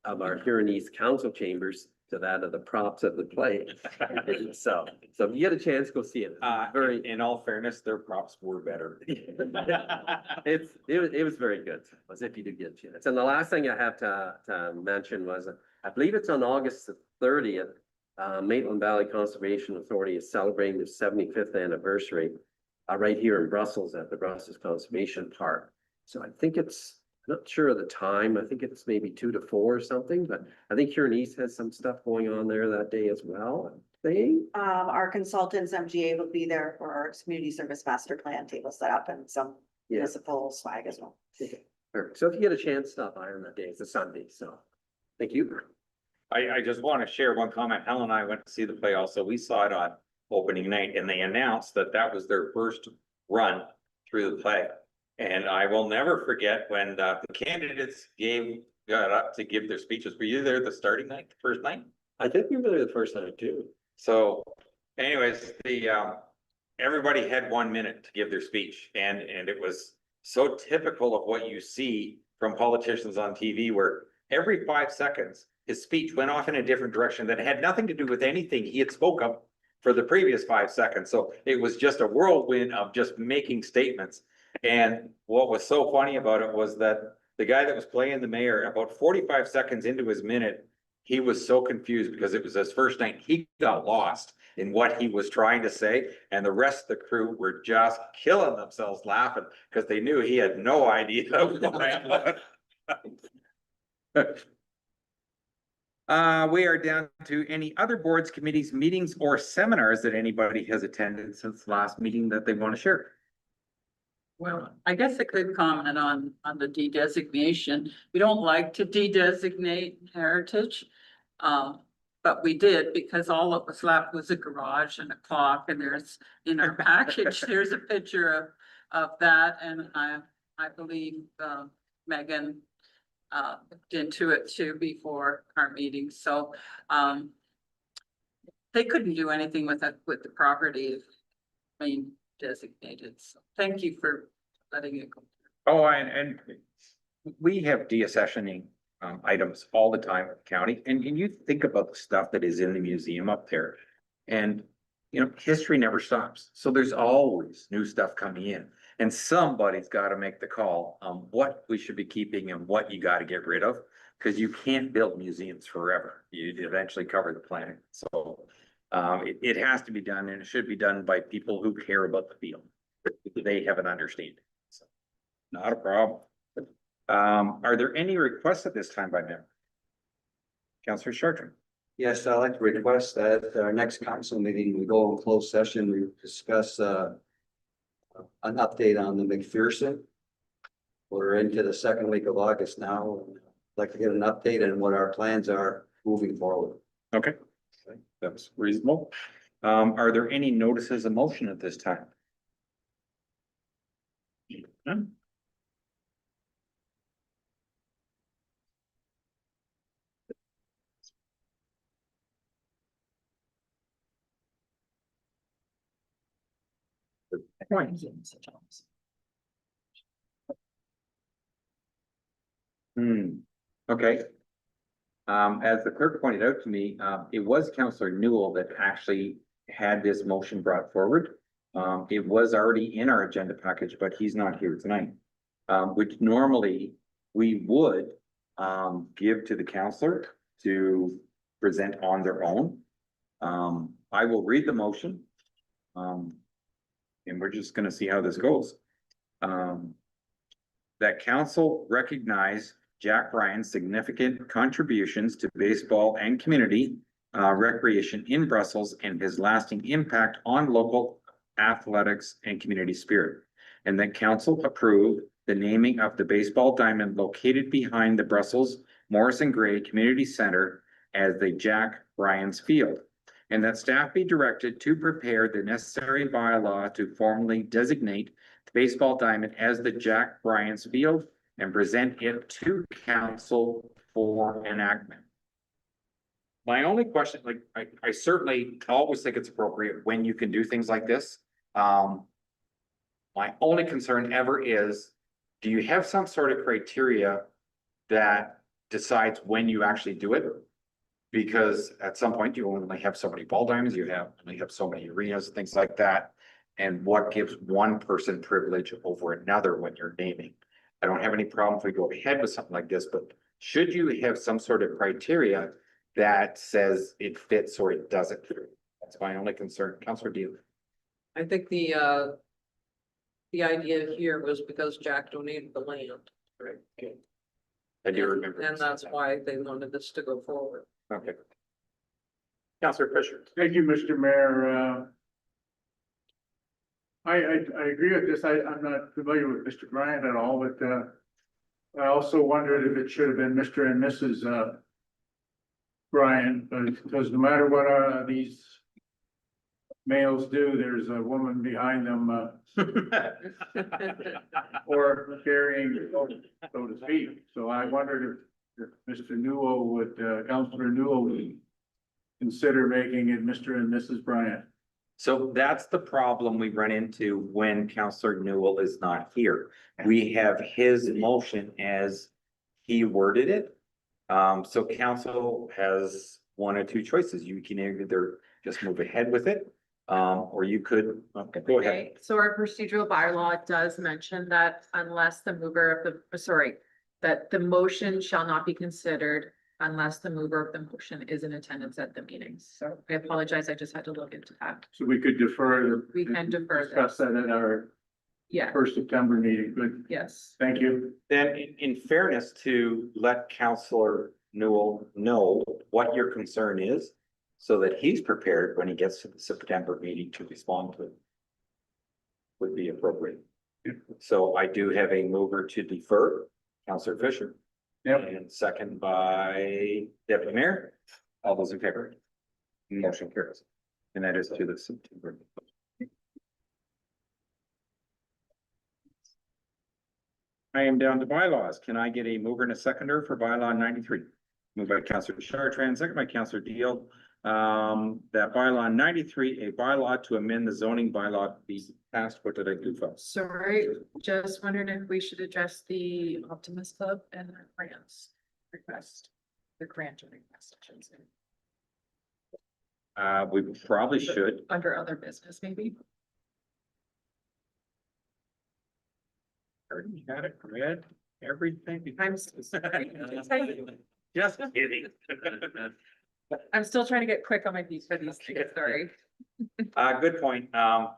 of our Huronese council chambers to that of the props of the play. So if you get a chance, go see it. In all fairness, their props were better. It was very good, as if you did get a chance. And the last thing I have to mention was, I believe it's on August 30th, Maitland Valley Conservation Authority is celebrating their 75th anniversary right here in Brussels at the Brussels Conservation Park. So I think it's Not sure of the time. I think it's maybe 2 to 4 or something, but I think Huron East has some stuff going on there that day as well. I think. Our consultants, MGA, will be there for our community service master plan table set up and some Yeah. municipal swag as well. Okay. Perfect. So if you get a chance, stop by on that day. It's a Sunday, so thank you. I just want to share one comment. Helen and I went to see the play also. We saw it on opening night and they announced that that was their first run through the play. And I will never forget when the candidates got up to give their speeches. Were you there the starting night, the first night? I think we were there the first night too. So anyways, everybody had 1 minute to give their speech and it was so typical of what you see from politicians on TV where every 5 seconds, his speech went off in a different direction that had nothing to do with anything he had spoke of for the previous 5 seconds. So it was just a whirlwind of just making statements. And what was so funny about it was that the guy that was playing the mayor, about 45 seconds into his minute, he was so confused because it was his first night. He got lost in what he was trying to say. And the rest of the crew were just killing themselves laughing because they knew he had no idea what we are down to any other boards, committees, meetings, or seminars that anybody has attended since the last meeting that they want to share. Well, I guess I could comment on the de-designation. We don't like to de-designate heritage. But we did because all that was left was a garage and a clock and there's in our package, there's a picture of that. And I believe Megan looked into it too before our meeting. So they couldn't do anything with it, with the property being designated. So thank you for letting it go. Oh, and we have deaccessioning items all the time in the county, and you think about the stuff that is in the museum up there. And history never stops. So there's always new stuff coming in. And somebody's got to make the call on what we should be keeping and what you got to get rid of. Because you can't build museums forever. You'd eventually cover the planet. So it has to be done, and it should be done by people who care about the field. They have an understanding. So not a problem. Are there any requests at this time by member? Councillor Chartrand. Yes, I'd like to request that at our next council meeting, we go in closed session, we discuss an update on the McPherson. We're into the second week of August now. I'd like to get an update on what our plans are moving forward. Okay, that's reasonable. Are there any notices of motion at this time? None? Okay. As the clerk pointed out to me, it was Councillor Newell that actually had this motion brought forward. It was already in our agenda package, but he's not here tonight. Which normally we would give to the councillor to present on their own. I will read the motion. And we're just gonna see how this goes. That council recognize Jack Ryan's significant contributions to baseball and community recreation in Brussels and his lasting impact on local athletics and community spirit. And that council approve the naming of the baseball diamond located behind the Brussels Morrison Gray Community Center as the Jack Ryan's Field. And that staff be directed to prepare the necessary bylaw to formally designate the baseball diamond as the Jack Ryan's Field and present it to council for enactment. My only question, I certainly always think it's appropriate when you can do things like this. My only concern ever is, do you have some sort of criteria that decides when you actually do it? Because at some point you only have so many ball diamonds, you only have so many arenas, things like that. And what gives one person privilege over another when you're naming? I don't have any problem if we go ahead with something like this, but should you have some sort of criteria that says it fits or it doesn't? That's my only concern. Councillor Deal. I think the idea here was because Jack donated the land. Right, okay. I do remember. And that's why they wanted this to go forward. Okay. Counselor Fisher. Thank you, Mr. Mayor. I agree with this. I'm not familiar with Mr. Bryant at all, but, I also wondered if it should have been Mr. and Mrs. Bryant, because no matter what, these males do, there's a woman behind them, or carrying, so to speak. So I wondered if Mr. Newell would, Councilor Newell would consider making it Mr. and Mrs. Bryant. So that's the problem we run into when Counselor Newell is not here. We have his motion as he worded it. So council has one or two choices. You can either just move ahead with it, or you could, go ahead. Okay, so our procedural bylaw does mention that unless the mover of the, sorry, that the motion shall not be considered unless the mover of the motion is in attendance at the meeting. So I apologize, I just had to look into that. So we could defer. We can defer Discuss that at our Yeah, first September meeting. Good. yes. Thank you. Then in fairness to let Counselor Newell know what your concern is, so that he's prepared when he gets to the September meeting to respond to it, would be appropriate. So I do have a mover to defer, Counselor Fisher. Yep. And second by Deputy Mayor. All those in favor? Motion carries. And that is to the September. I am down to bylaws. Can I get a mover and a seconder for bylaw 93? Moved by Councillor Chartrand, second by Councillor Deal. That bylaw 93, a bylaw to amend the zoning bylaw be passed. What did I do, folks? Sorry, just wondering if we should address the Optimist Club and their grants request, the grant request, I should say, We probably should. under other business, maybe. Already had it read, everything. I'm so sorry. Just kidding. I'm still trying to get quick on my feet for these things, sorry. Good point.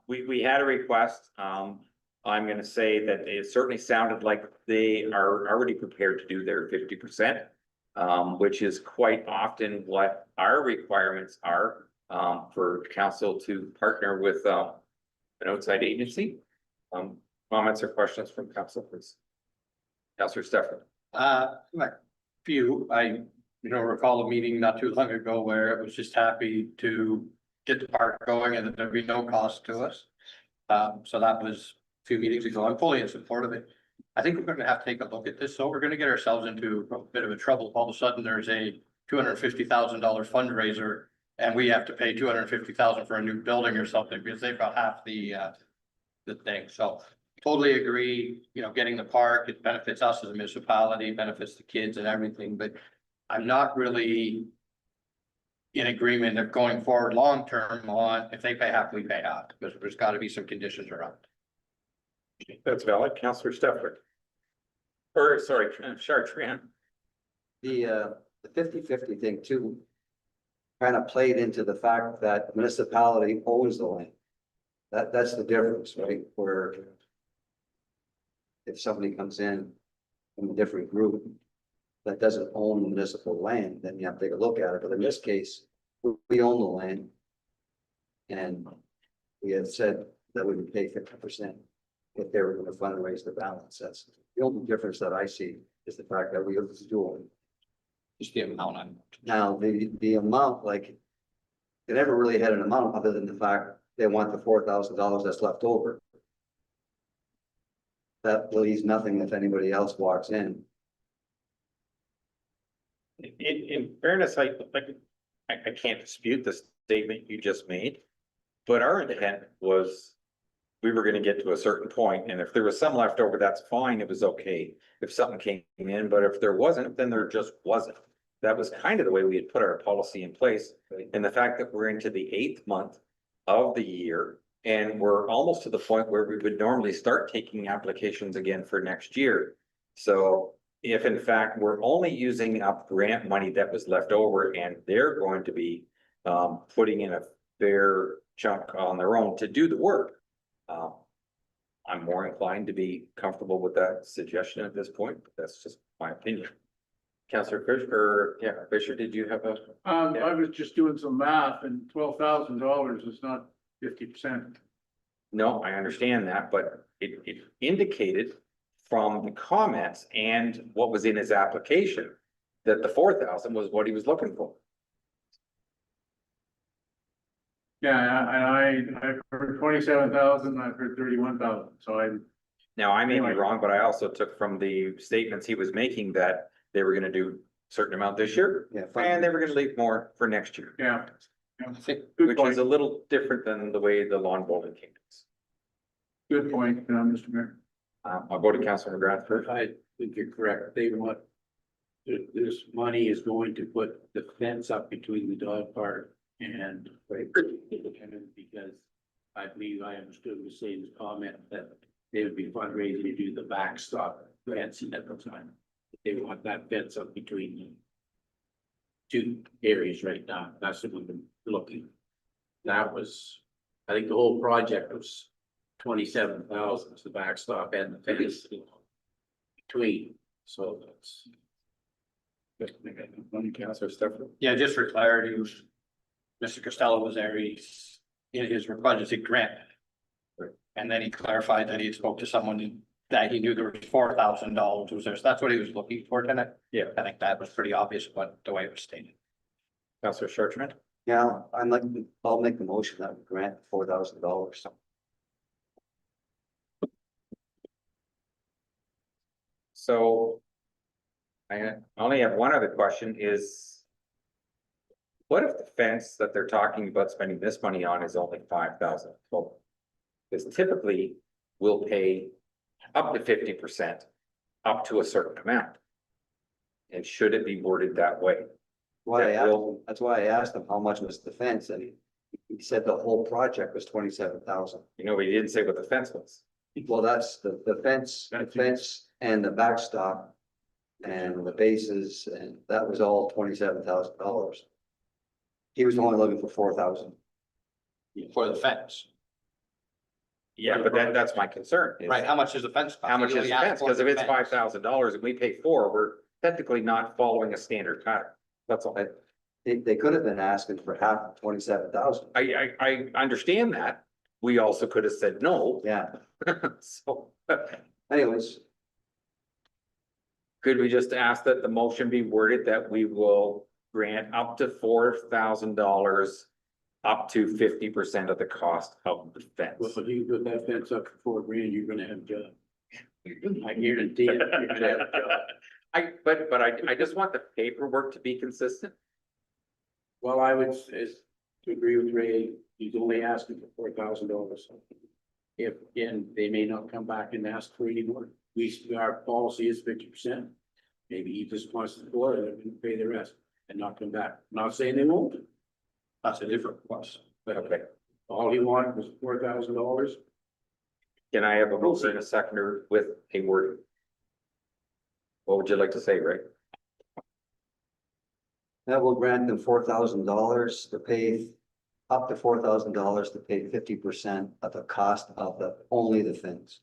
We had a request. I'm gonna say that it certainly sounded like they are already prepared to do their 50%. Which is quite often what our requirements are, for council to partner with, an outside agency. Comments or questions from council, please? Councillor Stefan. My few, recall a meeting not too long ago where it was just happy to get the park going and that there'd be no cost to us. So that was a few meetings ago. I'm fully in support of it. I think we're gonna have to take a look at this. So we're gonna get ourselves into a bit of a trouble. All of a sudden, there's a $250,000 fundraiser and we have to pay $250,000 for a new building or something because they've got half the thing. So totally agree, getting the park, it benefits us as a municipality, benefits the kids and everything, but I'm not really in agreement of going forward long-term on if they pay half, we pay half, because there's gotta be some conditions around. That's valid. Councillor Stefan. Or, sorry, Chartrand. The 50-50 thing too kind of played into the fact that municipality owns the land. That's the difference, right? Where if somebody comes in from a different group that doesn't own the municipal land, then you have to take a look at it. But in this case, we own the land. And we had said that we would pay 50% if they were going to fundraise the balance. That's the only difference that I see, is the fact that we are doing. Just the amount on. Now, the amount, like, they never really had an amount other than the fact they want the $4,000 that's left over. That leaves nothing if anybody else walks in. In fairness, I can't dispute the statement you just made. But our intent was, we were gonna get to a certain point, and if there was some left over, that's fine, it was okay. If something came in, but if there wasn't, then there just wasn't. That was kind of the way we had put our policy in place. And the fact that we're into the 8th month of the year, and we're almost to the point where we would normally start taking applications again for next year. So if in fact, we're only using up grant money that was left over, and they're going to be putting in a fair chunk on their own to do the work. I'm more inclined to be comfortable with that suggestion at this point, but that's just my opinion. Counselor Fisher, did you have a? I was just doing some math and $12,000 is not 50%. No, I understand that, but it indicated from the comments and what was in his application that the 4,000 was what he was looking for. Yeah, and I've heard 27,000, I've heard 31,000, so Now, I may be Anyway. wrong, but I also took from the statements he was making that they were gonna do a certain amount this year, Yeah. and they were gonna leave more for next year, yeah. which Good is a point, little different than the way the lawn bowling came. good point, Mr. Mayor. I'll go to Councilor McGrath first. I think you're correct. They want. This money is going to put the fence up between the dog park and. Because I believe I understood was saying his comment that they would be fundraising to do the backstop fencing at the time. They want that fence up between the two areas right now. That's what we've been looking. That was, I think the whole project was 27,000 to the backstop and the fence between, so that's. Councilor Stefan. Yeah, just for clarity, Mr. Costello was there, he's in his budgeted grant. And then he clarified that he had spoke to someone that he knew there was $4,000 was there, so that's what he was looking for tonight. Yeah. I think that was pretty obvious, but the way it was stated. Councilor Chartrand. Yeah, I'll make the motion that we grant $4,000. So I only have one other question is what if the fence that they're talking about spending this money on is only 5,000 total? Because typically we'll pay up to 50% up to a certain amount. And should it be worded that way? That's why I asked him how much was the fence, and he said the whole project was 27,000. You know, he didn't say what the fence was. Well, that's the fence and the backstop and the bases, and that was all $27,000. He was only looking for 4,000. For the fence. Yeah, but that's my concern. is Right, how much is the fence? cost? How much He is only the asked fence? for Because if the it's fence. $5,000 and we pay 4, we're technically not following a standard pattern. That's all. They could have been asking for half of 27,000. I understand that. We also could have said no. Yeah, So anyways, could we just ask that the motion be worded that we will grant up to $4,000 up to 50% of the cost of the fence? Well, if you put that fence up for $4,000, you're gonna have a job. I guarantee it. You're gonna have a job. But I just want the paperwork to be consistent. Well, I would to agree with Ray, he's only asking for $4,000. If, again, they may not come back and ask for any more. Our policy is 50%. Maybe he just wants to go and pay the rest and not come back. Not saying they won't. That's a different question. But Okay. all he wanted was $4,000. Can I have a motion and a seconder with a word? What would you like to say, Ray? that will grant them $4,000 to pay, up to $4,000 to pay 50% of the cost of only the fence.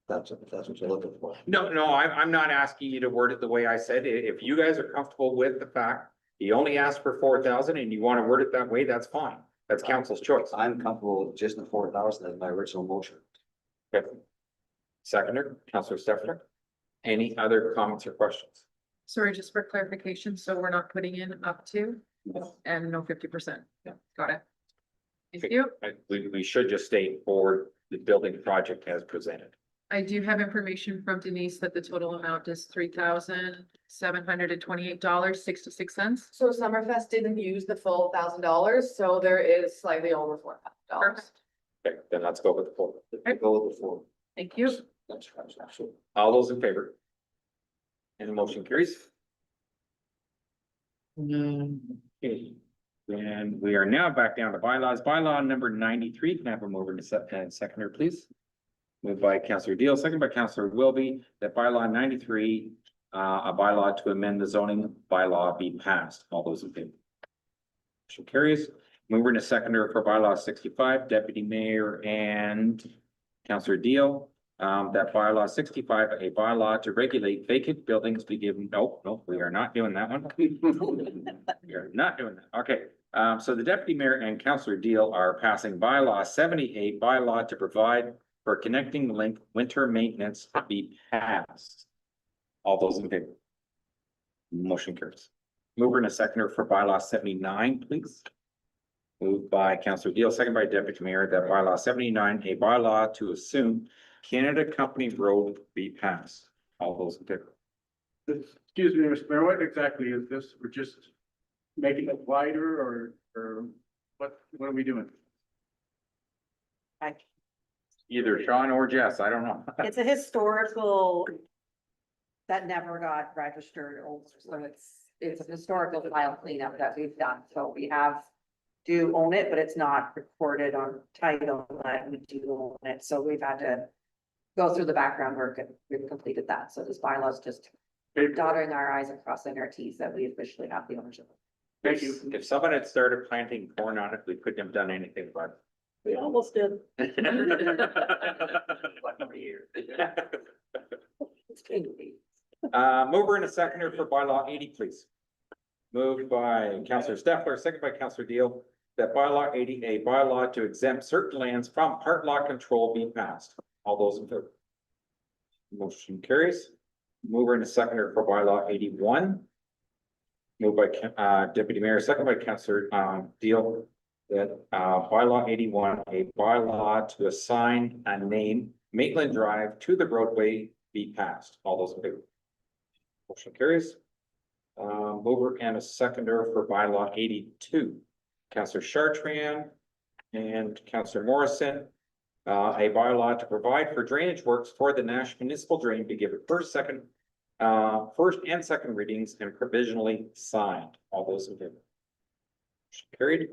That's what you're looking for. No, I'm not asking you to word it the way I said. If you guys are comfortable with the fact he only asked for 4,000 and you want to word it that way, that's fine. That's council's choice. I'm comfortable with just the 4,000 as my original motion. Okay. Seconder, Councilor Stefan. Any other comments or questions? Sorry, just for clarification, so we're not putting in up to and no 50%. Yeah, got it. Thank you. We should just state for the building project as presented. I do have information from Denise that the total amount is $3,728.66. So Summerfest didn't use the full $1,000, so there is slightly over $4,000. Okay, then let's go with the 4. Go with the 4. Thank you. That's absolutely. All those in favor? And the motion carries. Okay, and we are now back down to bylaws. Bylaw number 93. Can I have a mover and seconder, please? Moved by Councillor Deal, second by Councillor Wilby, that bylaw 93, a bylaw to amend the zoning bylaw be passed. All those in favor? Motion carries. Mover and seconder for bylaw 65, deputy mayor and Councillor Deal, that bylaw 65, a bylaw to regulate vacant buildings be given, no, we are not doing that one. We are not doing that, okay. So the deputy mayor and Councillor Deal are passing bylaw 78, bylaw to provide for connecting link winter maintenance be passed. All those in favor? Motion carries. Mover and a seconder for bylaw 79, please. Moved by Councillor Deal, second by Deputy Mayor, that bylaw 79, a bylaw to assume Canada Company Road be passed. All those in favor? Excuse me, Mr. Mayor, what exactly is this? We're just making it wider or what are we doing? Either Sean or Jess, I don't know. It's a historical that never got registered, so it's a historical file cleanup that we've done, so we do own it, but it's not recorded on title, that we do own it, so we've had to go through the background work and we've completed that, so this bylaw is just dotting our i's and crossing our t's that we officially have the ownership. Thank you. If someone had started planting corn on it, we couldn't have done anything about it. We almost did. It's painful. Mover and a seconder for bylaw 80, please. Moved by Councillor Steffler, second by Councillor Deal, that bylaw 80, a bylaw to exempt certain lands from part law control be passed. All those in favor? Motion carries. Mover and a seconder for bylaw 81. Moved by Deputy Mayor, second by Councillor Deal, that bylaw 81, a bylaw to assign a name Maitland Drive to the roadway be passed. All those in favor? Motion carries. Mover and a seconder for bylaw 82. Councillor Chartrand and Councillor Morrison. A bylaw to provide for drainage works for the Nash Municipal Drain be given first and second readings and provisionally signed. All those in favor? Motion carried.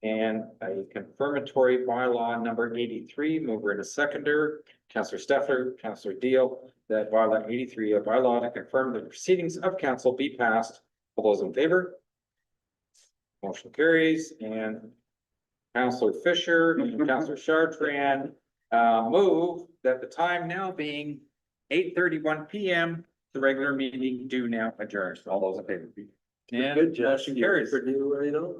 And a confirmatory bylaw number 83, mover and a seconder, Councillor Steffler, Councillor Deal, that bylaw 83, a bylaw to confirm the proceedings of council be passed. All those in favor? Motion carries. And Councillor Fisher and Councillor Chartrand move that the time now being 8:31 p.m. the regular meeting do now adjourn. All those in favor? And Good job. motion carries. For new, you know.